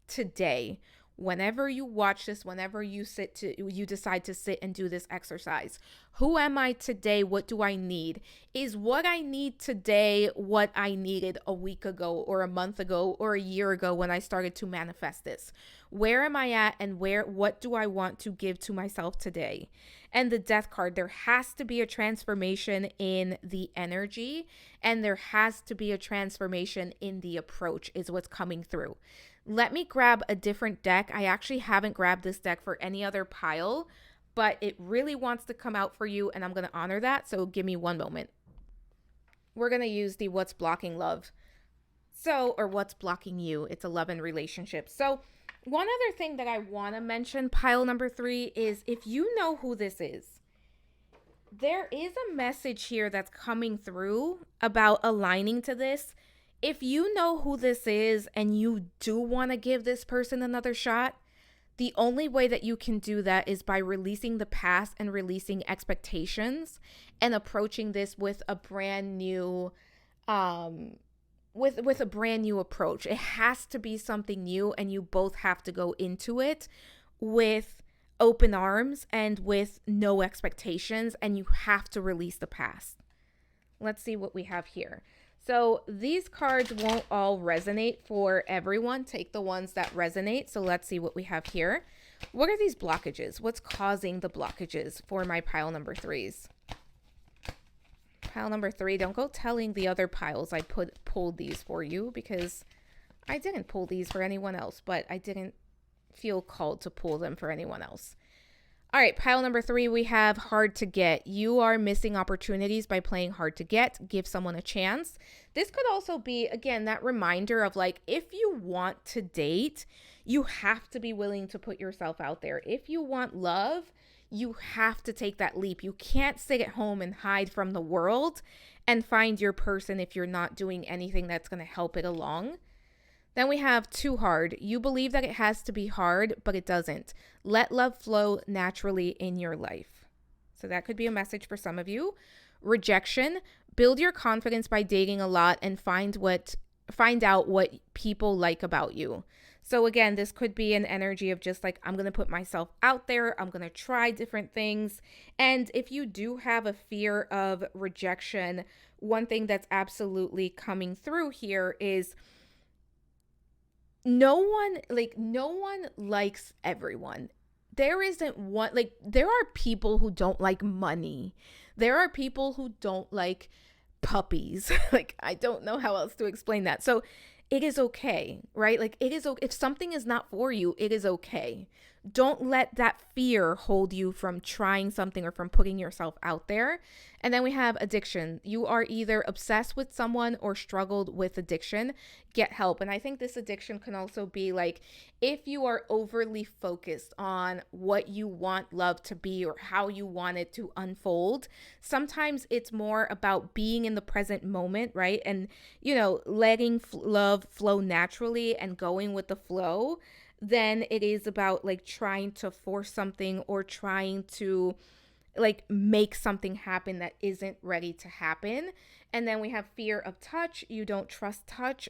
today, whenever you watch this, whenever you decide to sit and do this exercise, who am I today? What do I need? Is what I need today what I needed a week ago or a month ago or a year ago when I started to manifest this? Where am I at, and what do I want to give to myself today? And the Death card, there has to be a transformation in the energy, and there has to be a transformation in the approach is what's coming through. Let me grab a different deck. I actually haven't grabbed this deck for any other pile, but it really wants to come out for you, and I'm going to honor that. So give me one moment. We're going to use the What's Blocking Love. Or What's Blocking You. It's a love and relationship. So one other thing that I want to mention, pile number 3, is if you know who this is, there is a message here that's coming through about aligning to this. If you know who this is and you do want to give this person another shot, the only way that you can do that is by releasing the past and releasing expectations and approaching this with a brand new with a brand new approach. It has to be something new, and you both have to go into it with open arms and with no expectations, and you have to release the past. Let's see what we have here. So these cards won't all resonate for everyone. Take the ones that resonate. So let's see what we have here. What are these blockages? What's causing the blockages for my pile number 3s? Pile number 3, don't go telling the other piles I pulled these for you, because I didn't pull these for anyone else, but I didn't feel called to pull them for anyone else. All right, pile number 3, we have hard to get. You are missing opportunities by playing hard to get. Give someone a chance. This could also be, again, that reminder of like, if you want to date, you have to be willing to put yourself out there. If you want love, you have to take that leap. You can't sit at home and hide from the world and find your person if you're not doing anything that's going to help it along. Then we have too hard. You believe that it has to be hard, but it doesn't. Let love flow naturally in your life. So that could be a message for some of you. Rejection. Build your confidence by dating a lot and find out what people like about you. So again, this could be an energy of just like, I'm going to put myself out there. I'm going to try different things. And if you do have a fear of rejection, one thing that's absolutely coming through here is no one likes everyone. There isn't one, like, there are people who don't like money. There are people who don't like puppies. Like, I don't know how else to explain that. So it is okay, right? Like, it is okay. If something is not for you, it is okay. Don't let that fear hold you from trying something or from putting yourself out there. And then we have addiction. You are either obsessed with someone or struggled with addiction. Get help. And I think this addiction can also be like, if you are overly focused on what you want love to be or how you want it to unfold, sometimes it's more about being in the present moment, right? And, letting love flow naturally and going with the flow, than it is about like trying to force something or trying to like make something happen that isn't ready to happen. And then we have fear of touch. You don't trust touch.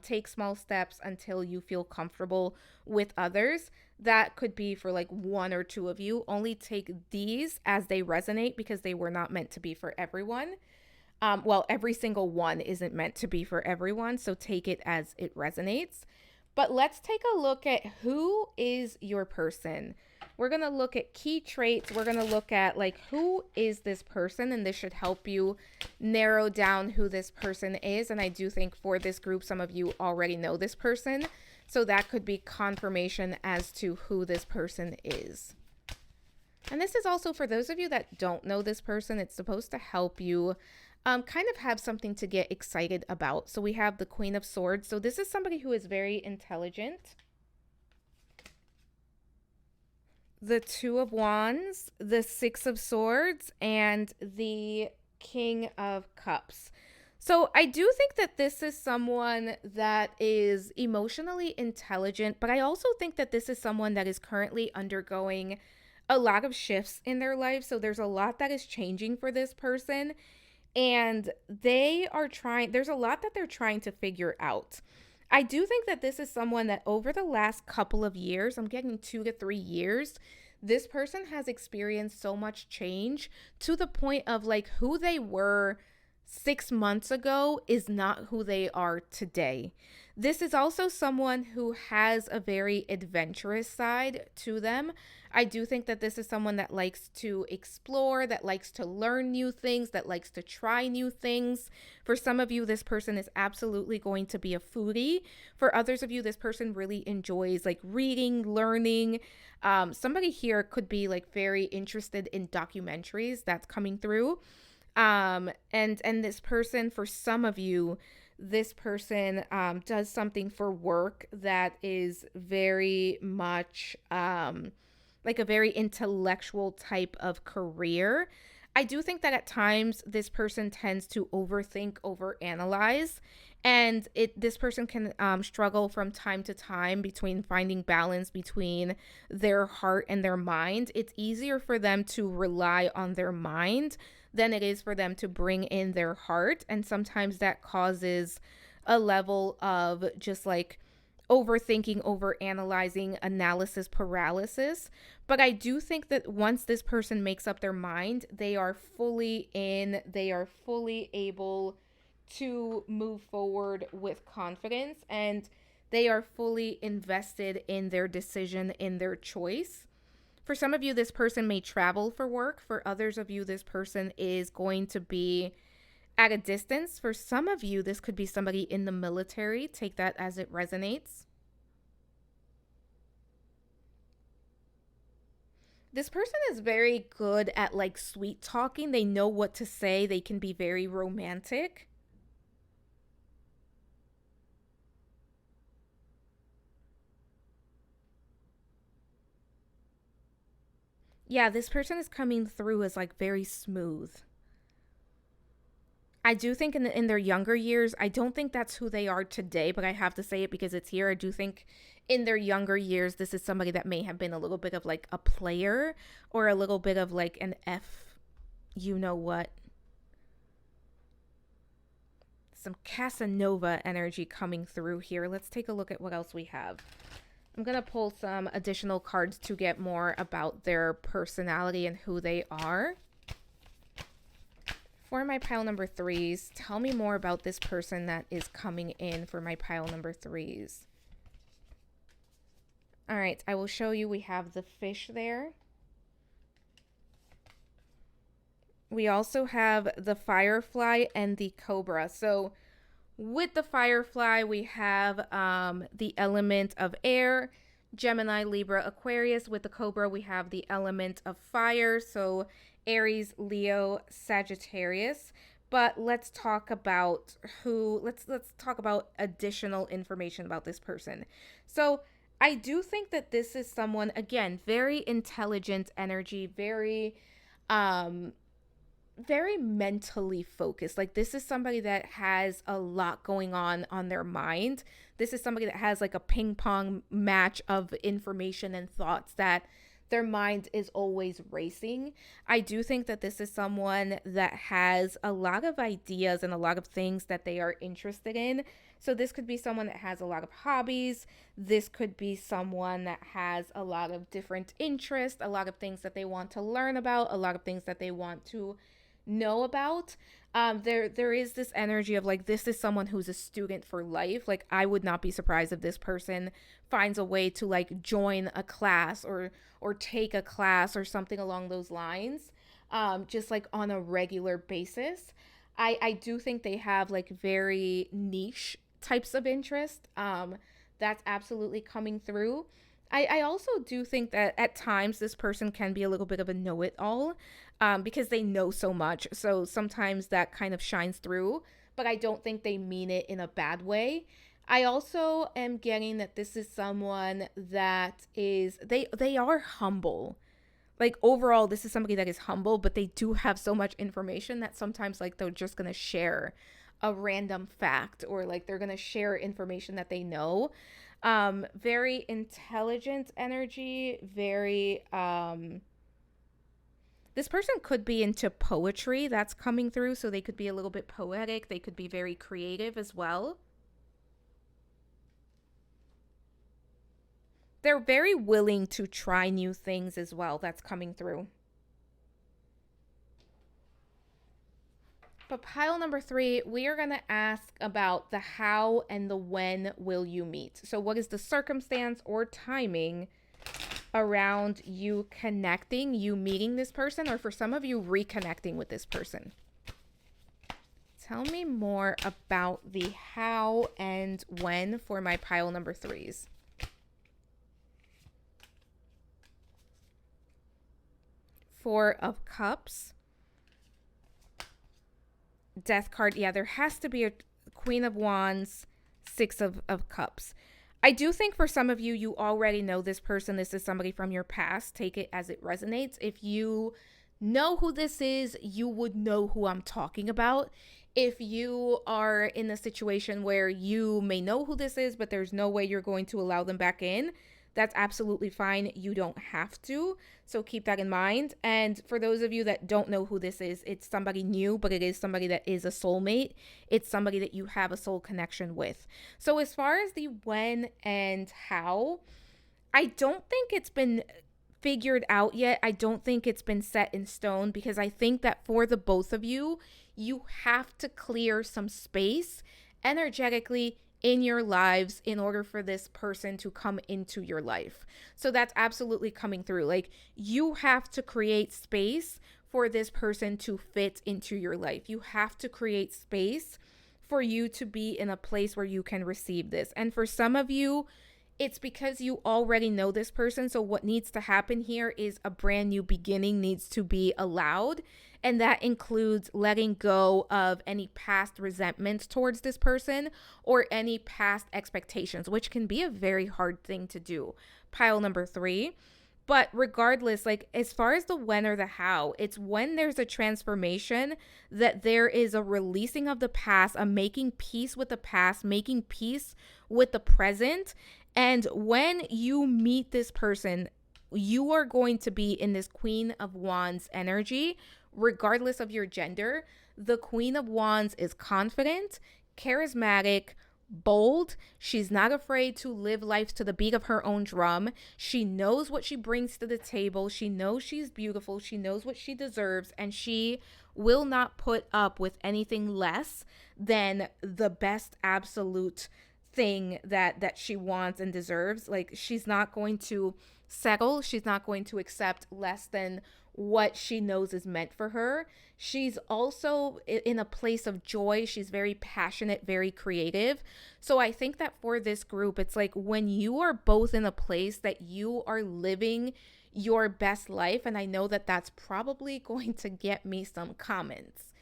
Take small steps until you feel comfortable with others. That could be for like 1 or 2 of you. Only take these as they resonate, because they were not meant to be for everyone. Every single one isn't meant to be for everyone. So take it as it resonates. But let's take a look at who is your person. We're going to look at key traits. We're going to look at like, who is this person? And this should help you narrow down who this person is. And I do think for this group, some of you already know this person. So that could be confirmation as to who this person is. And this is also for those of you that don't know this person. It's supposed to help you kind of have something to get excited about. So we have the Queen of Swords. So this is somebody who is very intelligent. The Two of Wands, the Six of Swords, and the King of Cups. So I do think that this is someone that is emotionally intelligent, but I also think that this is someone that is currently undergoing a lot of shifts in their life. So there's a lot that is changing for this person, and there's a lot that they're trying to figure out. I do think that this is someone that over the last couple of years, I'm getting 2 to 3 years, this person has experienced so much change to the point of like who they were 6 months ago is not who they are today. This is also someone who has a very adventurous side to them. I do think that this is someone that likes to explore, that likes to learn new things, that likes to try new things. For some of you, this person is absolutely going to be a foodie. For others of you, this person really enjoys like reading, learning. Somebody here could be like very interested in documentaries that's coming through. And this person, for some of you, this person does something for work that is very much like a very intellectual type of career. I do think that at times this person tends to overthink, overanalyze, and this person can struggle from time to time between finding balance between their heart and their mind. It's easier for them to rely on their mind than it is for them to bring in their heart, and sometimes that causes a level of just like overthinking, overanalyzing, analysis paralysis. But I do think that once this person makes up their mind, they are fully in, they are fully able to move forward with confidence, and they are fully invested in their decision, in their choice. For some of you, this person may travel for work. For others of you, this person is going to be at a distance. For some of you, this could be somebody in the military. Take that as it resonates. This person is very good at like sweet talking. They know what to say. They can be very romantic. Yeah, this person is coming through as like very smooth. I do think in their younger years, I don't think that's who they are today, but I have to say it because it's here. I do think in their younger years, this is somebody that may have been a little bit of like a player or a little bit of like an F, you know what. Some Casanova energy coming through here. Let's take a look at what else we have. I'm going to pull some additional cards to get more about their personality and who they are. For my pile number threes, tell me more about this person that is coming in for my pile number threes. All right, I will show you. We have the fish there. We also have the firefly and the cobra. So with the firefly, we have the element of air, Gemini, Libra, Aquarius. With the cobra, we have the element of fire. So Aries, Leo, Sagittarius. But let's talk about let's talk about additional information about this person. So I do think that this is someone, again, very intelligent energy, very mentally focused. Like this is somebody that has a lot going on their mind. This is somebody that has like a ping pong match of information and thoughts that their mind is always racing. I do think that this is someone that has a lot of ideas and a lot of things that they are interested in. So this could be someone that has a lot of hobbies. This could be someone that has a lot of different interests, a lot of things that they want to learn about, a lot of things that they want to know about. There is this energy of like, this is someone who's a student for life. Like I would not be surprised if this person finds a way to like join a class or take a class or something along those lines, just like on a regular basis. I do think they have like very niche types of interest. That's absolutely coming through. I also do think that at times this person can be a little bit of a know-it-all, because they know so much. So sometimes that kind of shines through, but I don't think they mean it in a bad way. I also am getting that this is someone that is, they are humble. Like overall, this is somebody that is humble, but they do have so much information that sometimes like they're just going to share a random fact, or like they're going to share information that they know. Very intelligent energy, very this person could be into poetry, that's coming through, so they could be a little bit poetic, they could be very creative as well. They're very willing to try new things as well, that's coming through. But pile number 3, we are going to ask about the how and the when will you meet. So what is the circumstance or timing around you connecting, you meeting this person, or for some of you, reconnecting with this person? Tell me more about the how and when for my pile number 3s. Four of Cups. Death card. Yeah, there has to be a Queen of Wands, Six of Cups. I do think for some of you, you already know this person. This is somebody from your past. Take it as it resonates. If you know who this is, you would know who I'm talking about. If you are in a situation where you may know who this is, but there's no way you're going to allow them back in, that's absolutely fine. You don't have to. So keep that in mind. And for those of you that don't know who this is, it's somebody new, but it is somebody that is a soulmate. It's somebody that you have a soul connection with. So as far as the when and how, I don't think it's been figured out yet. I don't think it's been set in stone, because I think that for the both of you, you have to clear some space energetically in your lives in order for this person to come into your life. So that's absolutely coming through. Like, you have to create space for this person to fit into your life. You have to create space for you to be in a place where you can receive this. And for some of you, it's because you already know this person. So what needs to happen here is a brand new beginning needs to be allowed. And that includes letting go of any past resentments towards this person or any past expectations, which can be a very hard thing to do. Pile number 3. But regardless, like as far as the when or the how, it's when there's a transformation that there is a releasing of the past, a making peace with the past, making peace with the present. And when you meet this person, you are going to be in this Queen of Wands energy, regardless of your gender. The Queen of Wands is confident, charismatic, bold. She's not afraid to live life to the beat of her own drum. She knows what she brings to the table. She knows she's beautiful. She knows what she deserves, and she will not put up with anything less than the best absolute thing that she wants and deserves. Like, she's not going to settle. She's not going to accept less than what she knows is meant for her. She's also in a place of joy. She's very passionate, very creative. So I think that for this group, it's like when you are both in a place that you are living your best life, and I know that that's probably going to get me some comments,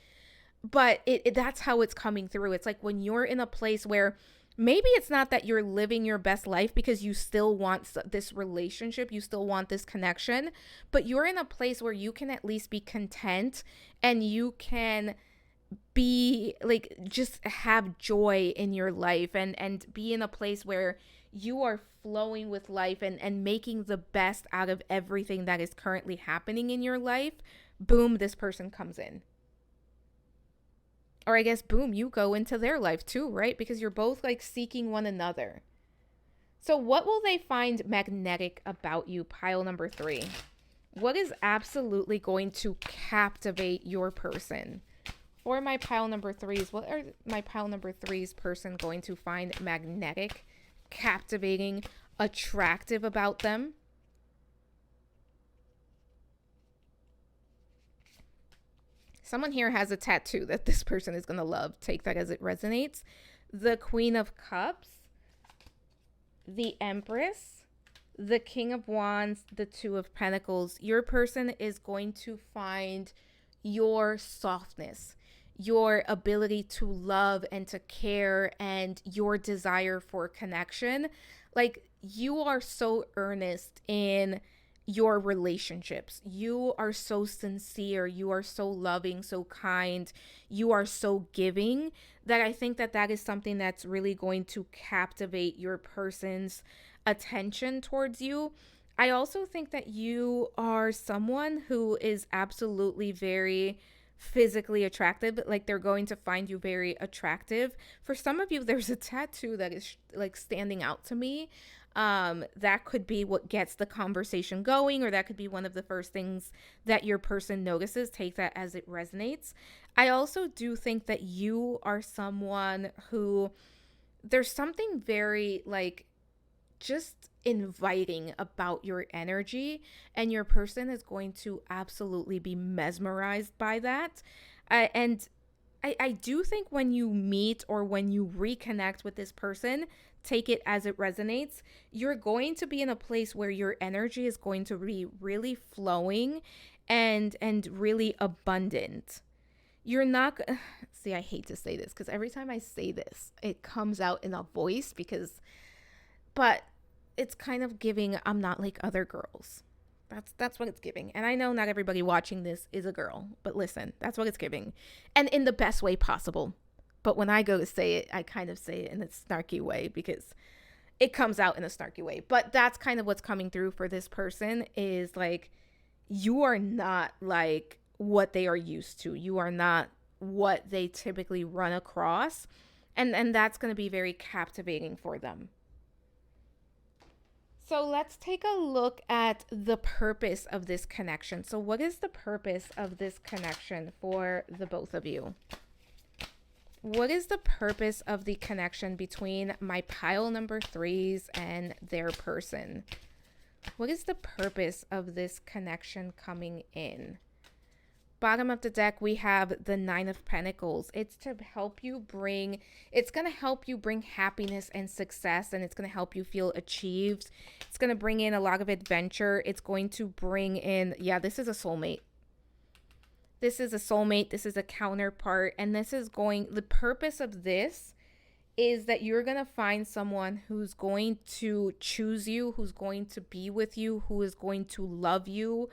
but that's how it's coming through. It's like when you're in a place where maybe it's not that you're living your best life because you still want this relationship, you still want this connection, but you're in a place where you can at least be content and you can be like, just have joy in your life and be in a place where you are flowing with life and making the best out of everything that is currently happening in your life. Boom, this person comes in. Or I guess, boom, you go into their life too, right? Because you're both like seeking one another. So what will they find magnetic about you, pile number 3? What is absolutely going to captivate your person? For my pile number 3s, what are my pile number 3's person going to find magnetic, captivating, attractive about them? Someone here has a tattoo that this person is going to love. Take that as it resonates. The Queen of Cups, the Empress, the King of Wands, the Two of Pentacles. Your person is going to find your softness, your ability to love and to care, and your desire for connection. Like, you are so earnest in your relationships. You are so sincere, you are so loving, so kind, you are so giving, that I think that that is something that's really going to captivate your person's attention towards you. I also think that you are someone who is absolutely very physically attractive. Like, they're going to find you very attractive. For some of you, there's a tattoo that is like standing out to me. That could be what gets the conversation going, or that could be one of the first things that your person notices. Take that as it resonates. I also do think that you are someone who, there's something very like just inviting about your energy, and your person is going to absolutely be mesmerized by that. And I do think when you meet or when you reconnect with this person, take it as it resonates, you're going to be in a place where your energy is going to be really flowing and really abundant. You're not see, I hate to say this because every time I say this, it comes out in a voice but it's kind of giving I'm not like other girls. That's what it's giving. And I know not everybody watching this is a girl, but listen, that's what it's giving. And in the best way possible. But when I go to say it, I kind of say it in a snarky way because it comes out in a snarky way. But that's kind of what's coming through for this person, is like, you are not like what they are used to. You are not what they typically run across. And that's going to be very captivating for them. So let's take a look at the purpose of this connection. So what is the purpose of this connection for the both of you? What is the purpose of the connection between my pile number 3s and their person? What is the purpose of this connection coming in? Bottom of the deck, we have the 9 of Pentacles. It's to help you bring, it's going to help you bring happiness and success, and it's going to help you feel achieved. It's going to bring in a lot of adventure. It's going to bring in, yeah, this is a soulmate. This is a soulmate. This is a counterpart. And this is going, the purpose of this is that you're going to find someone who's going to choose you, who's going to be with you, who is going to love you,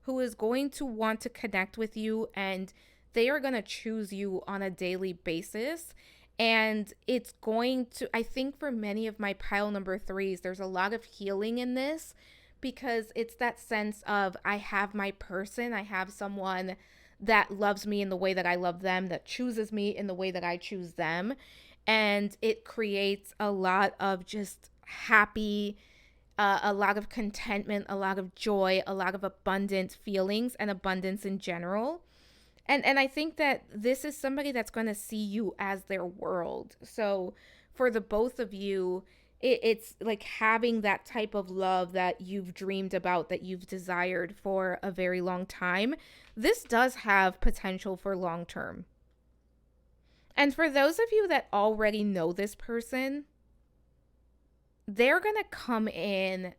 who is going to want to connect with you, and they are going to choose you on a daily basis. And it's going to, I think for many of my pile number 3s, there's a lot of healing in this, because it's that sense of, I have my person, I have someone that loves me in the way that I love them, that chooses me in the way that I choose them. And it creates a lot of just happy, a lot of contentment, a lot of joy, a lot of abundant feelings and abundance in general. And I think that this is somebody that's going to see you as their world. So for the both of you, it's like having that type of love that you've dreamed about, that you've desired for a very long time. This does have potential for long term. And for those of you that already know this person, they're going to come in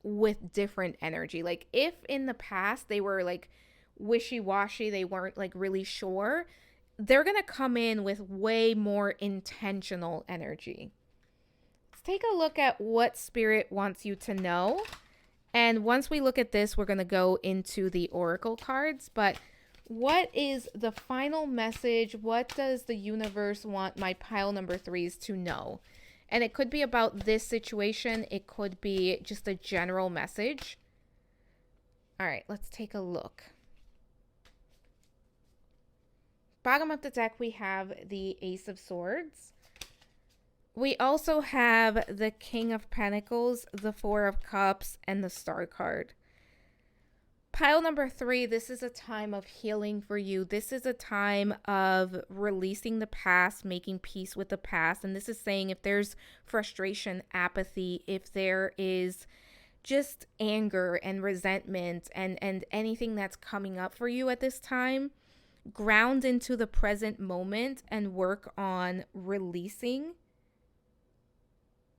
with different energy. Like, if in the past they were like wishy-washy, they weren't like really sure, they're going to come in with way more intentional energy. Let's take a look at what Spirit wants you to know. And once we look at this, we're going to go into the oracle cards. But what is the final message? What does the universe want my pile number 3s to know? And it could be about this situation. It could be just a general message. All right, let's take a look. Bottom of the deck, we have the Ace of Swords. We also have the King of Pentacles, the Four of Cups, and the Star card. Pile number 3, this is a time of healing for you. This is a time of releasing the past, making peace with the past. And this is saying if there's frustration, apathy, if there is just anger and resentment and anything that's coming up for you at this time, ground into the present moment and work on releasing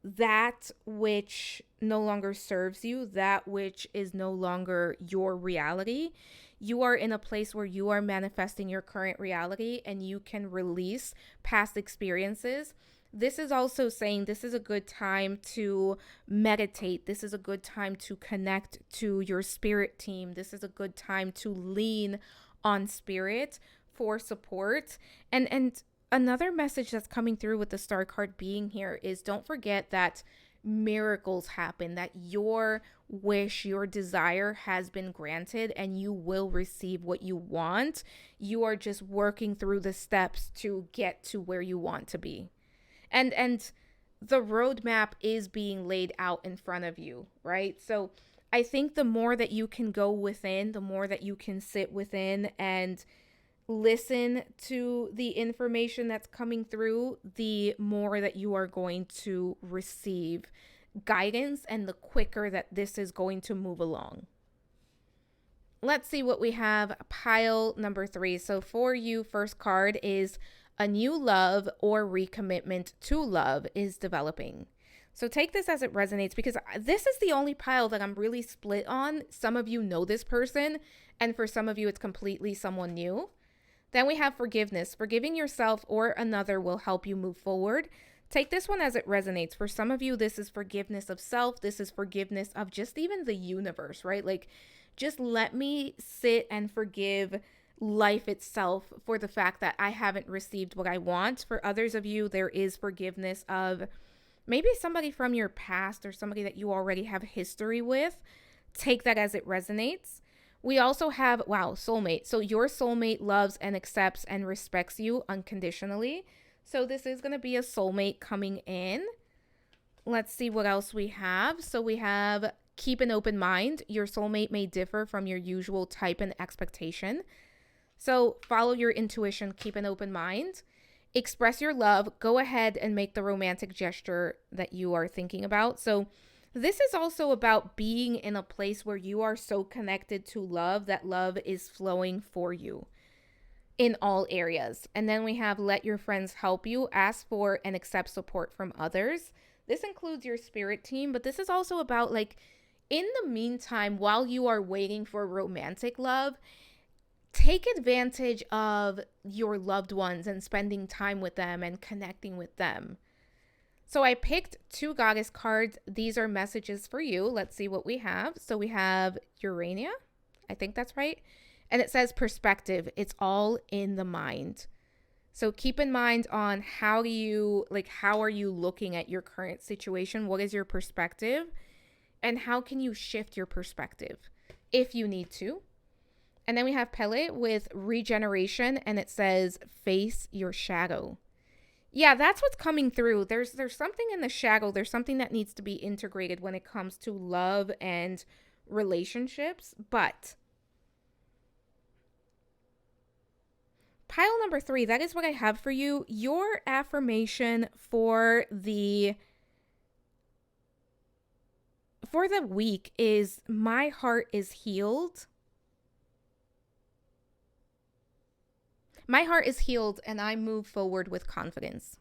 that which no longer serves you, that which is no longer your reality. You are in a place where you are manifesting your current reality, and you can release past experiences this is also saying this is a good time to meditate. This is a good time to connect to your spirit team. This is a good time to lean on spirit for support. And another message that's coming through with the star card being here is don't forget that miracles happen, that your wish, your desire has been granted and you will receive what you want. You are just working through the steps to get to where you want to be. And the roadmap is being laid out in front of you, right? So I think the more that you can go within, the more that you can sit within and listen to the information that's coming through, the more that you are going to receive guidance and the quicker that this is going to move along. Let's see what we have. Pile number 3. So for you, first card is a new love or recommitment to love is developing. So take this as it resonates, because this is the only pile that I'm really split on. Some of you know this person, and for some of you, it's completely someone new. Then we have forgiveness. Forgiving yourself or another will help you move forward. Take this one as it resonates. For some of you, this is forgiveness of self. This is forgiveness of just even the universe, right? Like, just let me sit and forgive life itself for the fact that I haven't received what I want. For others of you, there is forgiveness of maybe somebody from your past or somebody that you already have history with. Take that as it resonates. We also have, soulmate. So your soulmate loves and accepts and respects you unconditionally. So this is going to be a soulmate coming in. Let's see what else we have. So we have keep an open mind. Your soulmate may differ from your usual type and expectation. So follow your intuition, keep an open mind. Express your love. Go ahead and make the romantic gesture that you are thinking about. So this is also about being in a place where you are so connected to love that love is flowing for you in all areas. And then we have let your friends help you, ask for and accept support from others. This includes your spirit team, but this is also about, like, in the meantime, while you are waiting for romantic love, take advantage of your loved ones and spending time with them and connecting with them. So I picked 2 goddess cards. These are messages for you. Let's see what we have. So we have Urania. I think that's right. And it says perspective. It's all in the mind. So keep in mind on how are you looking at your current situation? What is your perspective? And how can you shift your perspective if you need to? And then we have Pele with regeneration, and it says face your shadow. Yeah, that's what's coming through. There's something in the shadow. There's something that needs to be integrated when it comes to love and relationships. But pile number 3, that is what I have for you. Your affirmation for the week is my heart is healed. My heart is healed and I move forward with confidence.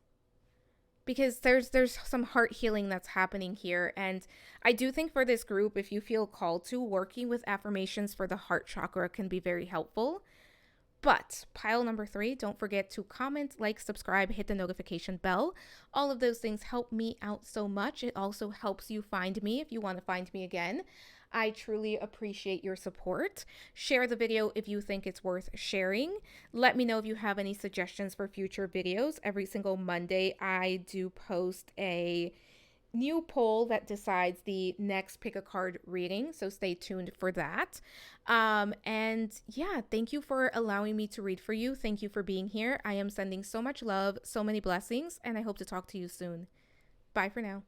Because there's some heart healing that's happening here. And I do think for this group, if you feel called to, working with affirmations for the heart chakra can be very helpful. But pile number 3, don't forget to comment, like, subscribe, hit the notification bell. All of those things help me out so much. It also helps you find me if you want to find me again. I truly appreciate your support. Share the video if you think it's worth sharing. Let me know if you have any suggestions for future videos. Every single Monday, I do post a new poll that decides the next pick a card reading, so stay tuned for that. And yeah, thank you for allowing me to read for you. Thank you for being here. I am sending so much love, so many blessings, and I hope to talk to you soon. Bye for now.